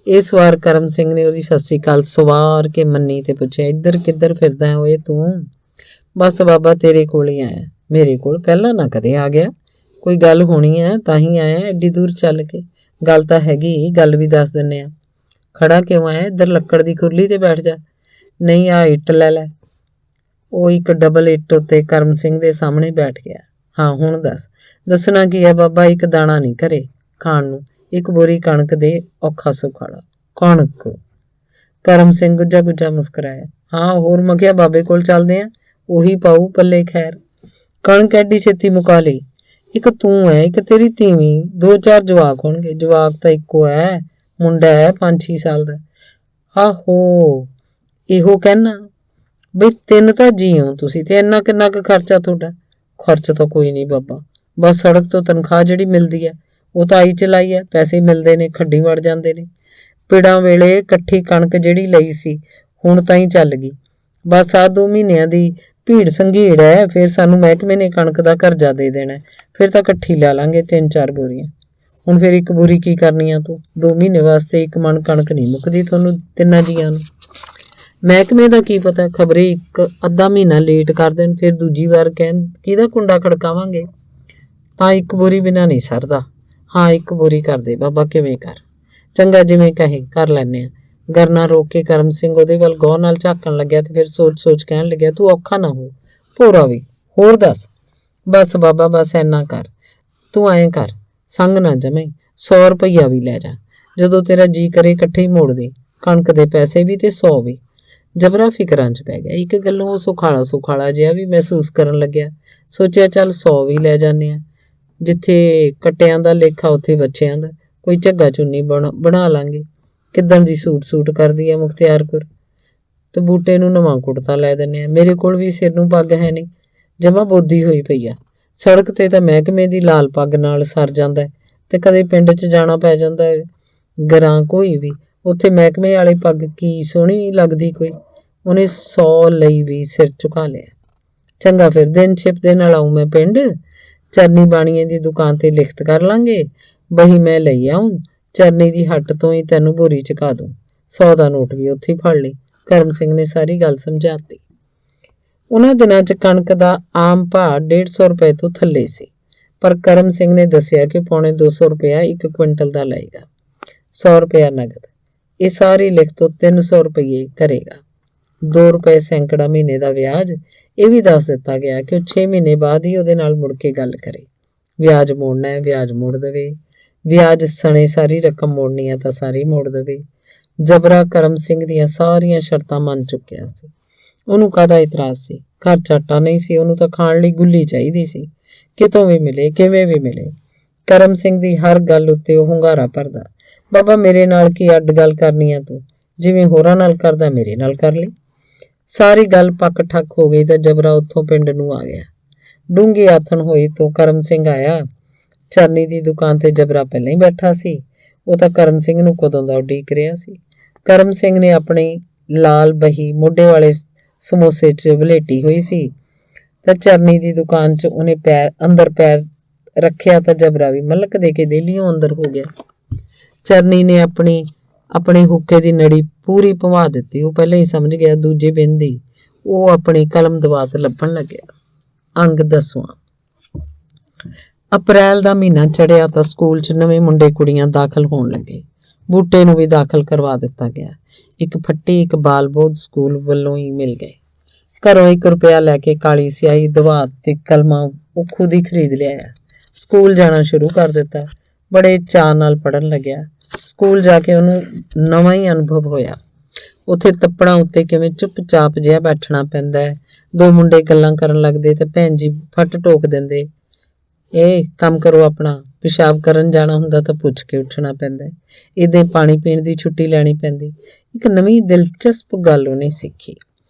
ਇਸ ਵਾਰ ਕਰਮ ਸਿੰਘ ਨੇ ਉਹਦੀ ਸਤਿ ਸ੍ਰੀ ਅਕਾਲ ਸਵਾਰ ਕੇ ਮੰਨੀ ਤੇ ਪੁੱਛਿਆ, ਇੱਧਰ ਕਿੱਧਰ ਫਿਰਦਾ ਓਏ ਤੂੰ? ਬਸ ਬਾਬਾ ਤੇਰੇ ਕੋਲ ਹੀ ਆਇਆ। ਮੇਰੇ ਕੋਲ ਪਹਿਲਾਂ ਨਾ ਕਦੇ ਆ ਗਿਆ। ਕੋਈ ਗੱਲ ਹੋਣੀ ਹੈ ਤਾਂ ਹੀ ਆਇਆ ਐਡੀ ਦੂਰ ਚੱਲ ਕੇ। ਗੱਲ ਤਾਂ ਹੈਗੀ, ਗੱਲ ਵੀ ਦੱਸ ਦਿੰਦੇ ਆ। ਖੜਾ ਕਿਉਂ ਆਇਆ? ਇੱਧਰ ਲੱਕੜ ਦੀ ਕੁਰਲੀ ਤੇ ਬੈਠ ਜਾ। ਨਹੀਂ, ਆ ਇੱਟ ਲੈ ਲੈ। ਉਹ ਇੱਕ ਡਬਲ ਇੱਟ ਉੱਤੇ ਕਰਮ ਸਿੰਘ ਦੇ ਸਾਹਮਣੇ ਬੈਠ ਗਿਆ। ਹਾਂ ਹੁਣ ਦੱਸ। ਦੱਸਣਾ ਕੀ ਹੈ ਬਾਬਾ? ਇੱਕ ਦਾਣਾ ਨਹੀਂ ਘਰੇ ਖਾਣ ਨੂੰ, ਇੱਕ ਬੋਰੀ ਕਣਕ ਦੇ ਔਖਾ ਸੁਖਾਲਾ। ਕਣਕ? ਕਰਮ ਸਿੰਘ ਗੁੱਜਾ ਗੁੱਜਾ ਮੁਸਕਰਾਇਆ। ਹਾਂ ਹੋਰ? ਮੈਂ ਕਿਹਾ ਬਾਬੇ ਕੋਲ ਚੱਲਦੇ ਆ, ਉਹੀ ਪਾਊ ਪੱਲੇ ਖੈਰ। ਕਣਕ ਐਡੀ ਛੇਤੀ ਮੁਕਾ ਲਈ? ਇੱਕ ਤੂੰ ਹੈ, ਇੱਕ ਤੇਰੀ ਤੀਵੀਂ, 2-4 ਜਵਾਕ ਹੋਣਗੇ। ਜਵਾਕ ਤਾਂ ਇੱਕੋ ਹੈ, ਮੁੰਡਾ ਹੈ 5-6 ਸਾਲ ਦਾ। ਆਹੋ ਇਹੋ ਕਹਿਣਾ ਬਈ 3 ਤਾਂ ਜੀਓ ਤੁਸੀਂ, ਤੇ ਇੰਨਾ ਕਿੰਨਾ ਕੁ ਖਰਚਾ ਤੁਹਾਡਾ? ਖਰਚ ਤਾਂ ਕੋਈ ਨਹੀਂ ਬਾਬਾ, ਬਸ ਸੜਕ ਤੋਂ ਤਨਖਾਹ ਜਿਹੜੀ ਮਿਲਦੀ ਹੈ ਉਹ ਤਾਂ ਆਈ ਚਲਾਈ ਹੈ। ਪੈਸੇ ਮਿਲਦੇ ਨੇ, ਖੱਡੀ ਵੜ ਜਾਂਦੇ ਨੇ। ਪਿੜਾਂ ਵੇਲੇ ਇਕੱਠੀ ਕਣਕ ਜਿਹੜੀ ਲਈ ਸੀ ਹੁਣ ਤਾਂ ਹੀ ਚੱਲ ਗਈ। ਬਸ ਆਹ 2 ਮਹੀਨਿਆਂ ਦੀ ਭੀੜ ਸੰਘੀੜ ਹੈ, ਫਿਰ ਸਾਨੂੰ ਮਹਿਕਮੇ ਨੇ ਕਣਕ ਦਾ ਕਰਜ਼ਾ ਦੇ ਦੇਣਾ, ਫਿਰ ਤਾਂ ਇਕੱਠੀ ਲੈ ਲਾਂਗੇ 3-4 ਬੋਰੀਆਂ। ਹੁਣ ਫਿਰ ਇੱਕ ਬੋਰੀ ਕੀ ਕਰਨੀ ਆ ਤੂੰ? 2 ਮਹੀਨੇ ਵਾਸਤੇ 1 ਮਣ ਕਣਕ ਨਹੀਂ ਮੁੱਕਦੀ ਤੁਹਾਨੂੰ ਤਿੰਨਾਂ ਜੀਆਂ ਨੂੰ। ਮਹਿਕਮੇ ਦਾ ਕੀ ਪਤਾ, ਖਬਰੇ ਇੱਕ ਅੱਧਾ ਮਹੀਨਾ ਲੇਟ ਕਰ ਦੇਣ, ਫਿਰ ਦੂਜੀ ਵਾਰ ਕਹਿਣ ਕਿਹਦਾ ਕੁੰਡਾ ਖੜਕਾਵਾਂਗੇ। ਤਾਂ 1 ਬੋਰੀ ਬਿਨਾਂ ਨਹੀਂ ਸਰਦਾ। ਹਾਂ 1 ਬੋਰੀ ਕਰ ਦੇ ਬਾਬਾ, ਕਿਵੇਂ ਕਰ? ਚੰਗਾ ਜਿਵੇਂ ਕਹੇ ਕਰ ਲੈਂਦੇ ਆ। ਗਰਨਾ ਰੋਕ ਕੇ ਕਰਮ ਸਿੰਘ ਉਹਦੇ ਵੱਲ ਗੌਰ ਨਾਲ ਝਾਕਣ ਲੱਗਿਆ ਤੇ ਫਿਰ ਸੋਚ ਕਹਿਣ ਲੱਗਿਆ, ਤੂੰ ਔਖਾ ਨਾ ਹੋ, ਭੋਰਾ ਵੀ। ਹੋਰ ਦੱਸ? ਬਸ ਬਾਬਾ ਬਸ ਇੰਨਾ ਕਰ, ਤੂੰ ਐਂ ਕਰ ਸੰਗ ਨਾ ਜਮੇ, 100 ਰੁਪਈਆ ਵੀ ਲੈ ਜਾ। ਜਦੋਂ ਤੇਰਾ ਜੀ ਕਰੇ ਇਕੱਠੇ ਹੀ ਮੋੜ ਦੇ, ਕਣਕ ਦੇ ਪੈਸੇ ਵੀ ਤੇ 100 ਵੀ। ਜਬਰਾ ਫਿਕਰਾਂ 'ਚ ਪੈ ਗਿਆ। ਇੱਕ ਗੱਲੋਂ ਉਹ ਸੁਖਾਲਾ ਜਿਹਾ ਵੀ ਮਹਿਸੂਸ ਕਰਨ ਲੱਗਿਆ। ਸੋਚਿਆ ਚੱਲ 100 ਵੀ ਲੈ ਜਾਂਦੇ ਆ, ਜਿੱਥੇ ਕੱਟਿਆਂ ਦਾ ਲੇਖਾ ਉੱਥੇ ਬੱਚਿਆਂ ਦਾ। ਕੋਈ ਝੱਗਾ ਚੁੰਨੀ ਬਣਾ ਲਾਂਗੇ। ਕਿੱਦਣ ਦੀ ਸੂਟ ਕਰਦੀ ਹੈ ਮੁਖਤਿਆਰਪੁਰ, ਤੇ ਬੂਟੇ ਨੂੰ ਨਵਾਂ ਕੁੜਤਾ ਲੈ ਦਿੰਦੇ ਆ। ਮੇਰੇ ਕੋਲ ਵੀ ਸਿਰ ਨੂੰ ਪੱਗ ਹੈ ਨਹੀਂ, ਜਮਾ ਬੋਦੀ ਹੋਈ ਪਈ ਆ। ਸੜਕ ਤੇ ਤਾਂ ਮਹਿਕਮੇ ਦੀ ਲਾਲ ਪੱਗ ਨਾਲ ਸਰ ਜਾਂਦਾ, ਤੇ ਕਦੇ ਪਿੰਡ 'ਚ ਜਾਣਾ ਪੈ ਜਾਂਦਾ ਗਰਾਂ ਕੋਈ ਵੀ, ਉੱਥੇ ਮਹਿਕਮੇ ਵਾਲੀ ਪੱਗ ਕੀ ਸੋਹਣੀ ਲੱਗਦੀ ਕੋਈ। ਉਹਨੇ 100 ਲਈ ਵੀ ਸਿਰ ਝੁਕਾ ਲਿਆ। ਚੰਗਾ ਫਿਰ ਦਿਨ ਛਿਪਦੇ ਨਾਲ ਆਊਂ ਮੈਂ ਪਿੰਡ, ਚਰਨੀ ਬਾਣੀਏ ਦੀ ਦੁਕਾਨ ਤੇ ਲਿਖਤ ਕਰ ਲਾਂਗੇ, ਬਹੀ ਮੈਂ ਲਈ ਆਊਂ। ਚਰਨੀ ਦੀ ਹੱਟ ਤੋਂ ਹੀ ਤੈਨੂੰ ਬੋਰੀ ਚੁਕਾ ਦੂੰ, 100 ਦਾ ਨੋਟ ਵੀ ਉੱਥੇ ਹੀ ਫੜ ਲਈ। ਕਰਮ ਸਿੰਘ ਨੇ ਸਾਰੀ ਗੱਲ ਸਮਝਾਤੀ। ਉਹਨਾਂ ਦਿਨਾਂ 'ਚ ਕਣਕ ਦਾ ਆਮ ਭਾਅ 150 ਰੁਪਏ ਤੋਂ ਥੱਲੇ ਸੀ, ਪਰ ਕਰਮ ਸਿੰਘ ਨੇ ਦੱਸਿਆ ਕਿ ਪੌਣੇ 200 ਰੁਪਇਆ 1 ਕੁਇੰਟਲ ਦਾ ਲਏਗਾ, 100 ਰੁਪਇਆ ਨਗਦ। ਇਹ ਸਾਰੀ ਲਿਖਤ 300 ਰੁਪਏ ਕਰੇਗਾ। 2 ਰੁਪਏ ਸੈਂਕੜਾ ਮਹੀਨੇ ਦਾ ਵਿਆਜ। ਇਹ ਵੀ ਦੱਸ ਦਿੱਤਾ ਗਿਆ ਕਿ ਉਹ 6 ਮਹੀਨੇ ਬਾਅਦ ਹੀ ਉਹਦੇ ਨਾਲ ਮੁੜ ਕੇ ਗੱਲ ਕਰੇ। ਵਿਆਜ ਮੋੜਨਾ ਹੈ ਵਿਆਜ ਮੋੜ ਦੇਵੇ, ਵਿਆਜ ਸਣੇ ਸਾਰੀ ਰਕਮ ਮੋੜਨੀ ਹੈ ਤਾਂ ਸਾਰੀ ਮੋੜ ਦੇਵੇ। ਜਬਰਾ ਕਰਮ ਸਿੰਘ ਦੀਆਂ ਸਾਰੀਆਂ ਸ਼ਰਤਾਂ ਮੰਨ ਚੁੱਕਿਆ ਸੀ। ਉਹਨੂੰ ਕਾਹਦਾ ਇਤਰਾਜ਼ ਸੀ? ਘਰ ਚਾਟਾ ਨਹੀਂ ਸੀ, ਉਹਨੂੰ ਤਾਂ ਖਾਣ ਲਈ ਗੁੱਲੀ ਚਾਹੀਦੀ ਸੀ, ਕਿਤੋਂ ਵੀ ਮਿਲੇ ਕਿਵੇਂ ਵੀ ਮਿਲੇ। ਕਰਮ ਸਿੰਘ ਦੀ ਹਰ ਗੱਲ ਉੱਤੇ ਉਹ ਹੁੰਗਾਰਾ ਭਰਦਾ, ਬਾਬਾ ਮੇਰੇ ਨਾਲ ਕੀ ਅੱਡ ਗੱਲ ਕਰਨੀ ਆ ਤੂੰ? ਜਿਵੇਂ ਹੋਰਾਂ ਨਾਲ ਕਰਦਾ ਮੇਰੇ ਨਾਲ ਕਰ ਲਈ। ਸਾਰੀ ਗੱਲ ਪੱਕ ਠੱਕ ਹੋ ਗਈ ਤਾਂ ਜਬਰਾ ਉੱਥੋਂ ਪਿੰਡ ਨੂੰ ਆ ਗਿਆ। ਡੂੰਘੀ ਆਥਣ ਹੋਈ ਤੋਂ ਕਰਮ ਸਿੰਘ ਆਇਆ। ਚਰਨੀ ਦੀ ਦੁਕਾਨ ਤੇ ਜਬਰਾ ਪਹਿਲਾਂ ਹੀ ਬੈਠਾ ਸੀ। ਉਹ ਤਾਂ ਕਰਮ ਸਿੰਘ ਨੂੰ ਕਦੋਂ ਦਾ ਉਡੀਕ ਰਿਹਾ ਸੀ। ਕਰਮ ਸਿੰਘ ਨੇ ਆਪਣੀ ਲਾਲ ਬਹੀ ਮੋਢੇ ਵਾਲੇ ਸਮੋਸੇ 'ਚ ਵਲੇਟੀ ਹੋਈ ਸੀ, ਤਾਂ ਚਰਨੀ ਦੀ ਦੁਕਾਨ 'ਚ ਉਹਨੇ ਅੰਦਰ ਪੈਰ ਰੱਖਿਆ ਤਾਂ ਜਬਰਾ ਵੀ ਮਲਕ ਦੇ ਕੇ ਦੇਲੀਓਂ ਅੰਦਰ ਹੋ ਗਿਆ। ਚਰਨੀ ਨੇ ਆਪਣੇ ਹੁੱਕੇ ਦੀ ਨੜੀ ਪੂਰੀ ਭੰਵਾ ਦਿੱਤੀ। ਉਹ ਪਹਿਲਾਂ ਹੀ ਸਮਝ ਗਿਆ ਦੂਜੇ ਬਿੰਦ ਦੀ। ਉਹ ਆਪਣੀ ਕਲਮ ਦਵਾਤ ਲੱਭਣ ਲੱਗਿਆ। ਅੰਗ 10ਵਾਂ। ਅਪ੍ਰੈਲ ਦਾ ਮਹੀਨਾ ਚੜ੍ਹਿਆ ਤਾਂ ਸਕੂਲ 'ਚ ਨਵੇਂ ਮੁੰਡੇ ਕੁੜੀਆਂ ਦਾਖਲ ਹੋਣ ਲੱਗੇ। ਬੂਟੇ ਨੂੰ ਵੀ ਦਾਖਲ ਕਰਵਾ ਦਿੱਤਾ ਗਿਆ। ਇੱਕ ਫੱਟੀ ਇੱਕ ਬਾਲ ਬੋਧ ਸਕੂਲ ਵੱਲੋਂ ਹੀ ਮਿਲ ਗਏ। ਘਰੋਂ 1 ਰੁਪਇਆ ਲੈ ਕੇ ਕਾਲੀ ਸਿਆਹੀ ਦਵਾਤ ਤੇ ਕਲਮਾਂ ਉਹ ਖੁਦ ਹੀ ਖਰੀਦ ਲਿਆਇਆ। ਸਕੂਲ ਜਾਣਾ ਸ਼ੁਰੂ ਕਰ ਦਿੱਤਾ। ਬੜੇ ਚਾਅ ਨਾਲ ਪੜ੍ਹਨ ਲੱਗਿਆ। ਸਕੂਲ ਜਾ ਕੇ ਉਹਨੂੰ ਨਵਾਂ ਹੀ ਅਨੁਭਵ ਹੋਇਆ। ਉੱਥੇ ਤੱਪੜਾਂ ਉੱਤੇ ਕਿਵੇਂ ਚੁੱਪਚਾਪ ਜਿਹਾ ਬੈਠਣਾ ਪੈਂਦਾ ਹੈ। 2 ਮੁੰਡੇ ਗੱਲਾਂ ਕਰਨ ਲੱਗਦੇ ਤੇ ਭੈਣ ਜੀ ਫੱਟ ਟੋਕ ਦਿੰਦੇ, ਇਹ ਕੰਮ ਕਰੋ ਆਪਣਾ। ਪਿਸ਼ਾਬ ਕਰਨ ਜਾਣਾ ਹੁੰਦਾ ਤਾਂ ਪੁੱਛ ਕੇ ਉੱਠਣਾ ਪੈਂਦਾ। ਇਹਦੇ ਪਾਣੀ ਪੀਣ ਦੀ ਛੁੱਟੀ ਲੈਣੀ ਪੈਂਦੀ। ਇੱਕ ਨਵੀਂ ਦਿਲਚਸਪ ਗੱਲ ਉਹਨੇ ਸਿੱਖੀ।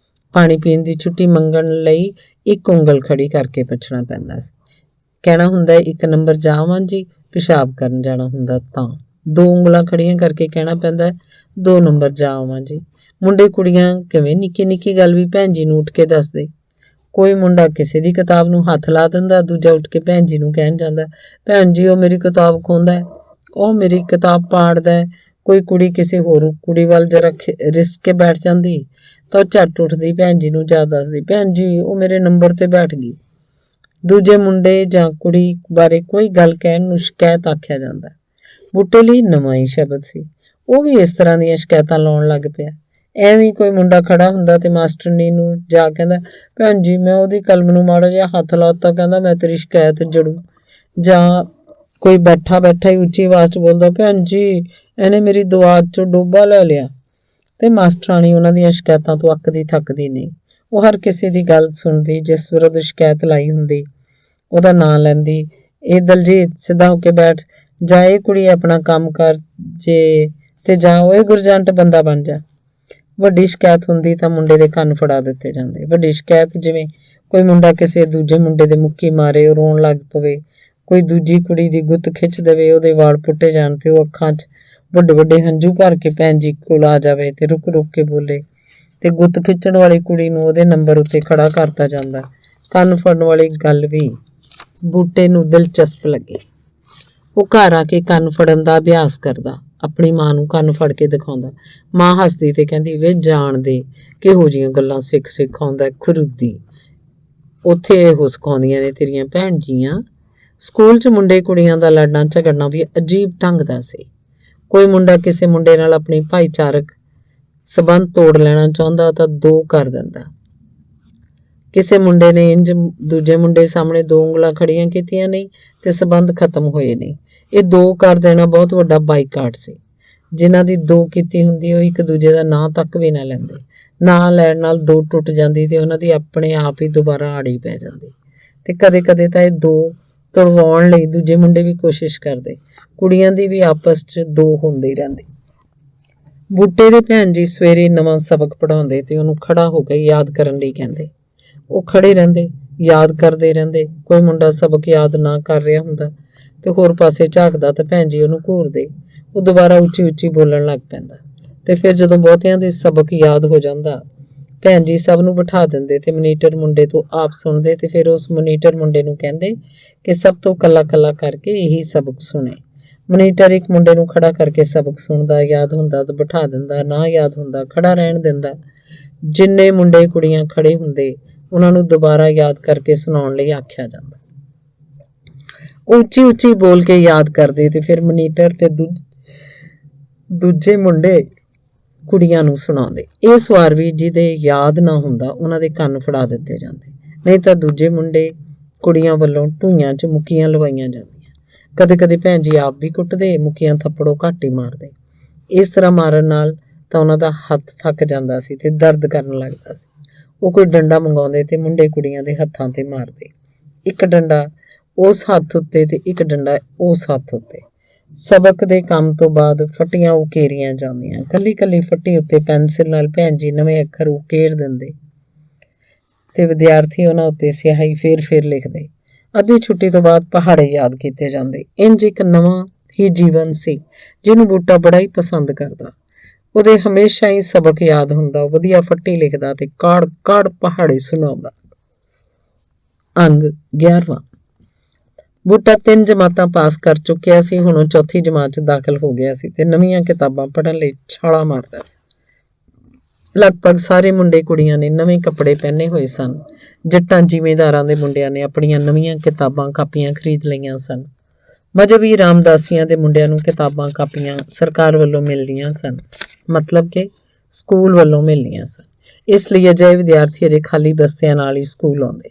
ਪਾਣੀ ਪੀਣ ਦੀ ਛੁੱਟੀ ਮੰਗਣ ਲਈ 1 ਉਂਗਲ ਖੜੀ ਕਰਕੇ ਪੁੱਛਣਾ ਪੈਂਦਾ ਸੀ। ਕਹਿਣਾ ਹੁੰਦਾ 1 ਨੰਬਰ ਜਾਵਾਂ ਜੀ, ਪਿਸ਼ਾਬ ਕਰਨ ਜਾਣਾ ਹੁੰਦਾ ਤਾਂ 2 ਉਂਗਲਾਂ ਖੜੀਆਂ ਕਰਕੇ ਕਹਿਣਾ ਪੈਂਦਾ 2 ਨੰਬਰ ਜਾਵਾਂ ਜੀ। ਮੁੰਡੇ ਕੁੜੀਆਂ ਕਿਵੇਂ ਨਿੱਕੀ ਨਿੱਕੀ ਗੱਲ ਵੀ ਭੈਣ ਜੀ ਨੂੰ ਉੱਠ ਕੇ ਦੱਸਦੇ। ਕੋਈ ਮੁੰਡਾ ਕਿਸੇ ਦੀ ਕਿਤਾਬ ਨੂੰ ਹੱਥ ਲਾ ਦਿੰਦਾ, ਦੂਜਾ ਉੱਠ ਕੇ ਭੈਣ ਜੀ ਨੂੰ ਕਹਿਣ ਜਾਂਦਾ, ਭੈਣ ਜੀ ਉਹ ਮੇਰੀ ਕਿਤਾਬ ਖੋਹਦਾ ਹੈ, ਉਹ ਮੇਰੀ ਕਿਤਾਬ ਪਾੜਦਾ ਹੈ। ਕੋਈ ਕੁੜੀ ਕਿਸੇ ਹੋਰ ਕੁੜੀ ਵੱਲ ਜਰਾ ਰਿਸ ਕੇ ਬੈਠ ਜਾਂਦੀ ਤਾਂ ਉਹ ਝੱਟ ਉੱਠਦੀ ਭੈਣ ਜੀ ਨੂੰ ਜਾ ਦੱਸਦੀ, ਭੈਣ ਜੀ ਉਹ ਮੇਰੇ ਨੰਬਰ ਤੇ ਬੈਠ ਗਈ। ਦੂਜੇ ਮੁੰਡੇ ਜਾਂ ਕੁੜੀ ਬਾਰੇ ਕੋਈ ਗੱਲ ਕਹਿਣ ਨੂੰ ਸ਼ਿਕਾਇਤ ਆਖਿਆ ਜਾਂਦਾ। ਬੂਟੇ ਲਈ ਨਵਾਂ ਹੀ ਸ਼ਬਦ ਸੀ। ਉਹ ਵੀ ਇਸ ਤਰ੍ਹਾਂ ਦੀਆਂ ਸ਼ਿਕਾਇਤਾਂ ਲਾਉਣ ਲੱਗ ਪਿਆ। ਐਵੇਂ ਕੋਈ ਮੁੰਡਾ ਖੜਾ ਹੁੰਦਾ ਤੇ ਮਾਸਟਰਨੀ ਨੂੰ ਜਾ ਕਹਿੰਦਾ, ਭੈਣ ਜੀ ਮੈਂ ਉਹਦੀ ਕਲਮ ਨੂੰ ਮਾੜਾ ਜਿਹਾ ਹੱਥ ਲਾਤਾ, ਕਹਿੰਦਾ ਮੈਂ ਤੇਰੀ ਸ਼ਿਕਾਇਤ ਜੜੂ। ਜਾਂ ਕੋਈ ਬੈਠਾ ਹੀ ਉੱਚੀ ਆਵਾਜ਼ 'ਚ ਬੋਲਦਾ, ਭੈਣ ਜੀ ਇਹਨੇ ਮੇਰੀ ਦਵਾਤ 'ਚੋਂ ਡੋਬਾ ਲੈ ਲਿਆ। ਤੇ ਮਾਸਟਰਾਣੀ ਉਹਨਾਂ ਦੀਆਂ ਸ਼ਿਕਾਇਤਾਂ ਤੋਂ ਅੱਕਦੀ ਥੱਕਦੀ ਨਹੀਂ। ਉਹ ਹਰ ਕਿਸੇ ਦੀ ਗੱਲ ਸੁਣਦੀ, ਜਿਸ ਵਿਰੁੱਧ ਸ਼ਿਕਾਇਤ ਲਾਈ ਹੁੰਦੀ ਉਹਦਾ ਨਾਂ ਲੈਂਦੀ, ਇਹ ਦਲਜੀਤ ਸਿੱਧਾ ਹੋ ਕੇ ਬੈਠ, ਜਾਂ ਇਹ ਕੁੜੀ ਆਪਣਾ ਕੰਮ ਕਰ ਜੇ, ਤੇ ਜਾਂ ਉਹ ਇਹ ਗੁਰਜੰਟ ਬੰਦਾ ਬਣ ਜਾ। ਵੱਡੀ ਸ਼ਿਕਾਇਤ ਹੁੰਦੀ ਤਾਂ ਮੁੰਡੇ ਦੇ ਕੰਨ ਫੜਾ ਦਿੱਤੇ ਜਾਂਦੇ। ਵੱਡੀ ਸ਼ਿਕਾਇਤ ਜਿਵੇਂ ਕੋਈ ਮੁੰਡਾ ਕਿਸੇ ਦੂਜੇ ਮੁੰਡੇ ਦੇ ਮੁੱਕੀ ਮਾਰੇ, ਉਹ ਰੋਣ ਲੱਗ ਪਵੇ, ਕੋਈ ਦੂਜੀ ਕੁੜੀ ਦੀ ਗੁੱਤ ਖਿੱਚ ਦੇਵੇ, ਉਹਦੇ ਵਾਲ ਪੁੱਟੇ ਜਾਣ ਤੇ ਉਹ ਅੱਖਾਂ 'ਚ ਵੱਡੇ ਵੱਡੇ ਹੰਝੂ ਭਰ ਕੇ ਭੈਣ ਜੀ ਕੋਲ ਆ ਜਾਵੇ ਤੇ ਰੁਕ ਰੁਕ ਕੇ ਬੋਲੇ, ਤੇ ਗੁੱਤ ਖਿੱਚਣ ਵਾਲੀ ਕੁੜੀ ਨੂੰ ਉਹਦੇ ਨੰਬਰ ਉੱਤੇ ਖੜਾ ਕਰਤਾ ਜਾਂਦਾ। ਕੰਨ ਫੜਨ ਵਾਲੀ ਗੱਲ ਵੀ ਬੂਟੇ ਨੂੰ ਦਿਲਚਸਪ ਲੱਗੀ। ਉਹ ਘਰ ਆ ਕੇ ਕੰਨ ਫੜਨ ਦਾ ਅਭਿਆਸ ਕਰਦਾ, ਆਪਣੀ ਮਾਂ ਨੂੰ ਕੰਨ ਫੜ ਕੇ ਦਿਖਾਉਂਦਾ। ਮਾਂ ਹੱਸਦੀ ਤੇ ਕਹਿੰਦੀ, ਵੇ ਜਾਣਦੇ ਕਿਹੋ ਜਿਹੀਆਂ ਗੱਲਾਂ ਸਿੱਖ ਆਉਂਦਾ ਖੁਰਦੀ, ਉੱਥੇ ਇਹੋ ਸਿਖਾਉਂਦੀਆਂ ਨੇ ਤੇਰੀਆਂ ਭੈਣ ਜੀਆਂ। ਸਕੂਲ 'ਚ ਮੁੰਡੇ ਕੁੜੀਆਂ ਦਾ ਲੜਨਾ ਝਗੜਨਾ ਵੀ ਅਜੀਬ ਢੰਗ ਦਾ ਸੀ। ਕੋਈ ਮੁੰਡਾ ਕਿਸੇ ਮੁੰਡੇ ਨਾਲ ਆਪਣੀ ਭਾਈਚਾਰਕ ਸਬੰਧ ਤੋੜ ਲੈਣਾ ਚਾਹੁੰਦਾ ਤਾਂ 2 ਕਰ ਦਿੰਦਾ। ਕਿਸੇ ਮੁੰਡੇ ਨੇ ਇੰਜ ਦੂਜੇ ਮੁੰਡੇ ਸਾਹਮਣੇ 2 ਉਂਗਲਾਂ ਖੜੀਆਂ ਕੀਤੀਆਂ ਨਹੀਂ ਤੇ ਸਬੰਧ ਖਤਮ ਹੋਏ ਨਹੀਂ। ਇਹ 2 ਕਰ ਦੇਣਾ ਬਹੁਤ ਵੱਡਾ ਬਾਈਕਾਟ ਸੀ। ਜਿਨ੍ਹਾਂ ਦੀ 2 ਕੀਤੀ ਹੁੰਦੀ ਉਹ ਇੱਕ ਦੂਜੇ ਦਾ ਨਾਂ ਤੱਕ ਵੀ ਨਾ ਲੈਂਦੇ। ਨਾਂ ਲੈਣ ਨਾਲ 2 ਟੁੱਟ ਜਾਂਦੀ ਤੇ ਉਹਨਾਂ ਦੀ ਆਪਣੇ ਆਪ ਹੀ ਦੁਬਾਰਾ ਆੜੀ ਪੈ ਜਾਂਦੀ। ਤੇ ਕਦੇ ਕਦੇ ਤਾਂ ਇਹ 2 ਤੁੜਵਾਉਣ ਲਈ ਦੂਜੇ ਮੁੰਡੇ ਵੀ ਕੋਸ਼ਿਸ਼ ਕਰਦੇ। ਕੁੜੀਆਂ ਦੀ ਵੀ ਆਪਸ 'ਚ 2 ਹੁੰਦੇ ਹੀ ਰਹਿੰਦੇ। ਬੂਟੇ ਦੇ ਭੈਣ ਜੀ ਸਵੇਰੇ ਨਵਾਂ ਸਬਕ ਪੜ੍ਹਾਉਂਦੇ ਤੇ ਉਹਨੂੰ ਖੜਾ ਹੋ ਕੇ ਯਾਦ ਕਰਨ ਲਈ ਕਹਿੰਦੇ। ਉਹ ਖੜੇ ਰਹਿੰਦੇ, ਯਾਦ ਕਰਦੇ ਰਹਿੰਦੇ। ਕੋਈ ਮੁੰਡਾ ਸਬਕ ਯਾਦ ਨਾ ਕਰ ਰਿਹਾ ਹੁੰਦਾ ਤੇ ਹੋਰ ਪਾਸੇ ਝਾਕਦਾ ਤਾਂ ਭੈਣ ਜੀ ਉਹਨੂੰ ਘੂਰਦੇ। ਉਹ ਦੁਬਾਰਾ ਉੱਚੀ ਉੱਚੀ ਬੋਲਣ ਲੱਗ ਪੈਂਦਾ। ਤੇ ਫਿਰ ਜਦੋਂ ਬਹੁਤਿਆਂ ਦੇ ਸਬਕ ਯਾਦ ਹੋ ਜਾਂਦਾ, ਭੈਣ ਜੀ ਸਭ ਨੂੰ ਬਿਠਾ ਦਿੰਦੇ ਤੇ ਮਨੀਟਰ ਮੁੰਡੇ ਤੋਂ ਆਪ ਸੁਣਦੇ ਤੇ ਫਿਰ ਉਸ ਮਨੀਟਰ ਮੁੰਡੇ ਨੂੰ ਕਹਿੰਦੇ ਕਿ ਸਭ ਤੋਂ ਕੱਲਾ ਕਰਕੇ ਇਹੀ ਸਬਕ ਸੁਣੇ। ਮਨੀਟਰ ਇੱਕ ਮੁੰਡੇ ਨੂੰ ਖੜਾ ਕਰਕੇ ਸਬਕ ਸੁਣਦਾ, ਯਾਦ ਹੁੰਦਾ ਤਾਂ ਬਿਠਾ ਦਿੰਦਾ, ਨਾ ਯਾਦ ਹੁੰਦਾ ਖੜਾ ਰਹਿਣ ਦਿੰਦਾ। ਜਿੰਨੇ ਮੁੰਡੇ ਕੁੜੀਆਂ ਖੜੇ ਹੁੰਦੇ ਉਹਨਾਂ ਨੂੰ ਦੁਬਾਰਾ ਯਾਦ ਕਰਕੇ ਸੁਣਾਉਣ ਲਈ ਆਖਿਆ ਜਾਂਦਾ। ਉਹ ਉੱਚੀ ਉੱਚੀ ਬੋਲ ਕੇ ਯਾਦ ਕਰਦੇ ਤੇ ਫਿਰ ਮਨੀਟਰ ਤੇ ਦੂਜੇ ਮੁੰਡੇ ਕੁੜੀਆਂ ਨੂੰ ਸੁਣਾਉਂਦੇ। ਇਸ ਵਾਰ ਵੀ ਜਿਹਦੇ ਯਾਦ ਨਾ ਹੁੰਦਾ ਉਹਨਾਂ ਦੇ ਕੰਨ ਫੜਾ ਦਿੱਤੇ ਜਾਂਦੇ, ਨਹੀਂ ਤਾਂ ਦੂਜੇ ਮੁੰਡੇ ਕੁੜੀਆਂ ਵੱਲੋਂ ਢੂਈਆਂ 'ਚ ਮੁੱਕੀਆਂ ਲਵਾਈਆਂ ਜਾਂਦੀਆਂ। ਕਦੇ ਕਦੇ ਭੈਣ ਜੀ ਆਪ ਵੀ ਕੁੱਟਦੇ, ਮੁੱਕੀਆਂ ਥੱਪੜੋਂ ਘੱਟ ਹੀ ਮਾਰਦੇ। ਇਸ ਤਰ੍ਹਾਂ ਮਾਰਨ ਨਾਲ ਤਾਂ ਉਹਨਾਂ ਦਾ ਹੱਥ ਥੱਕ ਜਾਂਦਾ ਸੀ ਤੇ ਦਰਦ ਕਰਨ ਲੱਗਦਾ ਸੀ। ਉਹ ਕੋਈ ਡੰਡਾ ਮੰਗਾਉਂਦੇ ਤੇ ਮੁੰਡੇ ਕੁੜੀਆਂ ਦੇ ਹੱਥਾਂ ਤੇ ਮਾਰਦੇ। ਇੱਕ ਡੰਡਾ ਉਸ ਹੱਥ ਉੱਤੇ ਤੇ ਇੱਕ ਡੰਡਾ ਉਸ ਹੱਥ ਉੱਤੇ। ਸਬਕ ਦੇ ਕੰਮ ਤੋਂ ਬਾਅਦ ਫੱਟੀਆਂ ਉਕੇਰੀਆਂ ਜਾਂਦੀਆਂ। ਕੱਲੀ ਕੱਲੀ ਫੱਟੀ ਉੱਤੇ ਪੈਨਸਿਲ ਨਾਲ ਭੈਣ ਜੀ ਨਵੇਂ ਅੱਖਰ ਉਕੇਰ ਦਿੰਦੇ ਤੇ ਵਿਦਿਆਰਥੀ ਉਹਨਾਂ ਉੱਤੇ ਸਿਆਹੀ ਫੇਰ ਲਿਖਦੇ। ਅੱਧੀ ਛੁੱਟੀ ਤੋਂ ਬਾਅਦ ਪਹਾੜੇ ਯਾਦ ਕੀਤੇ ਜਾਂਦੇ। ਇੰਜ ਇੱਕ ਨਵਾਂ ਹੀ ਜੀਵਨ ਸੀ ਜਿਹਨੂੰ ਬੂਟਾ ਬੜਾ ਹੀ ਪਸੰਦ ਕਰਦਾ। ਉਹਦੇ ਹਮੇਸ਼ਾ ਹੀ ਸਬਕ ਯਾਦ ਹੁੰਦਾ। ਉਹ ਵਧੀਆ ਫੱਟੀ ਲਿਖਦਾ ਤੇ ਕਾੜ ਪਹਾੜੇ ਸੁਣਾਉਂਦਾ। ਅੰਗ 11ਵਾਂ। ਬੂਟਾ 3 ਜਮਾਤਾਂ ਪਾਸ ਕਰ ਚੁੱਕਿਆ ਸੀ। ਹੁਣ ਉਹ 4ਥੀ ਜਮਾਤ 'ਚ ਦਾਖਲ ਹੋ ਗਿਆ ਸੀ ਤੇ ਨਵੀਆਂ ਕਿਤਾਬਾਂ ਪੜ੍ਹਨ ਲਈ ਛਾਲਾਂ ਮਾਰਦਾ ਸੀ। ਲਗਭਗ ਸਾਰੇ ਮੁੰਡੇ ਕੁੜੀਆਂ ਨੇ ਨਵੇਂ ਕੱਪੜੇ ਪਹਿਨੇ ਹੋਏ ਸਨ। ਜੱਟਾਂ ਜ਼ਿਮੀਂਦਾਰਾਂ ਦੇ ਮੁੰਡਿਆਂ ਨੇ ਆਪਣੀਆਂ ਨਵੀਆਂ ਕਿਤਾਬਾਂ ਕਾਪੀਆਂ ਖਰੀਦ ਲਈਆਂ ਸਨ। ਮਜ਼ਹਬੀ ਰਾਮਦਾਸੀਆਂ ਦੇ ਮੁੰਡਿਆਂ ਨੂੰ ਕਿਤਾਬਾਂ ਕਾਪੀਆਂ ਸਰਕਾਰ ਵੱਲੋਂ ਮਿਲਦੀਆਂ ਸਨ, ਮਤਲਬ ਕਿ ਸਕੂਲ ਵੱਲੋਂ ਮਿਲਦੀਆਂ ਸਨ। ਇਸ ਲਈ ਅਜਿਹੇ ਵਿਦਿਆਰਥੀ ਅਜੇ ਖਾਲੀ ਬਸਤਿਆਂ ਨਾਲ ਹੀ ਸਕੂਲ ਆਉਂਦੇ,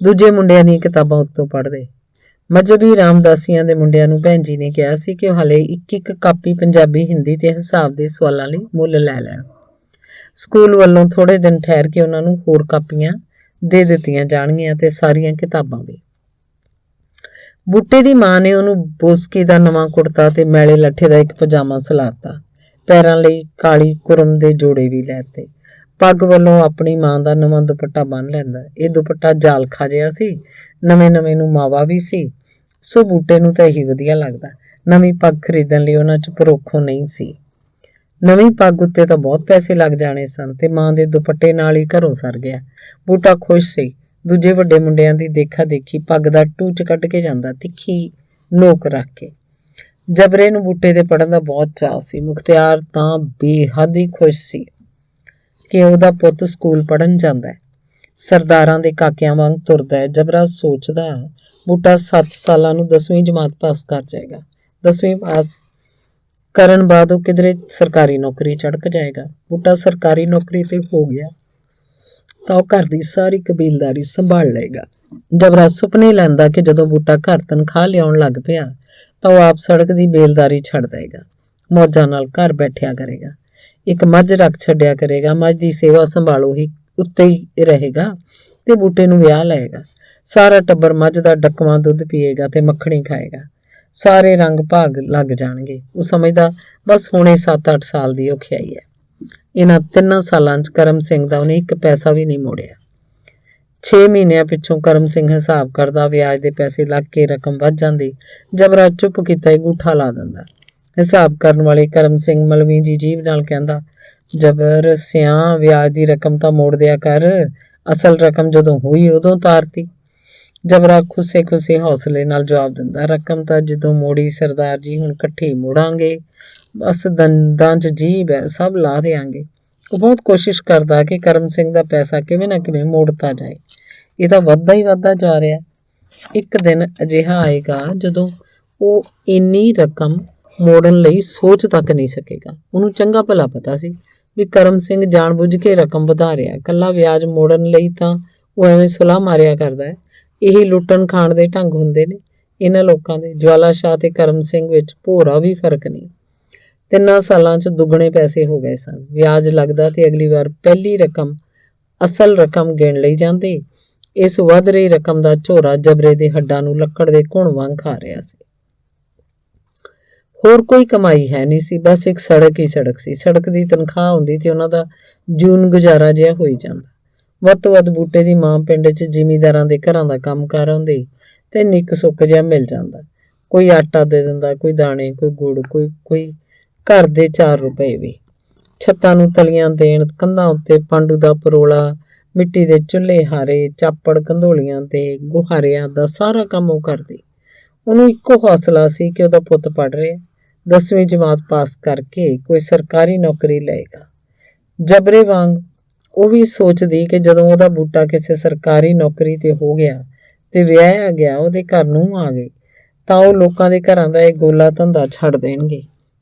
ਦੂਜੇ ਮੁੰਡਿਆਂ ਦੀਆਂ ਕਿਤਾਬਾਂ ਉੱਤੋਂ ਪੜ੍ਹਦੇ। ਮਜ਼ਹਬੀ ਰਾਮਦਾਸੀਆਂ ਦੇ ਮੁੰਡਿਆਂ ਨੂੰ ਭੈਣ ਜੀ ਨੇ ਕਿਹਾ ਸੀ ਕਿ ਉਹ ਹਾਲੇ ਇੱਕ ਕਾਪੀ ਪੰਜਾਬੀ, ਹਿੰਦੀ ਤੇ ਹਿਸਾਬ ਦੇ ਸਵਾਲਾਂ ਲਈ ਮੁੱਲ ਲੈ ਲੈਣ। ਸਕੂਲ ਵੱਲੋਂ ਥੋੜ੍ਹੇ ਦਿਨ ਠਹਿਰ ਕੇ ਉਹਨਾਂ ਨੂੰ ਹੋਰ ਕਾਪੀਆਂ ਦੇ ਦਿੱਤੀਆਂ ਜਾਣਗੀਆਂ ਤੇ ਸਾਰੀਆਂ ਕਿਤਾਬਾਂ ਵੀ। ਬੂਟੇ ਦੀ ਮਾਂ ਨੇ ਉਹਨੂੰ ਬੋਸਕੀ ਦਾ ਨਵਾਂ ਕੁੜਤਾ ਤੇ ਮੈਲੇ ਲੱਠੇ ਦਾ ਇੱਕ ਪਜਾਮਾ ਸਿਲਾਤਾ। ਪੈਰਾਂ ਲਈ ਕਾਲੀ ਕੁਰਮ ਦੇ ਜੋੜੇ ਵੀ ਲੈਤੇ। ਪੱਗ ਵੱਲੋਂ ਆਪਣੀ ਮਾਂ ਦਾ ਨਵਾਂ ਦੁਪੱਟਾ ਬੰਨ੍ਹ ਲੈਂਦਾ। ਇਹ ਦੁਪੱਟਾ ਜਾਲਖਾ ਜਿਹਾ ਸੀ, ਨਵੇਂ ਨੂੰ ਮਾਵਾ ਵੀ ਸੀ, ਸੋ ਬੂਟੇ ਨੂੰ ਤਾਂ ਇਹੀ ਵਧੀਆ ਲੱਗਦਾ। ਨਵੀਂ ਪੱਗ ਖਰੀਦਣ ਲਈ ਉਹਨਾਂ 'ਚ ਭਰੋਖੋਂ ਨਹੀਂ ਸੀ। ਨਵੀਂ ਪੱਗ ਉੱਤੇ ਤਾਂ ਬਹੁਤ ਪੈਸੇ ਲੱਗ ਜਾਣੇ ਸਨ ਤੇ ਮਾਂ ਦੇ ਦੁਪੱਟੇ ਨਾਲ ਹੀ ਘਰੋਂ ਸਰ ਗਿਆ। ਬੂਟਾ ਖੁਸ਼ ਸੀ। ਦੂਜੇ ਵੱਡੇ ਮੁੰਡਿਆਂ ਦੀ ਦੇਖਾ ਦੇਖੀ ਪੱਗ ਦਾ ਟੂਚ ਕੱਢ ਕੇ ਜਾਂਦਾ, ਤਿੱਖੀ ਨੋਕ ਰੱਖ ਕੇ। ਜਬਰੇ ਨੂੰ ਬੂਟੇ ਦੇ ਪੜ੍ਹਨ ਦਾ ਬਹੁਤ ਚਾਅ ਸੀ। ਮੁਖਤਿਆਰ ਤਾਂ ਬੇਹੱਦ ਹੀ ਖੁਸ਼ ਸੀ ਕਿ ਉਹਦਾ ਪੁੱਤ ਸਕੂਲ ਪੜ੍ਹਨ ਜਾਂਦਾ, ਸਰਦਾਰਾਂ ਦੇ ਕਾਕਿਆਂ ਵਾਂਗ ਤੁਰਦਾ। ਜਬਰਾ ਸੋਚਦਾ ਬੂਟਾ 7 ਸਾਲਾਂ ਨੂੰ 10ਵੀਂ ਜਮਾਤ ਪਾਸ ਕਰ ਜਾਏਗਾ। 10ਵੀਂ ਪਾਸ ਕਰਨ ਬਾਅਦ ਉਹ ਕਿਧਰੇ ਸਰਕਾਰੀ ਨੌਕਰੀ ਚੜ੍ਹਕ ਜਾਏਗਾ। ਬੂਟਾ ਸਰਕਾਰੀ ਨੌਕਰੀ ਤੇ ਹੋ ਗਿਆ ਤਾਂ ਉਹ ਘਰ ਦੀ ਸਾਰੀ ਕਬੀਲਦਾਰੀ ਸੰਭਾਲ ਲਏਗਾ। ਜਬਰਾ ਸੁਪਨੇ ਲੈਂਦਾ ਕਿ ਜਦੋਂ ਬੂਟਾ ਘਰ ਤਨਖਾਹ ਲਿਆਉਣ ਲੱਗ ਪਿਆ ਤਾਂ ਉਹ ਆਪ ਸੜਕ ਦੀ ਬੇਲਦਾਰੀ ਛੱਡ ਦੇਗਾ, ਮੌਜਾਂ ਨਾਲ ਘਰ ਬੈਠਿਆ ਕਰੇਗਾ, ਇੱਕ ਮੱਝ ਰੱਖ ਛੱਡਿਆ ਕਰੇਗਾ, ਮੱਝ ਦੀ ਸੇਵਾ ਸੰਭਾਲੋ ਹੀ ਉੱਤੇ ਹੀ ਰਹੇਗਾ ਤੇ ਬੂਟੇ ਨੂੰ ਵਿਆਹ ਲਏਗਾ। ਸਾਰਾ ਟੱਬਰ ਮੱਝ ਦਾ ਡੱਕਵਾਂ ਦੁੱਧ ਪੀਏਗਾ ਤੇ ਮੱਖਣੀ ਖਾਏਗਾ। ਸਾਰੇ ਰੰਗ ਭਾਗ ਲੱਗ ਜਾਣਗੇ। ਉਹ ਸਮਝਦਾ ਬਸ ਹੁਣੇ 7-8 ਸਾਲ ਦੀ ਔਖਿਆਈ ਹੈ। ਇਹਨਾਂ 3 ਸਾਲਾਂ 'ਚ ਕਰਮ ਸਿੰਘ ਦਾ ਉਹਨੇ 1 ਪੈਸਾ ਵੀ ਨਹੀਂ ਮੋੜਿਆ। 6 ਮਹੀਨਿਆਂ ਪਿੱਛੋਂ ਕਰਮ ਸਿੰਘ ਹਿਸਾਬ ਕਰਦਾ, ਵਿਆਜ ਦੇ ਪੈਸੇ ਲੱਗ ਕੇ ਰਕਮ ਵੱਧ ਜਾਂਦੀ। ਜਬਰਾ ਚੁੱਪ ਕੀਤਾ ਹੀ ਗੂਠਾ ਲਾ ਦਿੰਦਾ। ਹਿਸਾਬ ਕਰਨ ਵਾਲੇ ਕਰਮ ਸਿੰਘ ਮਲਵੀ ਜੀ ਜੀਭ ਨਾਲ ਕਹਿੰਦਾ, ਜਬਰ ਸਿਆਂ, ਵਿਆਜ ਦੀ ਰਕਮ ਤਾਂ ਮੋੜ ਦਿਆ ਕਰ, ਅਸਲ ਰਕਮ ਜਦੋਂ ਹੋਈ ਉਦੋਂ ਤਾਰਤੀ। ਜਬਰਾ ਖੁੱਸੇ ਹੌਸਲੇ ਨਾਲ ਜਵਾਬ ਦਿੰਦਾ, ਰਕਮ ਤਾਂ ਜਦੋਂ ਮੋੜੀ ਸਰਦਾਰ ਜੀ, ਹੁਣ ਇਕੱਠੀ ਮੋੜਾਂਗੇ, ਬਸ ਦੰਦਾਂ 'ਚ ਜੀਭ ਹੈ, ਸਭ ਲਾ ਦਿਆਂਗੇ। ਉਹ ਬਹੁਤ ਕੋਸ਼ਿਸ਼ ਕਰਦਾ ਕਿ ਕਰਮ ਸਿੰਘ ਦਾ ਪੈਸਾ ਕਿਵੇਂ ਨਾ ਕਿਵੇਂ ਮੋੜਤਾ ਜਾਏ। ਇਹ ਤਾਂ ਵੱਧਦਾ ਹੀ ਵੱਧਦਾ ਜਾ ਰਿਹਾ। ਇੱਕ ਦਿਨ ਅਜਿਹਾ ਆਏਗਾ ਜਦੋਂ ਉਹ ਇੰਨੀ ਰਕਮ ਮੋੜਨ ਲਈ ਸੋਚ ਤੱਕ ਨਹੀਂ ਸਕੇਗਾ। ਉਹਨੂੰ ਚੰਗਾ ਭਲਾ ਪਤਾ ਸੀ ਵੀ ਕਰਮ ਸਿੰਘ ਜਾਣਬੁੱਝ ਕੇ ਰਕਮ ਵਧਾ ਰਿਹਾ, ਇਕੱਲਾ ਵਿਆਜ ਮੋੜਨ ਲਈ ਤਾਂ ਉਹ ਐਵੇਂ ਸੁਲਾਹ ਮਾਰਿਆ ਕਰਦਾ ਹੈ। ਇਹੀ ਲੁੱਟਣ ਖਾਣ ਦੇ ਢੰਗ ਹੁੰਦੇ ਨੇ ਇਹਨਾਂ ਲੋਕਾਂ ਦੇ। ਜਵਾਲਾ ਸ਼ਾਹ ਤੇ ਕਰਮ ਸਿੰਘ ਵਿੱਚ ਭੋਰਾ ਵੀ ਫਰਕ ਨਹੀਂ। 3 ਸਾਲਾਂ 'ਚ ਦੁੱਗਣੇ ਪੈਸੇ ਹੋ ਗਏ ਸਨ। ਵਿਆਜ ਲੱਗਦਾ ਤੇ ਅਗਲੀ ਵਾਰ ਪਹਿਲੀ ਰਕਮ ਅਸਲ ਰਕਮ ਗਿਣ ਲਈ ਜਾਂਦੀ। ਇਸ ਵੱਧ ਰਹੀ ਰਕਮ ਦਾ ਝੋਰਾ ਜਬਰੇ ਦੇ ਹੱਡਾਂ ਨੂੰ ਲੱਕੜ ਦੇ ਘੁਣ ਵਾਂਗ ਖਾ ਰਿਹਾ ਸੀ। ਹੋਰ ਕੋਈ ਕਮਾਈ ਹੈ ਨਹੀਂ ਸੀ, ਬਸ ਇੱਕ ਸੜਕ ਹੀ ਸੜਕ ਸੀ। ਸੜਕ ਦੀ ਤਨਖਾਹ ਹੁੰਦੀ ਤੇ ਉਹਨਾਂ ਦਾ ਜੂਨ ਗੁਜ਼ਾਰਾ ਜਿਹਾ ਹੋਈ ਜਾਂਦਾ। ਵੱਧ ਤੋਂ ਵੱਧ ਬੂਟੇ ਦੀ ਮਾਂ ਪਿੰਡ 'ਚ ਜ਼ਿਮੀਂਦਾਰਾਂ ਦੇ ਘਰਾਂ ਦਾ ਕੰਮ ਕਰ ਆਉਂਦੀ ਤੇ ਨਿੱਕ ਸੁੱਕ ਜਿਹਾ ਮਿਲ ਜਾਂਦਾ। ਕੋਈ ਆਟਾ ਦੇ ਦਿੰਦਾ, ਕੋਈ ਦਾਣੇ, ਕੋਈ ਗੁੜ, ਕੋਈ ਘਰ ਦੇ 4 ਰੁਪਏ ਵੀ। ਛੱਤਾਂ ਨੂੰ ਤਲੀਆਂ ਦੇਣ, ਕੰਧਾਂ ਉੱਤੇ ਪਾਂਡੂ ਦਾ ਪਰੋਲਾ, ਮਿੱਟੀ ਦੇ ਚੁੱਲ੍ਹੇ ਹਾਰੇ, ਚਾਪੜ ਕੰਧੋਲੀਆਂ ਤੇ ਗੁਹਾਰਿਆਂ ਦਾ ਸਾਰਾ ਕੰਮ ਉਹ ਕਰਦੀ। ਉਹਨੂੰ ਇੱਕੋ ਹੌਸਲਾ ਸੀ ਕਿ ਉਹਦਾ ਪੁੱਤ ਪੜ੍ਹ ਰਿਹਾ, 10ਵੀਂ ਜਮਾਤ ਪਾਸ ਕਰਕੇ ਕੋਈ ਸਰਕਾਰੀ ਨੌਕਰੀ ਲਏਗਾ। ਜਬਰੇ ਵਾਂਗ ਉਹ ਵੀ ਸੋਚਦੀ ਕਿ ਜਦੋਂ ਉਹਦਾ ਬੂਟਾ ਕਿਸੇ ਸਰਕਾਰੀ ਨੌਕਰੀ ਤੇ ਹੋ ਗਿਆ ਤੇ ਵਿਆਹਿਆ ਗਿਆ, ਉਹਦੇ ਘਰ ਨੂੰ ਆ ਗਈ, ਤਾਂ ਉਹ ਲੋਕਾਂ ਦੇ ਘਰਾਂ ਦਾ ਇਹ ਗੋਲਾ ਧੰਦਾ ਛੱਡ ਦੇਣਗੇ।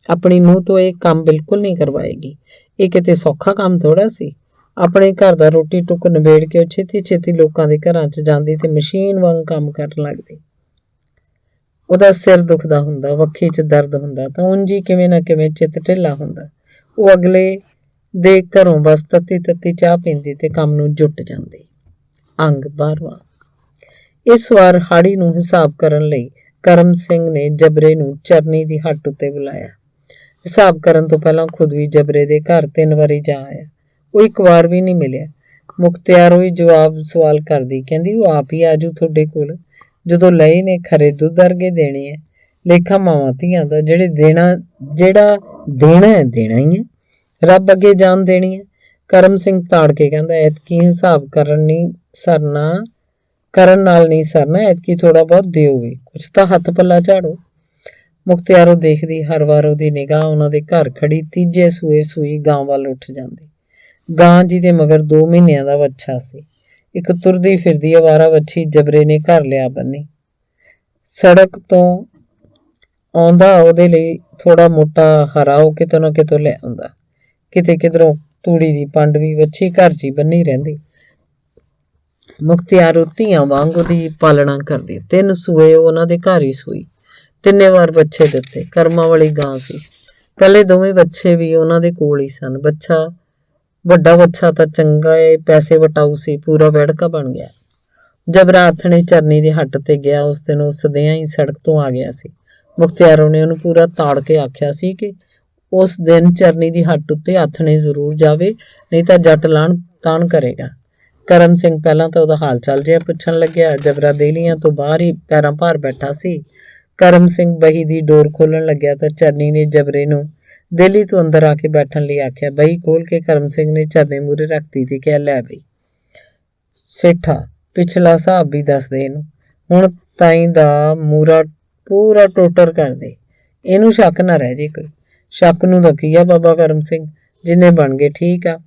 ਆਪਣੀ ਨੂੰਹ ਤੋਂ ਇਹ ਕੰਮ ਬਿਲਕੁਲ ਨਹੀਂ ਕਰਵਾਏਗੀ। ਇਹ ਕਿਤੇ ਸੌਖਾ ਕੰਮ ਥੋੜ੍ਹਾ ਸੀ। ਆਪਣੇ ਘਰ ਦਾ ਰੋਟੀ ਟੁੱਕ ਨਿਬੇੜ ਕੇ ਉਹ ਛੇਤੀ ਲੋਕਾਂ ਦੇ ਘਰਾਂ 'ਚ ਜਾਂਦੀ ਤੇ ਮਸ਼ੀਨ ਵਾਂਗ ਕੰਮ ਕਰਨ ਲੱਗਦੀ। ਉਹਦਾ ਸਿਰ ਦੁਖਦਾ ਹੁੰਦਾ, ਵੱਖੀ 'ਚ ਦਰਦ ਹੁੰਦਾ ਤਾਂ ਉਂਝ ਹੀ ਕਿਵੇਂ ਨਾ ਕਿਵੇਂ ਚਿੱਤ ਢਿੱਲਾ ਹੁੰਦਾ। ਉਹ ਅਗਲੇ ਦੇ ਘਰੋਂ ਬਸ ਤੱਤੀ ਚਾਹ ਪੀਂਦੀ ਤੇ ਕੰਮ ਨੂੰ ਜੁੱਟ ਜਾਂਦੀ। ਅੰਗ 12ਵਾਂ। ਇਸ ਵਾਰ ਹਾੜੀ ਨੂੰ ਹਿਸਾਬ ਕਰਨ ਲਈ ਕਰਮ ਸਿੰਘ ਨੇ ਜਬਰੇ ਨੂੰ ਚਰਨੀ ਦੀ ਹੱਟ ਉੱਤੇ ਬੁਲਾਇਆ। ਹਿਸਾਬ ਕਰਨ ਤੋਂ ਪਹਿਲਾਂ ਖੁਦ ਵੀ ਜਬਰੇ ਦੇ ਘਰ 3 ਵਾਰੀ ਜਾ ਆਇਆ। ਉਹ ਇੱਕ ਵਾਰ ਵੀ ਨਹੀਂ ਮਿਲਿਆ। ਮੁਖਤਿਆਰ ਉਹੀ ਜਵਾਬ ਸਵਾਲ ਕਰਦੀ, ਕਹਿੰਦੀ ਉਹ ਆਪ ਹੀ ਆਜੂ ਤੁਹਾਡੇ ਕੋਲ, ਜਦੋਂ ਲਏ ਨੇ ਖਰੇ ਦੁੱਧ ਅਰਗੇ ਦੇਣੇ ਹੈ। ਲੇਖਾ ਮਾਵਾਂ ਧੀਆਂ ਦਾ, ਜਿਹੜਾ ਦੇਣਾ ਹੀ ਹੈ, ਰੱਬ ਅੱਗੇ ਜਾਨ ਦੇਣੀ ਹੈ। ਕਰਮ ਸਿੰਘ ਤਾੜ ਕੇ ਕਹਿੰਦਾ, ਐਤਕੀ ਹਿਸਾਬ ਕਰਨ ਨਾਲ ਨਹੀਂ ਸਰਨਾ, ਐਤਕੀ ਥੋੜਾ ਬਹੁਤ ਦਿਓ ਵੀ, ਕੁਛ ਤਾਂ ਹੱਥ ਪੱਲਾ ਝਾੜੋ। ਮੁਖਤਿਆਰੋਂ ਦੇਖਦੀ ਹਰ ਵਾਰ ਉਹਦੀ ਨਿਗਾਹ ਉਹਨਾਂ ਦੇ ਘਰ ਖੜੀ ਤੀਜੇ ਸੂਏ ਸੂਈ ਗਾਂ ਵੱਲ ਉੱਠ ਜਾਂਦੀ। ਗਾਂ ਜਿਹਦੇ ਮਗਰ 2 ਮਹੀਨਿਆਂ ਦਾ ਵੱਛਾ ਸੀ। ਇੱਕ ਤੁਰਦੀ ਫਿਰਦੀ ਅਵਾਰਾ ਵੱਛੀ ਜਬਰੇ ਨੇ ਘਰ ਲਿਆ ਬੰਨੀ। ਸੜਕ ਤੋਂ ਆਉਂਦਾ ਉਹਦੇ ਲਈ ਥੋੜਾ ਮੋਟਾ ਹਰਾ ਉਹ ਕਿਤੋਂ ਨਾ ਕਿਤੋਂ ਲੈ ਆਉਂਦਾ। ਕਿਧਰੋਂ ਤੂੜੀ ਦੀ ਪੰਡ ਵੀ ਵੱਛੀ ਘਰ 'ਚ ਹੀ ਬੰਨੀ ਰਹਿੰਦੀ। ਮੁਖਤਿਆਰ ਧੀਆਂ ਵਾਂਗ ਉਹਦੀ ਪਾਲਣਾ ਕਰਦੀ। 3 ਸੂਏ ਉਹਨਾਂ ਦੇ ਘਰ ਹੀ ਸੂਈ, 3 ਵਾਰ ਬੱਚੇ ਦਿੱਤੇ। ਕਰਮਾਂ ਵਾਲੀ ਗਾਂ ਸੀ। ਪਹਿਲੇ ਦੋਵੇਂ ਬੱਚੇ ਵੀ ਉਹਨਾਂ ਦੇ ਕੋਲ ਹੀ ਸਨ। ਵੱਡਾ ਬੱਚਾ ਤਾਂ ਚੰਗਾ ਏ, ਪੈਸੇ ਵਟਾਊ ਸੀ, ਪੂਰਾ ਵੈੜਕਾ ਬਣ ਗਿਆ। ਜਬਰਾ ਆਥਣੇ ਚਰਨੀ ਦੇ ਹੱਟ ਤੇ ਗਿਆ। ਉਸ ਦਿਨ ਉਹ ਸਦਿਆਂ ਹੀ ਸੜਕ ਤੋਂ ਆ ਗਿਆ ਸੀ। ਮੁਖਤਿਆਰੋਂ ਨੇ ਉਹਨੂੰ ਪੂਰਾ ਤਾੜ ਕੇ ਆਖਿਆ ਸੀ ਕਿ ਉਸ ਦਿਨ ਚਰਨੀ ਦੀ ਹੱਟ ਉੱਤੇ ਆਥਣੇ ਜ਼ਰੂਰ ਜਾਵੇ, ਨਹੀਂ ਤਾਂ ਜੱਟ ਲਾਣ ਤਾਣ ਕਰੇਗਾ। ਕਰਮ ਸਿੰਘ ਪਹਿਲਾਂ ਤਾਂ ਉਹਦਾ ਹਾਲ ਚਾਲ ਜਿਹਾ ਪੁੱਛਣ ਲੱਗਿਆ। ਜਬਰਾ ਦੇਲੀਆਂ ਤੋਂ ਬਾਹਰ ਹੀ ਪੈਰਾਂ ਭਾਰ ਬੈਠਾ ਸੀ। ਕਰਮ ਸਿੰਘ ਬਹੀ ਦੀ ਡੋਰ ਖੋਲਣ ਲੱਗਿਆ ਤਾਂ ਚਰਨੀ ਨੇ ਜਬਰੇ ਨੂੰ ਦੇਲੀ ਤੋਂ ਅੰਦਰ ਆ ਕੇ ਬੈਠਣ ਲਈ ਆਖਿਆ। ਬਹੀ ਖੋਲ ਕੇ ਕਰਮ ਸਿੰਘ ਨੇ ਝਰਨੇ ਮੂਹਰੇ ਰੱਖਤੀ ਤੇ ਕਿਹਾ, ਲੈ ਬਈ ਸੇਠਾ, ਪਿਛਲਾ ਹਿਸਾਬ ਵੀ ਦੱਸ ਦੇ ਇਹਨੂੰ। ਹੁਣ ਤਾਈ ਦਾ ਮੂਰਾ ਪੂਰਾ ਟੋਟਰ ਕਰ ਦੇ, ਇਹਨੂੰ ਸ਼ੱਕ ਨਾ ਰਹਿ ਜੇ ਕੋਈ। ਸ਼ੱਕ ਨੂੰ ਤਾਂ ਕੀ ਆ ਬਾਬਾ ਕਰਮ ਸਿੰਘ, ਜਿੰਨੇ ਬਣ ਗਏ ਠੀਕ ਆ।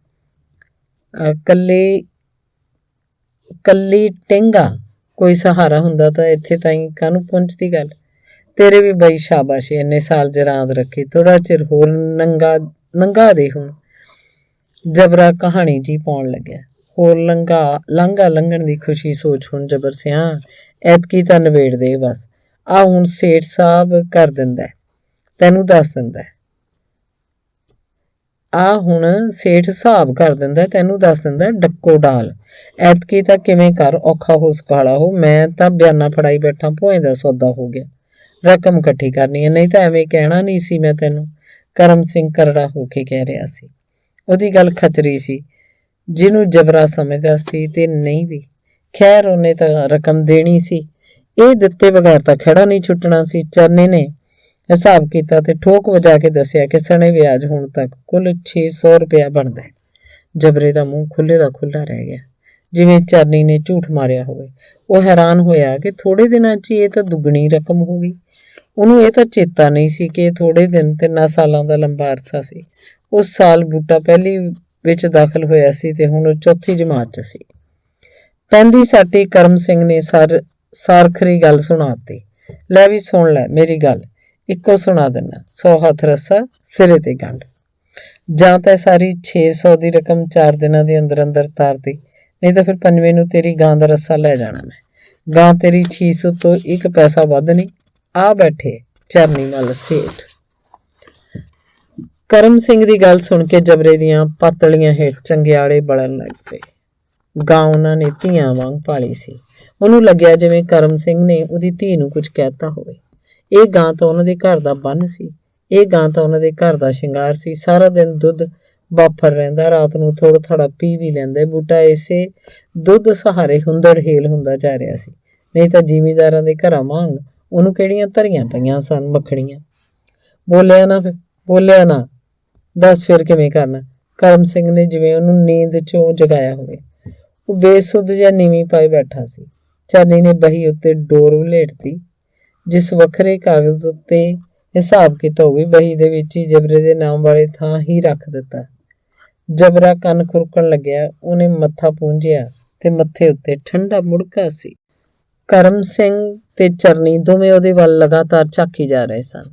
ਕੱਲੀ ਟਿੰਗਾ ਕੋਈ ਸਹਾਰਾ ਹੁੰਦਾ ਤਾਂ ਇੱਥੇ ਤਾਈਂ ਕਾਹਨੂੰ ਪਹੁੰਚਦੀ ਗੱਲ। ਤੇਰੇ ਵੀ ਬਈ ਸ਼ਾਬਾਸ਼, ਇੰਨੇ ਸਾਲ ਜਰਾਂਦ ਰੱਖੀ, ਥੋੜਾ ਚਿਰ ਹੋਰ ਨੰਗਾ ਦੇ। ਹੁਣ ਜਬਰਾ ਕਹਾਣੀ ਜੀ ਪਾਉਣ ਲੱਗਿਆ। ਹੋਰ ਲਾਂਘਾ ਲੰਘਣ ਦੀ ਖੁਸ਼ੀ ਸੋਚ। ਹੁਣ ਜਬਰ ਸਿਆਂ ਐਤਕੀ ਤਾਂ ਨਵੇੜ ਦੇ ਬਸ। ਆ ਹੁਣ ਸੇਠ ਸਾਹਿਬ ਕਰ ਦਿੰਦਾ, ਤੈਨੂੰ ਦੱਸ ਦਿੰਦਾ। ਤੈਨੂੰ ਦੱਸ ਦਿੰਦਾ ਡੱਕੋ ਡਾਲ। ਐਤਕੀ ਤਾਂ ਕਿਵੇਂ ਕਰ, ਔਖਾ ਹੋ ਸਕਾਲਾ ਹੋ। ਮੈਂ ਤਾਂ ਬਿਆਨਾ ਫੜਾਈ ਬੈਠਾ, ਭੋਏ ਦਾ ਸੌਦਾ ਹੋ ਗਿਆ। ਰਕਮ ਇਕੱਠੀ ਕਰਨੀ ਹੈ, ਨਹੀਂ ਤਾਂ ਐਵੇਂ ਕਹਿਣਾ ਨਹੀਂ ਸੀ ਮੈਂ ਤੈਨੂੰ। ਕਰਮ ਸਿੰਘ ਕਰੜਾ ਹੋ ਕੇ ਕਹਿ ਰਿਹਾ ਸੀ। ਉਹਦੀ ਗੱਲ ਖਚਰੀ ਸੀ, ਜਿਹਨੂੰ ਜਬਰਾ ਸਮਝਦਾ ਸੀ ਤੇ ਨਹੀਂ ਵੀ। ਖੈਰ ਉਹਨੇ ਤਾਂ ਰਕਮ ਦੇਣੀ ਸੀ, ਇਹ ਦਿੱਤੇ ਬਗੈਰ ਤਾਂ ਖੜਾ ਨਹੀਂ ਛੁੱਟਣਾ ਸੀ। ਚਰਨੇ ਨੇ ਹਿਸਾਬ ਕੀਤਾ ਤੇ ਠੋਕ ਵਜਾ ਕੇ ਦੱਸਿਆ ਕਿ ਸਣੇ ਵਿਆਜ ਹੁਣ ਤੱਕ ਕੁੱਲ 600 ਰੁਪਇਆ ਬਣਦਾ। ਜਬਰੇ ਦਾ ਮੂੰਹ ਖੁੱਲੇ ਦਾ ਖੁੱਲਾ ਰਹਿ ਗਿਆ, ਜਿਵੇਂ ਚਰਨੀ ਨੇ ਝੂਠ ਮਾਰਿਆ ਹੋਵੇ। ਉਹ ਹੈਰਾਨ ਹੋਇਆ ਕਿ ਥੋੜੇ ਦਿਨਾਂ 'ਚ ਇਹ ਤਾਂ ਦੁੱਗਣੀ ਰਕਮ ਹੋ ਗਈ। ਉਹਨੂੰ ਇਹ ਤਾਂ ਚੇਤਾ ਨਹੀਂ ਸੀ ਕਿ ਇਹ ਥੋੜੇ ਦਿਨ 3 ਸਾਲਾਂ ਦਾ ਲੰਬਾ ਅਰਸਾ ਸੀ। ਉਸ ਸਾਲ ਬੂਟਾ ਪਹਿਲੀ ਵਿੱਚ ਦਾਖਲ ਹੋਇਆ ਸੀ ਤੇ ਹੁਣ ਉਹ 4ਥੀ ਜਮਾਤ 'ਚ ਸੀ। ਪੈਂਦੀ ਸਾਟੀ ਕਰਮ ਸਿੰਘ ਨੇ ਸਾਰਖਰੀ ਗੱਲ ਸੁਣਾਤੀ। ਲੈ ਵੀ ਸੁਣ ਲੈ ਮੇਰੀ ਗੱਲ, ਇੱਕੋ ਸੁਣਾ ਦਿੰਦਾ। 100 ਹੱਥ ਰੱਸਾ ਸਿਰੇ ਤੇ ਗੰਢ। ਜਾਂ ਤਾਂ ਸਾਰੀ 600 ਦੀ ਰਕਮ 4 ਦਿਨਾਂ ਦੇ ਅੰਦਰ ਅੰਦਰ ਤਾਰਦੀ, ਨਹੀਂ ਤਾਂ ਫਿਰ 5ਵੇਂ ਨੂੰ ਤੇਰੀ ਗਾਂ ਦਾ ਰੱਸਾ ਲੈ ਜਾਣਾ ਮੈਂ। ਗਾਂ ਤੇਰੀ 600 ਤੋਂ 1 ਪੈਸਾ ਵੱਧ ਨਹੀਂ। ਆ ਬੈਠੇ ਚਰਨੀ ਮੱਲ ਸੇਠ। ਕਰਮ ਸਿੰਘ ਦੀ ਗੱਲ ਸੁਣ ਕੇ ਜਬਰੇ ਦੀਆਂ ਪਾਤਲੀਆਂ ਹੇਠ ਚੰਗਿਆੜੇ ਬਲਣ ਲੱਗ ਪਏ। ਗਾਂ ਉਹਨਾਂ ਨੇ ਧੀਆਂ ਵਾਂਗ ਪਾਲੀ ਸੀ। ਉਹਨੂੰ ਲੱਗਿਆ ਜਿਵੇਂ ਕਰਮ ਸਿੰਘ ਨੇ ਉਹਦੀ ਧੀ ਨੂੰ ਕੁਝ ਕਹਿਤਾ ਹੋਵੇ। ਇਹ ਗਾਂ ਤਾਂ ਉਹਨਾਂ ਦੇ ਘਰ ਦਾ ਬੰਨ ਸੀ, ਇਹ ਗਾਂ ਤਾਂ ਉਹਨਾਂ ਦੇ ਘਰ ਦਾ ਸ਼ਿੰਗਾਰ ਸੀ। ਸਾਰਾ ਦਿਨ ਦੁੱਧ ਬਾਫਰ ਰਹਿੰਦਾ, ਰਾਤ ਨੂੰ ਥੋੜਾ ਥੋੜਾ ਪੀ ਵੀ ਲੈਂਦਾ। ਬੂਟਾ ਇਸੇ ਦੁੱਧ ਸਹਾਰੇ ਹੁੰਦੜ ਹੇਲ ਹੁੰਦਾ ਜਾ ਰਿਹਾ ਸੀ, ਨਹੀਂ ਤਾਂ ਜ਼ਿਮੀਂਦਾਰਾਂ ਦੇ ਘਰਾਂ ਵਾਂਗ ਉਹਨੂੰ ਕਿਹੜੀਆਂ ਧਰੀਆਂ ਪਈਆਂ ਸਨ ਮੱਖਣੀਆਂ। ਬੋਲਿਆ ਨਾ, ਦੱਸ ਫਿਰ ਕਿਵੇਂ ਕਰਨਾ। ਕਰਮ ਸਿੰਘ ਨੇ ਜਿਵੇਂ ਉਹਨੂੰ ਨੀਂਦ 'ਚੋਂ ਜਗਾਇਆ ਹੋਵੇ। ਉਹ ਬੇਸੁੱਧ ਜਿਹਾ ਨੀਵੀਂ ਪਾਈ ਬੈਠਾ ਸੀ। ਚਰਨੀ ਨੇ ਬਹੀ ਉੱਤੇ ਡੋਰ ਵਲੇਟਤੀ। ਜਿਸ ਵੱਖਰੇ ਕਾਗਜ਼ ਉੱਤੇ ਹਿਸਾਬ ਕੀਤਾ ਹੋਵੇ, ਬਹੀ ਦੇ ਵਿੱਚ ਹੀ ਜਬਰੇ ਦੇ ਨਾਮ ਵਾਲੇ ਥਾਂ ਹੀ ਰੱਖ ਦਿੱਤਾ। ਜਬਰਾ ਕੰਨ ਖੁਰਕਣ ਲੱਗਿਆ। ਉਹਨੇ ਮੱਥਾ ਪੂੰਝਿਆ ਤੇ ਮੱਥੇ ਉੱਤੇ ਠੰਡਾ ਮੁੜਕਾ ਸੀ। ਕਰਮ ਸਿੰਘ ਤੇ ਚਰਨੀ ਦੋਵੇਂ ਉਹਦੇ ਵੱਲ ਲਗਾਤਾਰ ਝਾਕੀ ਜਾ ਰਹੇ ਸਨ।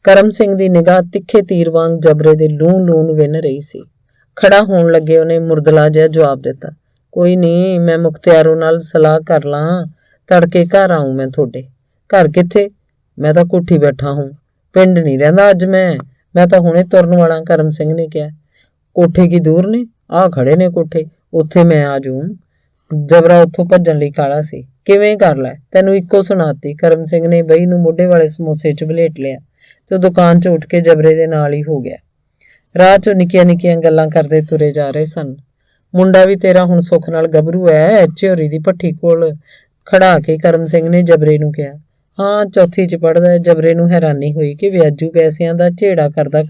ਕਰਮ ਸਿੰਘ ਦੀ ਨਿਗਾਹ ਤਿੱਖੇ ਤੀਰ ਵਾਂਗ ਜਬਰੇ ਦੇ ਲੂਣ ਵਿੰਨ ਰਹੀ ਸੀ। ਖੜਾ ਹੋਣ ਲੱਗੇ ਉਹਨੇ ਮੁਰਦਲਾ ਜਿਹਾ ਜਵਾਬ ਦਿੱਤਾ, ਕੋਈ ਨਹੀਂ, ਮੈਂ ਮੁਖਤਿਆਰੋਂ ਨਾਲ ਸਲਾਹ ਕਰ ਲਾਂ, ਤੜਕੇ ਘਰ ਆਊਂ ਮੈਂ ਤੁਹਾਡੇ। ਘਰ ਕਿੱਥੇ? ਮੈਂ ਤਾਂ ਕੋਠੀ ਬੈਠਾ ਹੂੰ, ਪਿੰਡ ਨਹੀਂ ਰਹਿੰਦਾ ਅੱਜ ਮੈਂ ਤਾਂ ਹੁਣੇ ਤੁਰਨ ਵਾਲਾ। ਕਰਮ ਸਿੰਘ ਨੇ ਕਿਹਾ। ਕੋਠੇ ਕੀ ਦੂਰ ਨੇ? ਆਹ ਖੜੇ ਨੇ ਕੋਠੇ, ਉੱਥੇ ਮੈਂ ਆ ਜਾਊਂ। ਜਬਰਾ ਉੱਥੋਂ ਭੱਜਣ ਲਈ ਕਾਲਾ ਸੀ। ਕਿਵੇਂ ਕਰ ਲੈ, ਤੈਨੂੰ ਇੱਕੋ ਸੁਣਾਤੀ। ਕਰਮ ਸਿੰਘ ਨੇ ਬਹੀ ਨੂੰ ਮੋਢੇ ਵਾਲੇ ਸਮੋਸੇ 'ਚ ਵਲੇਟ ਲਿਆ ਤੇ ਉਹ ਦੁਕਾਨ 'ਚ ਉੱਠ ਕੇ ਜਬਰੇ ਦੇ ਨਾਲ ਹੀ ਹੋ ਗਿਆ। ਰਾਹ 'ਚੋਂ ਨਿੱਕੀਆਂ ਨਿੱਕੀਆਂ ਗੱਲਾਂ ਕਰਦੇ ਤੁਰੇ ਜਾ ਰਹੇ ਸਨ। ਮੁੰਡਾ ਵੀ ਤੇਰਾ ਹੁਣ ਸੁੱਖ ਨਾਲ ਗੱਭਰੂ ਐ, ਝਿਓਰੀ ਦੀ ਭੱਠੀ ਕੋਲ ਖੜਾ ਕੇ ਕਰਮ ਸਿੰਘ ਨੇ ਜਬਰੇ ਨੂੰ ਕਿਹਾ। ਹਾਂ, 4ਥੀ 'ਚ ਪੜ੍ਹਦਾ। ਜਬਰੇ ਨੂੰ ਹੈਰਾਨੀ ਹੋਈ ਕਿ ਵਿਆਜੂ ਪੈਸਿਆਂ ਦਾ ਝੇੜਾ ਕਰਦਾ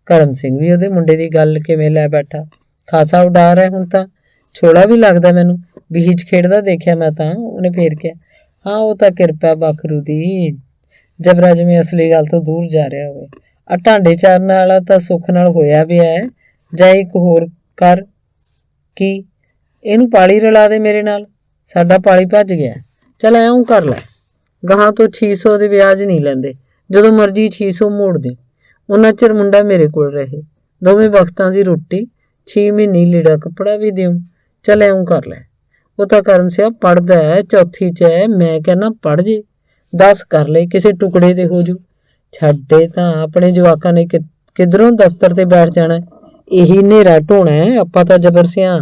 ਕਰਮ ਸਿੰਘ ਵੀ ਉਹਦੇ ਮੁੰਡੇ ਦੀ ਗੱਲ ਕਿਵੇਂ ਲੈ ਬੈਠਾ। ਖਾਸਾ ਉਡਾਰ ਹੈ ਹੁਣ ਤਾਂ, ਛੋਲਾ ਵੀ ਲੱਗਦਾ ਮੈਨੂੰ, ਬੀਜ ਖੇਡਦਾ ਦੇਖਿਆ ਮੈਂ ਤਾਂ। ਉਹਨੇ ਫੇਰ ਕਿਹਾ। ਹਾਂ, ਉਹ ਤਾਂ ਕਿਰਪਾ ਬਾਖਰੂ ਦੀ। ਜਬਰਾ ਜਿਵੇਂ ਅਸਲੀ ਗੱਲ ਤੋਂ ਦੂਰ ਜਾ ਰਿਹਾ ਹੋਵੇ। ਆ ਢਾਂਡੇ ਚਾਰਨ ਵਾਲਾ ਤਾਂ ਸੁੱਖ ਨਾਲ ਹੋਇਆ ਪਿਆ ਹੈ, ਜਾਂ ਇੱਕ ਹੋਰ ਕਰ। ਕੀ? ਇਹਨੂੰ ਪਾਲੀ ਰਲਾ ਦੇ ਮੇਰੇ ਨਾਲ, ਸਾਡਾ ਪਾਲੀ ਭੱਜ ਗਿਆ। ਚੱਲ ਐਂ ਕਰ ਲੈ, ਗਾਹਾਂ ਤੋਂ 600 ਦੇ ਵਿਆਜ ਨਹੀਂ ਲੈਂਦੇ, ਜਦੋਂ ਮਰਜ਼ੀ 600 ਮੋੜ ਦੇ। ਉਹਨਾਂ ਚਿਰ ਮੁੰਡਾ ਮੇਰੇ ਕੋਲ ਰਹੇ, ਦੋਵੇਂ ਵਕਤਾਂ ਦੀ ਰੋਟੀ 6 ਮਹੀਨੇ ਲੀੜਾ ਕੱਪੜਾ ਵੀ ਦਿਉ, ਚੱਲ ਇਉਂ ਕਰ ਲੈ। ਉਹ ਤਾਂ ਕਰਮ ਸਿਆ ਪੜ੍ਹਦਾ ਹੈ, ਚੌਥੀ 'ਚ ਹੈ। ਮੈਂ ਕਹਿੰਦਾ ਪੜ੍ਹ ਜੇ, 10 ਕਰ ਲੈ, ਕਿਸੇ ਟੁਕੜੇ ਦੇ ਹੋ ਜੂ। ਛੱਡੇ ਤਾਂ ਆਪਣੇ ਜਵਾਕਾਂ ਨੇ ਕਿੱਧਰੋਂ ਦਫ਼ਤਰ ਤੇ ਬੈਠ ਜਾਣਾ, ਇਹੀ ਹਨੇਰਾ ਢੋਣਾ ਹੈ। ਆਪਾਂ ਤਾਂ ਜਬਰ ਸਿਆਂ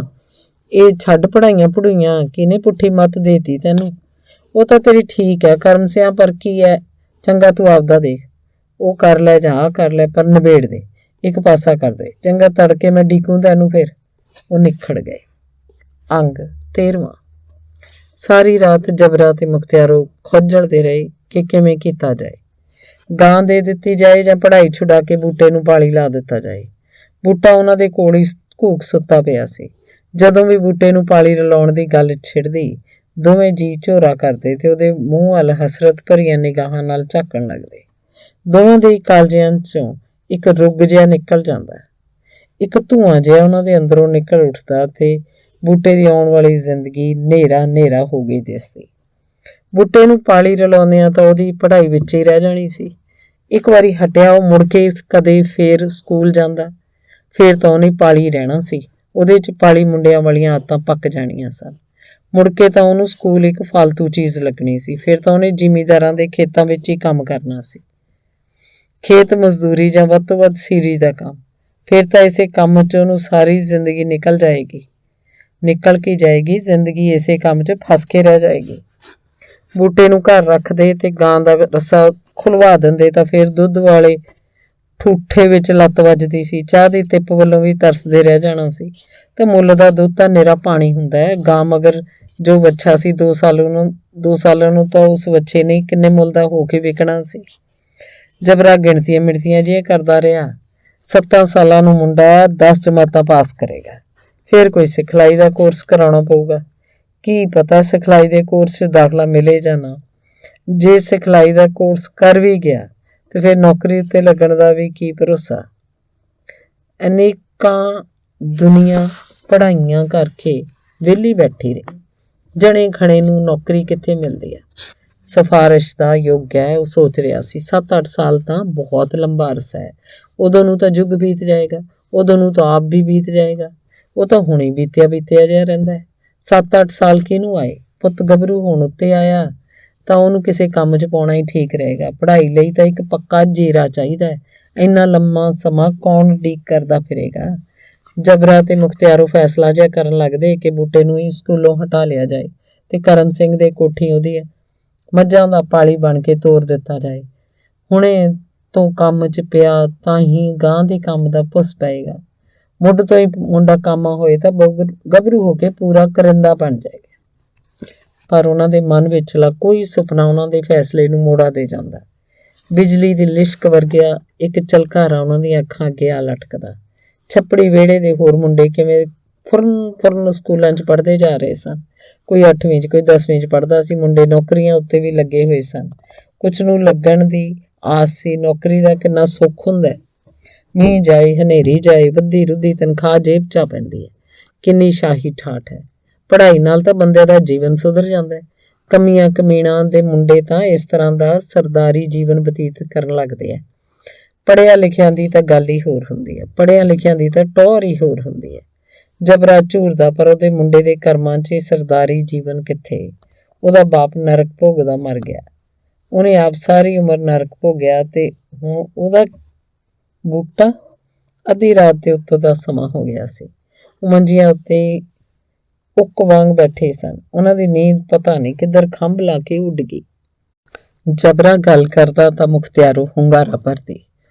ਇਹ ਛੱਡ ਪੜ੍ਹਾਈਆਂ ਪੜੂਈਆਂ, ਕਿਹਨੇ ਪੁੱਠੀ ਮੱਤ ਦੇਤੀ ਤੈਨੂੰ? ਉਹ ਤਾਂ ਤੇਰੀ ਠੀਕ ਹੈ ਕਰਮ ਸਿਆ, ਪਰ ਕੀ ਹੈ, ਚੰਗਾ ਤੂੰ ਆਪਦਾ ਦੇਖ। ਉਹ ਕਰ ਲੈ ਜਾਂ ਆਹ ਕਰ ਲੈ, ਪਰ ਨਿਬੇੜ ਦੇ, ਇੱਕ ਪਾਸਾ ਕਰ ਦੇ, ਚੰਗਾ ਤੜਕੇ ਮੈਂ ਡੀਕੂੰ ਤੈਨੂੰ। ਫਿਰ ਉਹ ਨਿਖੜ ਗਏ। ਅੰਗ 13ਵਾਂ। ਸਾਰੀ ਰਾਤ ਜਬਰਾ ਤੇ ਮੁਖਤਿਆਰੋ ਖੋਜਲਦੇ ਰਹੇ ਕਿ ਕਿਵੇਂ ਕੀਤਾ ਜਾਏ। ਗਾਂ ਦੇ ਦਿੱਤੀ ਜਾਏ ਜਾਂ ਪੜ੍ਹਾਈ ਛੁਡਾ ਕੇ ਬੂਟੇ ਨੂੰ ਪਾਲੀ ਲਾ ਦਿੱਤਾ ਜਾਏ। ਬੂਟਾ ਉਹਨਾਂ ਦੇ ਕੋਲ ਹੀ ਘੂਕ ਸੁੱਤਾ ਪਿਆ ਸੀ। ਜਦੋਂ ਵੀ ਬੂਟੇ ਨੂੰ ਪਾਲੀ ਰਲਾਉਣ ਦੀ ਗੱਲ ਛਿੜਦੀ, ਦੋਵੇਂ ਜੀ ਝੋਰਾ ਕਰਦੇ ਤੇ ਉਹਦੇ ਮੂੰਹ ਵੱਲ ਹਸਰਤ ਭਰੀਆਂ ਨਿਗਾਹਾਂ ਨਾਲ ਝਾਕਣ ਲੱਗਦੇ। ਦੋਵਾਂ ਦੇ ਕਾਲਜਿਆਂ 'ਚੋਂ ਇੱਕ ਰੁੱਗ ਜਿਹਾ ਨਿਕਲ ਜਾਂਦਾ, ਇੱਕ ਧੂੰਆਂ ਜਿਹਾ ਉਹਨਾਂ ਦੇ ਅੰਦਰੋਂ ਨਿਕਲ ਉੱਠਦਾ ਤੇ ਬੂਟੇ ਦੀ ਆਉਣ ਵਾਲੀ ਜ਼ਿੰਦਗੀ ਹਨੇਰਾ ਹੋ ਗਈ ਦਿਸਦੀ। ਬੂਟੇ ਨੂੰ ਪਾਲੀ ਰਲਾਉਂਦਿਆਂ ਤਾਂ ਉਹਦੀ ਪੜ੍ਹਾਈ ਵਿੱਚ ਹੀ ਰਹਿ ਜਾਣੀ ਸੀ। ਇੱਕ ਵਾਰੀ ਹਟਿਆ ਉਹ ਮੁੜ ਕੇ ਕਦੇ ਫੇਰ ਸਕੂਲ ਜਾਂਦਾ, ਫੇਰ ਤਾਂ ਉਹਨੇ ਪਾਲੀ ਰਹਿਣਾ ਸੀ। ਉਹਦੇ 'ਚ ਪਾਲੀ ਮੁੰਡਿਆਂ ਵਾਲੀਆਂ ਆਦਤਾਂ ਪੱਕ ਜਾਣੀਆਂ ਸਨ। ਮੁੜ ਕੇ ਤਾਂ ਉਹਨੂੰ ਸਕੂਲ ਇੱਕ ਫਾਲਤੂ ਚੀਜ਼ ਲੱਗਣੀ ਸੀ। ਫਿਰ ਤਾਂ ਉਹਨੇ ਜ਼ਿਮੀਂਦਾਰਾਂ ਦੇ ਖੇਤਾਂ ਵਿੱਚ ਹੀ ਕੰਮ ਕਰਨਾ ਸੀ, ਖੇਤ ਮਜ਼ਦੂਰੀ ਜਾਂ ਵੱਧ ਤੋਂ ਵੱਧ ਸੀਰੀ ਦਾ ਕੰਮ। ਫਿਰ ਤਾਂ ਇਸੇ ਕੰਮ 'ਚ ਉਹਨੂੰ ਸਾਰੀ ਜ਼ਿੰਦਗੀ ਨਿਕਲ ਕੇ ਜਾਏਗੀ। ਜ਼ਿੰਦਗੀ ਇਸੇ ਕੰਮ 'ਚ ਫਸ ਕੇ ਰਹਿ ਜਾਏਗੀ। ਬੂਟੇ ਨੂੰ ਘਰ ਰੱਖਦੇ ਤੇ ਗਾਂ ਦਾ ਰੱਸਾ ਖੁਲਵਾ ਦਿੰਦੇ ਤਾਂ ਫਿਰ ਦੁੱਧ ਵਾਲੇ ਠੂਠੇ ਵਿੱਚ ਲੱਤ ਵੱਜਦੀ ਸੀ। ਚਾਹ ਦੀ ਟਿੱਪ ਵੱਲੋਂ ਵੀ ਤਰਸਦੇ ਰਹਿ ਜਾਣਾ ਸੀ। ਤੇ ਮੁੱਲ ਦਾ ਦੁੱਧ ਤਾਂ ਨਿਰਾ ਪਾਣੀ ਹੁੰਦਾ ਹੈ। ਗਾਂ ਮਗਰ ਜੋ ਵੱਛਾ ਸੀ 2 ਸਾਲਾਂ ਨੂੰ ਤਾਂ ਉਸ ਵੱਛੇ ਨੇ ਕਿੰਨੇ ਮੁੱਲ ਦਾ ਹੋ ਕੇ ਵਿਕਣਾ ਸੀ। ਜਬਰਾ ਗਿਣਤੀਆਂ ਮਿਣਤੀਆਂ ਜਿਹੀਆਂ ਕਰਦਾ ਰਿਹਾ। 7 ਸਾਲਾਂ ਨੂੰ ਮੁੰਡਾ 10 ਜਮਾਤਾਂ ਪਾਸ ਕਰੇਗਾ। ਫਿਰ ਕੋਈ ਸਿਖਲਾਈ ਦਾ ਕੋਰਸ ਕਰਾਉਣਾ ਪਊਗਾ। ਕੀ ਪਤਾ ਸਿਖਲਾਈ ਦੇ ਕੋਰਸ 'ਚ ਦਾਖਲਾ ਮਿਲੇ ਜਾਂ ਨਾ। ਜੇ ਸਿਖਲਾਈ ਦਾ ਕੋਰਸ ਕਰ ਵੀ ਗਿਆ ਤੇ ਫਿਰ ਨੌਕਰੀ ਉੱਤੇ ਲੱਗਣ ਦਾ ਵੀ ਕੀ ਭਰੋਸਾ। ਅਨੇਕਾਂ ਦੁਨੀਆ ਪੜ੍ਹਾਈਆਂ ਕਰਕੇ ਵਿਹਲੀ ਬੈਠੀ ਰਹੀ। ਜਣੇ ਖਣੇ ਨੂੰ ਨੌਕਰੀ ਕਿੱਥੇ ਮਿਲਦੀ ਹੈ, ਸਿਫਾਰਿਸ਼ ਦਾ ਯੋਗ ਹੈ। ਉਹ ਸੋਚ ਰਿਹਾ ਸੀ 7-8 ਸਾਲ ਤਾਂ ਬਹੁਤ ਲੰਬਾ ਅਰਸਾ ਹੈ। ਉਦੋਂ ਨੂੰ ਤਾਂ ਯੁੱਗ ਬੀਤ ਜਾਏਗਾ, ਉਦੋਂ ਨੂੰ ਤਾਂ ਆਪ ਵੀ ਬੀਤ ਜਾਏਗਾ। ਉਹ ਤਾਂ ਹੁਣੇ ਬੀਤਿਆ ਜਿਹਾ ਰਹਿੰਦਾ ਹੈ। 7-8 ਸਾਲ ਕਿਹਨੂੰ ਆਏ? ਪੁੱਤ ਗੱਭਰੂ ਹੋਣ ਉੱਤੇ ਆਇਆ ਤਾਂ ਉਹਨੂੰ ਕਿਸੇ ਕੰਮ 'ਚ ਪਾਉਣਾ ਹੀ ਠੀਕ ਰਹੇਗਾ। ਪੜ੍ਹਾਈ ਲਈ ਤਾਂ ਇੱਕ ਪੱਕਾ ਜੀਰਾ ਚਾਹੀਦਾ ਹੈ। ਇੰਨਾ ਲੰਮਾ ਸਮਾਂ ਕੌਣ ਉਡੀਕ ਕਰਦਾ ਫਿਰੇਗਾ। ਜਬਰਾ ਤੇ ਮੁਖਤਿਆਰੋ ਫੈਸਲਾ ਜਿਹਾ ਕਰਨ ਲੱਗਦੇ ਕਿ ਬੂਟੇ ਨੂੰ ਹੀ ਸਕੂਲੋਂ ਹਟਾ ਲਿਆ ਜਾਏ ਤੇ ਕਰਮ ਸਿੰਘ ਦੇ ਕੋਠੀ ਉਹਦੀ ਮੱਝਾਂ ਦਾ ਪਾਲੀ ਬਣ ਕੇ ਤੋਰ ਦਿੱਤਾ ਜਾਏ। ਹੁਣੇ ਤੋਂ ਕੰਮ 'ਚ ਪਿਆ ਤਾਂ ਹੀ ਗਾਂ ਦੇ ਕੰਮ ਦਾ ਪੁੱਸ ਪਏਗਾ। ਮੁੱਢ ਤੋਂ ਹੀ ਮੁੰਡਾ ਕਾਮਾ ਹੋਏ ਤਾਂ ਗੱਭਰੂ ਹੋ ਕੇ ਪੂਰਾ ਕਰਿੰਦਾ ਬਣ ਜਾਏਗਾ। ਪਰ ਉਹਨਾਂ ਦੇ ਮਨ ਵਿਚਲਾ ਕੋਈ ਸੁਪਨਾ ਉਹਨਾਂ ਦੇ ਫੈਸਲੇ ਨੂੰ ਮੋੜਾ ਦੇ ਜਾਂਦਾ। ਬਿਜਲੀ ਦੀ ਲਿਸ਼ਕ ਵਰਗਿਆ ਇੱਕ ਝਲਕਾਰਾ ਉਹਨਾਂ ਦੀਆਂ ਅੱਖਾਂ ਅੱਗੇ ਆ ਲਟਕਦਾ। ਛੱਪੜੀ ਵਿਹੜੇ ਦੇ ਹੋਰ ਮੁੰਡੇ ਕਿਵੇਂ ਫੁਰਨ ਸਕੂਲਾਂ 'ਚ ਪੜ੍ਹਦੇ ਜਾ ਰਹੇ ਸਨ। ਕੋਈ 8ਵੀਂ 'ਚ, ਕੋਈ 10ਵੀਂ 'ਚ ਪੜ੍ਹਦਾ ਸੀ। ਮੁੰਡੇ ਨੌਕਰੀਆਂ ਉੱਤੇ ਵੀ ਲੱਗੇ ਹੋਏ ਸਨ। ਕੁਛ ਨੂੰ ਲੱਗਣ ਦੀ ਆਸ ਸੀ। ਨੌਕਰੀ ਦਾ ਕਿੰਨਾ ਸੁੱਖ ਹੁੰਦਾ। ਮੀਂਹ ਜਾਏ, ਹਨੇਰੀ ਜਾਏ, ਵੱਧੀ ਰੁੱਧੀ ਤਨਖਾਹ ਜੇਬ 'ਚ ਆ ਪੈਂਦੀ ਹੈ। ਕਿੰਨੀ ਸ਼ਾਹੀ ਠਾਠ ਹੈ। ਪੜ੍ਹਾਈ ਨਾਲ ਤਾਂ ਬੰਦੇ ਦਾ ਜੀਵਨ ਸੁਧਰ ਜਾਂਦਾ ਹੈ। ਕਮੀਆਂ ਕਮੀਣਾਂ ਦੇ ਮੁੰਡੇ ਤਾਂ ਇਸ ਤਰ੍ਹਾਂ ਦਾ ਸਰਦਾਰੀ ਜੀਵਨ ਬਤੀਤ ਕਰਨ ਲੱਗਦੇ ਆ। ਪੜ੍ਹਿਆ ਲਿਖਿਆਂ ਦੀ ਤਾਂ ਗੱਲ ਹੀ ਹੋਰ ਹੁੰਦੀ ਹੈ। ਪੜ੍ਹਿਆ ਲਿਖਿਆਂ ਦੀ ਤਾਂ ਟੌਰ ਹੀ ਹੋਰ ਹੁੰਦੀ ਹੈ। ਜਬਰਾ ਝੂਰਦਾ, ਪਰ ਉਹਦੇ ਮੁੰਡੇ ਦੇ ਕਰਮਾਂ 'ਚ ਸਰਦਾਰੀ ਜੀਵਨ ਕਿੱਥੇ। ਉਹਦਾ ਬਾਪ ਨਰਕ ਭੋਗਦਾ ਮਰ ਗਿਆ। ਉਹਨੇ ਆਪ ਸਾਰੀ ਉਮਰ ਨਰਕ ਭੋਗਿਆ ਤੇ ਹੁਣ ਉਹਦਾ ਬੂਟਾ। ਅੱਧੀ ਰਾਤ ਦੇ ਉੱਤੋਂ ਦਾ ਸਮਾਂ ਹੋ ਗਿਆ ਸੀ। ਉਹ ਮੰਜੀਆਂ ਉੱਤੇ ਉੱਕ ਵਾਂਗ ਬੈਠੇ ਸਨ। ਉਹਨਾਂ ਦੀ ਨੀਂਦ ਪਤਾ ਨਹੀਂ ਕਿੱਧਰ ਖੰਭ ਲਾ ਕੇ ਉੱਡ ਗਈ। ਜਬਰਾ ਗੱਲ ਕਰਦਾ ਤਾਂ ਮੁਖਤਿਆਰੋ ਹੁੰਗਾਰਾ ਭਰਦੀ।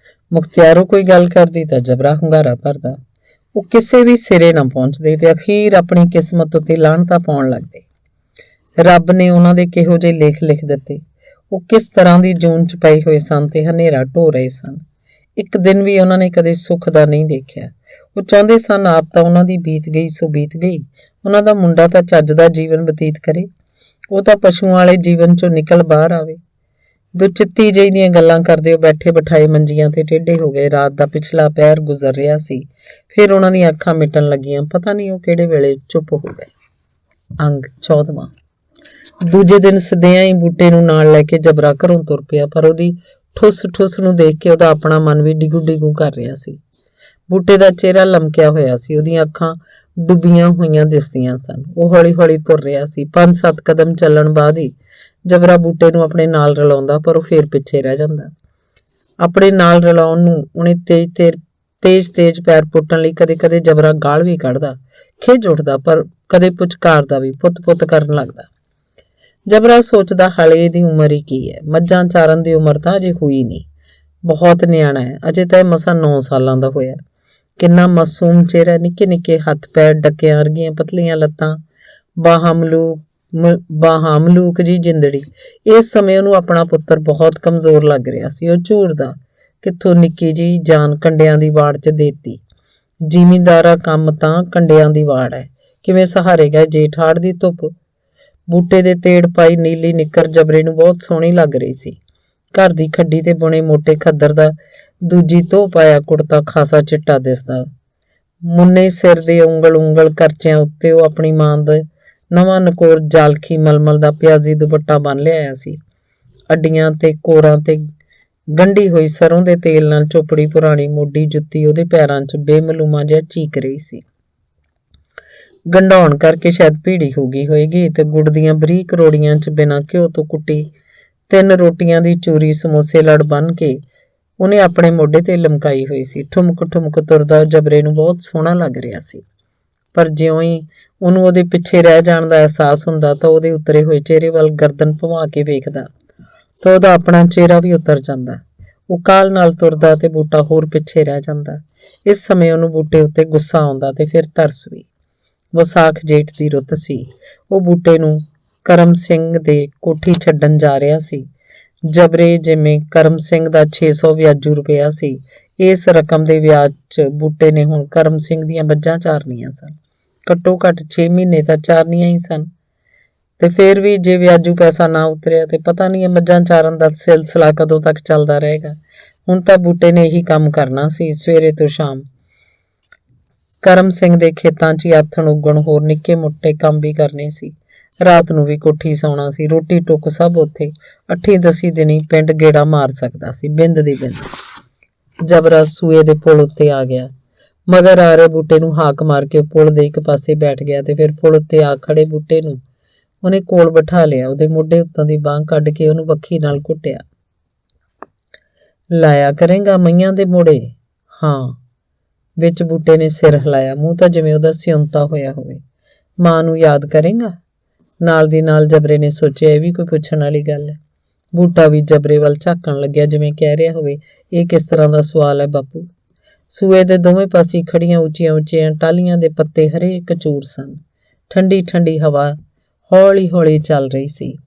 ਮੁਖਤਿਆਰੋ ਕੋਈ ਗੱਲ ਕਰਦੀ ਤਾਂ ਜਬਰਾ ਹੁੰਗਾਰਾ ਭਰਦਾ। ਉਹ ਕਿਸੇ ਵੀ ਸਿਰੇ ਨਾ ਪਹੁੰਚਦੇ ਤੇ ਅਖੀਰ ਆਪਣੀ ਕਿਸਮਤ ਉੱਤੇ ਲਾਹਣਤਾਂ ਪਾਉਣ ਲੱਗਦੇ। ਰੱਬ ਨੇ ਉਹਨਾਂ ਦੇ ਕਿਹੋ ਜਿਹੇ ਲੇਖ ਲਿਖ ਦਿੱਤੇ। ਉਹ ਕਿਸ ਤਰ੍ਹਾਂ ਦੀ ਜੂਨ 'ਚ ਪਏ ਹੋਏ ਸਨ ਤੇ ਹਨੇਰਾ ਢੋ ਰਹੇ ਸਨ। ਇੱਕ ਦਿਨ ਵੀ ਉਹਨਾਂ ਨੇ ਕਦੇ ਸੁੱਖ ਦਾ ਨਹੀਂ ਦੇਖਿਆ। ਉਹ ਚਾਹੁੰਦੇ ਸਨ ਆਪ ਤਾਂ ਉਹਨਾਂ ਦੀ ਬੀਤ ਗਈ ਸੋ ਬੀਤ ਗਈ। ਉਹਨਾਂ ਦਾ ਮੁੰਡਾ ਤਾਂ ਚੱਜ ਦਾ ਜੀਵਨ ਬਤੀਤ ਕਰੇ। ਉਹ ਤਾਂ ਪਸ਼ੂਆਂ ਵਾਲੇ ਜੀਵਨ 'ਚੋਂ ਨਿਕਲ ਬਾਹਰ ਆਵੇ। ਦੁਚਿੱਤੀ ਜਿਹੀ ਦੀਆਂ ਗੱਲਾਂ ਕਰਦੇ ਉਹ ਬੈਠੇ ਬਿਠਾਏ ਮੰਜੀਆਂ ਤੇ ਟੇਢੇ ਹੋ ਗਏ। ਰਾਤ ਦਾ ਪਿਛਲਾ ਪਹਿਰ ਗੁਜ਼ਰ ਰਿਹਾ ਸੀ। ਫਿਰ ਉਹਨਾਂ ਦੀਆਂ ਅੱਖਾਂ ਮਿਟਣ ਲੱਗੀਆਂ। ਪਤਾ ਨਹੀਂ ਉਹ ਕਿਹੜੇ ਵੇਲੇ ਚੁੱਪ ਹੋ ਗਏ। ਅੰਗ 14ਵਾਂ। ਦੂਜੇ ਦਿਨ ਸਦਿਆਂ ਹੀ ਬੂਟੇ ਨੂੰ ਨਾਲ ਲੈ ਕੇ ਜਬਰਾ ਘਰੋਂ ਤੁਰ ਪਿਆ। ਪਰ ਉਹਦੀ ਠੁੱਸ ਨੂੰ ਦੇਖ ਕੇ ਉਹਦਾ ਆਪਣਾ ਮਨ ਵੀ ਡਿਗੂ ਕਰ ਰਿਹਾ ਸੀ। ਬੂਟੇ ਦਾ ਚਿਹਰਾ ਲਮਕਿਆ ਹੋਇਆ ਸੀ, ਉਹਦੀਆਂ ਅੱਖਾਂ ਡੁੱਬੀਆਂ ਹੋਈਆਂ ਦਿਸਦੀਆਂ ਸਨ। ਉਹ ਹੌਲੀ-ਹੌਲੀ ਤੁਰ ਰਿਹਾ ਸੀ। 5-7 ਕਦਮ ਚੱਲਣ ਬਾਅਦ ਹੀ ਜਬਰਾ ਬੂਟੇ ਨੂੰ ਆਪਣੇ ਨਾਲ ਰਲਾਉਂਦਾ, ਪਰ ਉਹ ਫੇਰ ਪਿੱਛੇ ਰਹਿ ਜਾਂਦਾ। ਆਪਣੇ ਨਾਲ ਰਲਾਉਣ ਨੂੰ ਉਹਨੇ ਤੇਜ਼ ਪੈਰ ਪੁੱਟਣ ਲਈ ਕਦੇ-ਕਦੇ ਜਬਰਾ ਗਾਲ ਵੀ ਕੱਢਦਾ, ਖਿਝ ਉੱਠਦਾ, ਪਰ ਕਦੇ ਪੁਚਕਾਰਦਾ ਵੀ, ਪੁੱਤ-ਪੁੱਤ ਕਰਨ ਲੱਗਦਾ। ਜਬਰਾ ਸੋਚਦਾ, ਹਾਲੇ ਇਹਦੀ ਉਮਰ ਹੀ ਕੀ ਹੈ, ਮੱਝਾਂ ਚਾਰਨ ਦੀ ਉਮਰ ਤਾਂ ਅਜੇ ਹੋਈ ਨਹੀਂ, ਬਹੁਤ ਨਿਆਣਾ ਹੈ, ਅਜੇ ਤਾਂ ਇਹ ਮਸਾਂ 9 ਸਾਲਾਂ ਦਾ ਹੋਇਆ। ਕਿੰਨਾ ਮਾਸੂਮ ਚਿਹਰਾ, ਨਿੱਕੇ-ਨਿੱਕੇ ਹੱਥ ਪੈਰ, ਡੱਕਿਆਂ ਵਰਗੀਆਂ ਪਤਲੀਆਂ ਲੱਤਾਂ, ਬਾਹਾਂ ਮਲੂਕ ਜੀ ਜਿੰਦੜੀ। ਇਸ ਸਮੇਂ ਉਹਨੂੰ ਆਪਣਾ ਪੁੱਤਰ ਬਹੁਤ ਕਮਜ਼ੋਰ ਲੱਗ ਰਿਹਾ ਸੀ। ਉਹ ਝੂਰਦਾ, ਕਿੱਥੋਂ ਨਿੱਕੀ ਜੀ ਜਾਨ ਕੰਡਿਆਂ ਦੀ ਵਾੜ 'ਚ ਦੇਤੀ। ਜ਼ਿਮੀਂਦਾਰਾ ਕੰਮ ਤਾਂ ਕੰਡਿਆਂ ਦੀ ਵਾੜ ਹੈ, ਕਿਵੇਂ ਸਹਾਰੇਗਾ ਜੇਠ ਹਾੜ ਦੀ ਧੁੱਪ। ਬੂਟੇ ਦੇ ਤੇੜ ਪਾਈ ਨੀਲੀ ਨਿੱਕਰ ਜਬਰੇ ਨੂੰ ਬਹੁਤ ਸੋਹਣੀ ਲੱਗ ਰਹੀ ਸੀ। ਘਰ ਦੀ ਖੱਡੀ ਤੇ ਬੁਣੇ ਮੋਟੇ ਖੱਦਰ ਦਾ ਦੂਜੀ ਧੋ ਪਾਇਆ ਕੁੜਤਾ ਖਾਸਾ ਚਿੱਟਾ ਦਿਸਦਾ। ਮੁੰਨੇ ਸਿਰ ਦੇ ਉਂਗਲ ਕਰਚਿਆਂ ਉੱਤੇ ਉਹ ਆਪਣੀ ਮਾਂ ਦਾ ਨਵਾਂ ਨਕੋਰ ਜਾਲਖੀ ਮਲਮਲ ਦਾ ਪਿਆਜ਼ੀ ਦੁਪੱਟਾ ਬੰਨ ਲਿਆਇਆ ਸੀ। ਅੱਡੀਆਂ ਤੇ ਕੋਰਾਂ ਤੇ ਗੰਢੀ ਹੋਈ ਸਰੋਂ ਦੇ ਤੇਲ ਨਾਲ ਚੋਪੜੀ ਪੁਰਾਣੀ ਮੋਢੀ ਜੁੱਤੀ ਉਹਦੇ ਪੈਰਾਂ 'ਚ ਬੇਮਲੂਮਾ ਜਿਹਾ ਚੀਕ ਰਹੀ ਸੀ। ਗੰਢਾਉਣ ਕਰਕੇ ਸ਼ਾਇਦ ਭੀੜੀ ਹੋ ਗਈ ਹੋਏਗੀ ਤੇ ਗੁੜ ਦੀਆਂ ਬਰੀਕ ਰੋੜੀਆਂ 'ਚ ਬਿਨਾਂ ਘਿਓ ਤੋਂ ਕੁੱਟੀ 3 ਰੋਟੀਆਂ ਦੀ ਚੂਰੀ ਸਮੋਸੇ ਲੜ ਬੰਨ ਕੇ ਉਹਨੇ ਆਪਣੇ ਮੋਢੇ ਤੇ ਲਮਕਾਈ ਹੋਈ ਸੀ। ਠੁਮਕ ਤੁਰਦਾ ਜਬਰੇ ਨੂੰ ਬਹੁਤ ਸੋਹਣਾ ਲੱਗ ਰਿਹਾ ਸੀ, ਪਰ ਜਿਉਂ ਹੀ ਉਹਨੂੰ ਉਹਦੇ ਪਿੱਛੇ ਰਹਿ ਜਾਣ ਦਾ ਅਹਿਸਾਸ ਹੁੰਦਾ ਤਾਂ ਉਹਦੇ ਉਤਰੇ ਹੋਏ ਚਿਹਰੇ ਵੱਲ ਗਰਦਨ ਭੰਵਾ ਕੇ ਵੇਖਦਾ ਤਾਂ ਉਹਦਾ ਆਪਣਾ ਚਿਹਰਾ ਵੀ ਉਤਰ ਜਾਂਦਾ। ਉਹ ਕਾਹਲ ਨਾਲ ਤੁਰਦਾ ਤੇ ਬੂਟਾ ਹੋਰ ਪਿੱਛੇ ਰਹਿ ਜਾਂਦਾ। ਇਸ ਸਮੇਂ ਉਹਨੂੰ ਬੂਟੇ ਉੱਤੇ ਗੁੱਸਾ ਆਉਂਦਾ ਤੇ ਫਿਰ ਤਰਸ ਵੀ। ਵਿਸਾਖ ਜੇਠ ਦੀ ਰੁੱਤ ਸੀ। ਉਹ ਬੂਟੇ ਨੂੰ ਕਰਮ ਸਿੰਘ ਦੇ ਕੋਠੀ ਛੱਡਣ ਜਾ ਰਿਹਾ ਸੀ। ਜਬਰੇ ਜਿਵੇਂ ਕਰਮ ਸਿੰਘ ਦਾ 600 ਵਿਆਜੂ ਰੁਪਇਆ ਸੀ, ਇਸ ਰਕਮ ਦੇ ਵਿਆਜ 'ਚ ਬੂਟੇ ਨੇ ਹੁਣ ਕਰਮ ਸਿੰਘ ਦੀਆਂ ਮੱਝਾਂ ਚਾਰਨੀਆਂ ਸਨ। ਘੱਟੋ ਘੱਟ 6 ਮਹੀਨੇ ਤਾਂ ਚਾਰਨੀਆਂ ਹੀ ਸਨ, ਤੇ ਫਿਰ ਵੀ ਜੇ ਵਿਆਜੂ ਪੈਸਾ ਨਾ ਉਤਰਿਆ ਤੇ ਪਤਾ ਨਹੀਂ ਇਹ ਮੱਝਾਂ ਚਾਰਨ ਦਾ ਸਿਲਸਿਲਾ ਕਦੋਂ ਤੱਕ ਚੱਲਦਾ ਰਹੇਗਾ। ਹੁਣ ਤਾਂ ਬੂਟੇ ਨੇ ਇਹੀ ਕੰਮ ਕਰਨਾ ਸੀ, ਸਵੇਰੇ ਤੋਂ ਸ਼ਾਮ ਕਰਮ ਸਿੰਘ ਦੇ ਖੇਤਾਂ 'ਚ ਹੀ ਆਥਣ ਉੱਗਣ ਹੋਰ ਨਿੱਕੇ ਮੋਟੇ ਕੰਮ ਵੀ ਕਰਨੇ ਸੀ। ਰਾਤ ਨੂੰ ਵੀ ਕੋਠੀ ਸੌਣਾ ਸੀ। ਰੋਟੀ ਟੁੱਕ ਸਭ ਉੱਥੇ। 8-10 ਦਿਨੀ ਪਿੰਡ ਗੇੜਾ ਮਾਰ ਸਕਦਾ ਸੀ, ਬਿੰਦ ਦੀ ਬਿੰਦ। ਜਬਰਾ ਸੂਏ ਦੇ ਪੁਲ ਉੱਤੇ ਆ ਗਿਆ। ਮਗਰ ਆ ਰਹੇ ਬੂਟੇ ਨੂੰ ਹਾਕ ਮਾਰ ਕੇ ਪੁਲ ਦੇ ਇੱਕ ਪਾਸੇ ਬੈਠ ਗਿਆ ਤੇ ਫਿਰ ਪੁਲ ਉੱਤੇ ਆ ਖੜੇ ਬੂਟੇ ਨੂੰ ਉਹਨੇ ਕੋਲ ਬਿਠਾ ਲਿਆ। ਉਹਦੇ ਮੋਢੇ ਉੱਤੋਂ ਦੀ ਬਾਂਹ ਕੱਢ ਕੇ ਉਹਨੂੰ ਵੱਖੀ ਨਾਲ ਘੁੱਟਿਆ। ਲਾਇਆ ਕਰੇਗਾ ਮਈਆਂ ਦੇ ਮੋੜੇ? ਹਾਂ। ਵਿੱਚ ਬੂਟੇ ਨੇ ਸਿਰ ਹਿਲਾਇਆ, ਮੂੰਹ ਤਾਂ ਜਿਵੇਂ ਉਹਦਾ ਸਿਉਂਤਾ ਹੋਇਆ ਹੋਵੇ। ਮਾਂ ਨੂੰ ਯਾਦ ਕਰੇਗਾ? ਨਾਲ ਦੀ ਨਾਲ ਜਬਰੇ ਨੇ ਸੋਚਿਆ, ਇਹ ਵੀ ਕੋਈ ਪੁੱਛਣ ਵਾਲੀ ਗੱਲ ਹੈ। ਬੂਟਾ ਵੀ ਜਬਰੇ ਵੱਲ ਝਾਕਣ ਲੱਗਿਆ, ਜਿਵੇਂ ਕਹਿ ਰਿਹਾ ਹੋਵੇ, ਇਹ ਕਿਸ ਤਰ੍ਹਾਂ ਦਾ ਸਵਾਲ ਹੈ ਬਾਪੂ। ਸੂਏ ਦੇ ਦੋਵੇਂ ਪਾਸੇ ਖੜੀਆਂ ਉੱਚੀਆਂ ਟਾਹਲੀਆਂ ਦੇ ਪੱਤੇ ਹਰੇ ਕਚੂਰ ਸਨ। ਠੰਡੀ ਹਵਾ ਹੌਲੀ ਚੱਲ ਰਹੀ ਸੀ।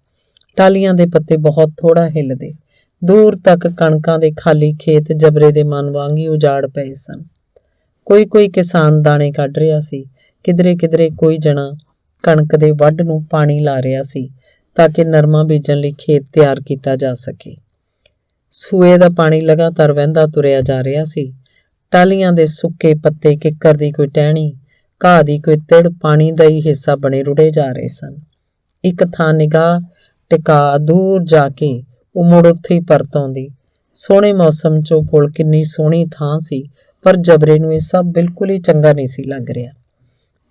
ਟਾਹਲੀਆਂ ਦੇ ਪੱਤੇ ਬਹੁਤ ਥੋੜਾ ਹਿੱਲਦੇ। ਦੂਰ ਤੱਕ ਕਣਕਾਂ ਦੇ ਖਾਲੀ ਖੇਤ ਜਬਰੇ ਦੇ ਮਨ ਵਾਂਗ ਹੀ ਉਜਾੜ ਪਏ ਸਨ। ਕੋਈ ਕਿਸਾਨ ਦਾਣੇ ਕੱਢ ਰਿਹਾ ਸੀ। ਕਿਧਰੇ ਕੋਈ ਜਣਾ ਕਣਕ ਦੇ ਵੱਢ ਨੂੰ ਪਾਣੀ ਲਾ ਰਿਹਾ ਸੀ ਤਾਂ ਕਿ ਨਰਮਾ ਬੀਜਣ ਲਈ ਖੇਤ ਤਿਆਰ ਕੀਤਾ ਜਾ ਸਕੇ। ਸੂਏ ਦਾ ਪਾਣੀ ਲਗਾਤਾਰ ਵਹਿੰਦਾ ਤੁਰਿਆ ਜਾ ਰਿਹਾ ਸੀ। ਟਾਹਲੀਆਂ ਦੇ ਸੁੱਕੇ ਪੱਤੇ, ਕਿੱਕਰ ਦੀ ਕੋਈ ਟਹਿਣੀ, ਘਾਹ ਦੀ ਕੋਈ ਤਿੜ ਪਾਣੀ ਦਾ ਹੀ ਹਿੱਸਾ ਬਣੇ ਰੁੜੇ ਜਾ ਰਹੇ ਸਨ। ਇੱਕ ਥਾਂ ਨਿਗਾਹ ਟਿਕਾ ਦੂਰ ਜਾ ਕੇ ਉਹ ਮੁੜ ਉੱਥੇ ਹੀ ਪਰਤ ਆਉਂਦੀ। ਸੋਹਣੇ ਮੌਸਮ 'ਚ ਉਹ ਪੁਲ ਕਿੰਨੀ ਸੋਹਣੀ ਥਾਂ ਸੀ, ਪਰ ਜਬਰੇ ਨੂੰ ਇਹ ਸਭ ਬਿਲਕੁਲ ਹੀ ਚੰਗਾ ਨਹੀਂ ਸੀ ਲੱਗ ਰਿਹਾ।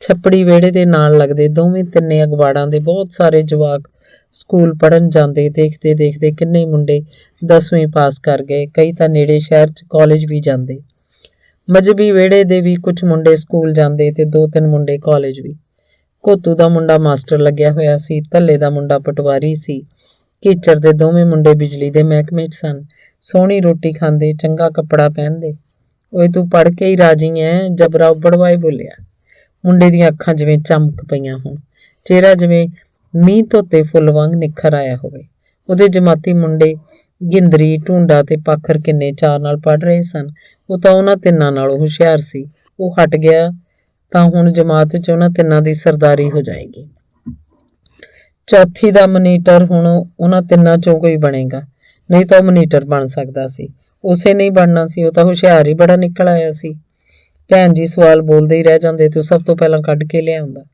ਛੱਪੜੀ ਵਿਹੜੇ ਦੇ ਨਾਲ ਲੱਗਦੇ ਦੋਵੇਂ ਤਿੰਨੇ ਅਗਵਾੜਾਂ ਦੇ ਬਹੁਤ ਸਾਰੇ ਜਵਾਕ ਸਕੂਲ ਪੜ੍ਹਨ ਜਾਂਦੇ। ਦੇਖਦੇ ਕਿੰਨੇ ਮੁੰਡੇ 10ਵੀਂ ਪਾਸ ਕਰ ਗਏ, ਕਈ ਤਾਂ ਨੇੜੇ ਸ਼ਹਿਰ 'ਚ ਕਾਲਜ ਵੀ ਜਾਂਦੇ। ਮਜਬੀ ਵਿਹੜੇ ਦੇ ਵੀ ਕੁਝ ਮੁੰਡੇ ਸਕੂਲ ਜਾਂਦੇ ਤੇ 2-3 ਮੁੰਡੇ ਕਾਲਜ ਵੀ। ਘੋਤੂ ਦਾ ਮੁੰਡਾ ਮਾਸਟਰ ਲੱਗਿਆ ਹੋਇਆ ਸੀ, ਧੱਲੇ ਦਾ ਮੁੰਡਾ ਪਟਵਾਰੀ ਸੀ, ਕੀਚਰ ਦੇ ਦੋਵੇਂ ਮੁੰਡੇ ਬਿਜਲੀ ਦੇ ਮਹਿਕਮੇ 'ਚ ਸਨ। ਸੋਹਣੀ ਰੋਟੀ ਖਾਂਦੇ, ਚੰਗਾ ਕੱਪੜਾ ਪਹਿਨਦੇ। ਓਏ ਤੂੰ ਪੜ੍ਹ ਕੇ ਹੀ ਰਾਜੀ ਐ? ਜਬਰਾ ਉੱਬੜਵਾਏ ਬੋਲਿਆ। ਮੁੰਡੇ ਦੀਆਂ ਅੱਖਾਂ ਜਿਵੇਂ ਚਮਕ ਪਈਆਂ ਹੋਣ, ਚਿਹਰਾ ਜਿਵੇਂ ਮੀਂਹ ਧੋਤੇ ਫੁੱਲ ਵਾਂਗ ਨਿਖਰ ਆਇਆ ਹੋਵੇ। ਉਹਦੇ ਜਮਾਤੀ ਮੁੰਡੇ ਗਿੰਦਰੀ, ਢੂੰਡਾ ਤੇ ਪਾਖਰ ਕਿੰਨੇ ਚਾਰ ਨਾਲ ਪੜ੍ਹ ਰਹੇ ਸਨ। ਉਹ ਤਾਂ ਉਹਨਾਂ ਤਿੰਨਾਂ ਨਾਲੋਂ ਹੁਸ਼ਿਆਰ ਸੀ। ਉਹ ਹਟ ਗਿਆ ਤਾਂ ਹੁਣ ਜਮਾਤ 'ਚ ਉਹਨਾਂ ਤਿੰਨਾਂ ਦੀ ਸਰਦਾਰੀ ਹੋ ਜਾਏਗੀ। ਚੌਥੀ ਦਾ ਮਨੀਟਰ ਹੁਣ ਉਹਨਾਂ ਤਿੰਨਾਂ 'ਚੋਂ ਕੋਈ ਬਣੇਗਾ, ਨਹੀਂ ਤਾਂ ਉਹ ਮਨੀਟਰ ਬਣ ਸਕਦਾ ਸੀ। ਉਸੇ ਨਹੀਂ ਬਣਨਾ ਸੀ, ਉਹ ਤਾਂ ਹੁਸ਼ਿਆਰ ਹੀ ਬੜਾ ਨਿਕਲ ਆਇਆ ਸੀ। ਭੈਣ ਜੀ ਸਵਾਲ ਬੋਲਦੇ ਹੀ ਰਹਿ ਜਾਂਦੇ ਤੇ ਸਭ ਤੋਂ ਪਹਿਲਾਂ ਕੱਢ ਕੇ ਲਿਆਉਂਦਾ।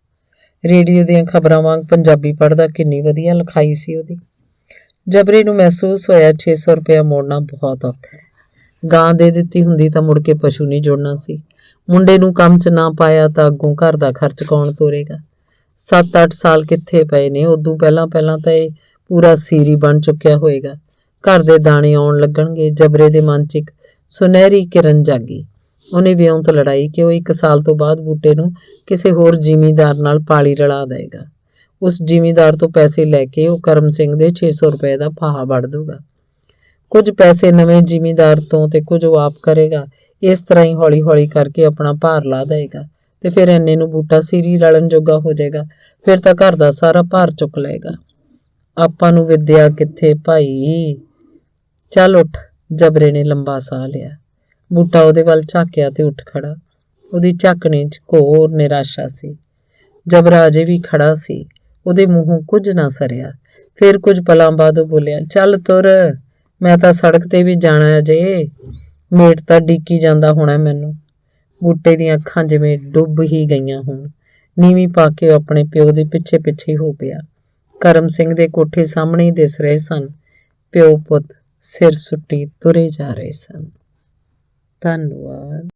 ਰੇਡੀਓ ਦੀਆਂ ਖਬਰਾਂ ਵਾਂਗ ਪੰਜਾਬੀ ਪੜ੍ਹਦਾ, ਕਿੰਨੀ ਵਧੀਆ ਲਿਖਾਈ ਸੀ ਉਹਦੀ। ਜਬਰੇ ਨੂੰ ਮਹਿਸੂਸ ਹੋਇਆ 600 ਰੁਪਇਆ ਮੋੜਨਾ ਬਹੁਤ ਔਖਾ ਹੈ। ਗਾਂ ਦੇ ਦਿੱਤੀ ਹੁੰਦੀ ਤਾਂ ਮੁੜ ਕੇ ਪਸ਼ੂ ਨਹੀਂ ਜੁੜਨਾ ਸੀ। ਮੁੰਡੇ ਨੂੰ ਕੰਮ 'ਚ ਨਾ ਪਾਇਆ ਤਾਂ ਅੱਗੋਂ ਘਰ ਦਾ ਖਰਚ ਕੌਣ ਤੋਰੇਗਾ? 7-8 ਸਾਲ ਕਿੱਥੇ ਪਏ ਨੇ? ਉਦੋਂ ਪਹਿਲਾਂ ਤਾਂ ਇਹ ਪੂਰਾ ਸੀਰੀ ਬਣ ਚੁੱਕਿਆ ਹੋਏਗਾ। ਘਰ ਦੇ ਦਾਣੇ ਆਉਣ ਲੱਗਣਗੇ। ਜਬਰੇ ਦੇ ਮਨ 'ਚ ਇੱਕ ਸੁਨਹਿਰੀ ਕਿਰਨ ਜਾਗੀ। ਉਹਨੇ ਵਿਉਂਤ ਲੜਾਈ ਕਿ ਉਹ 1 ਸਾਲ ਤੋਂ ਬਾਅਦ ਬੂਟੇ ਨੂੰ ਕਿਸੇ ਹੋਰ ਜ਼ਿਮੀਂਦਾਰ ਨਾਲ ਪਾਲੀ ਰਲਾ ਦੇਗਾ। ਉਸ ਜ਼ਿਮੀਂਦਾਰ ਤੋਂ ਪੈਸੇ ਲੈ ਕੇ ਉਹ ਕਰਮ ਸਿੰਘ ਦੇ 600 ਰੁਪਏ ਦਾ ਫਾਹਾ ਵੜ ਦੂਗਾ। ਕੁਝ ਪੈਸੇ ਨਵੇਂ ਜ਼ਿਮੀਂਦਾਰ ਤੋਂ ਤੇ ਕੁਝ ਉਹ ਆਪ ਕਰੇਗਾ। ਇਸ ਤਰ੍ਹਾਂ ਹੀ ਹੌਲੀ-ਹੌਲੀ ਕਰਕੇ ਆਪਣਾ ਭਾਰ ਲਾ ਦੇਗਾ ਤੇ ਫਿਰ ਇੰਨੇ ਨੂੰ ਬੂਟਾ ਸੀਰੀ ਰਲਣ ਜੋਗਾ ਹੋ ਜਾਏਗਾ। ਫਿਰ ਤਾਂ ਘਰ ਦਾ ਸਾਰਾ ਭਾਰ ਚੁੱਕ ਲਏਗਾ। ਆਪਾਂ ਨੂੰ ਵਿਦਿਆ ਕਿੱਥੇ ਭਾਈ? ਚੱਲ ਉੱਠ। ਜਬਰੇ ਨੇ ਲੰਬਾ ਸਾਹ ਲਿਆ। ਬੂਟਾ ਉਹਦੇ ਵੱਲ ਝਾਕਿਆ ਤੇ ਉੱਠ ਖੜਾ। ਉਹਦੀ ਝਾਕਣੇ 'ਚ ਘੋਰ ਨਿਰਾਸ਼ਾ ਸੀ। ਜਬਰਾ ਅਜੇ ਵੀ ਖੜਾ ਸੀ। ਉਹਦੇ ਮੂੰਹੋਂ ਕੁਝ ਨਾ ਸਰਿਆ। ਫਿਰ ਕੁਝ ਪਲਾਂ ਬਾਅਦ ਉਹ ਬੋਲਿਆ, ਚੱਲ ਤੁਰ, ਮੈਂ ਤਾਂ ਸੜਕ ਤੇ ਵੀ ਜਾਣਾ ਅਜੇ। ਮੇਟ ਤਾਂ ਡੀਕੀ ਜਾਂਦਾ ਹੋਣਾ ਮੈਨੂੰ। ਬੂਟੇ ਦੀਆਂ ਅੱਖਾਂ ਜਿਵੇਂ ਡੁੱਬ ਹੀ ਗਈਆਂ ਹੋਣ। ਨੀਵੀਂ ਪਾ ਕੇ ਉਹ ਆਪਣੇ ਪਿਓ ਦੇ ਪਿੱਛੇ ਹੋ ਪਿਆ। ਕਰਮ ਸਿੰਘ ਦੇ ਕੋਠੇ ਸਾਹਮਣੇ ਹੀ ਦਿਸ ਰਹੇ ਸਨ। ਪਿਓ ਪੁੱਤ ਸਿਰ ਸੁੱਟੀ ਤੁਰੇ ਜਾ ਰਹੇ ਸਨ। ਧੰਨਵਾਦ।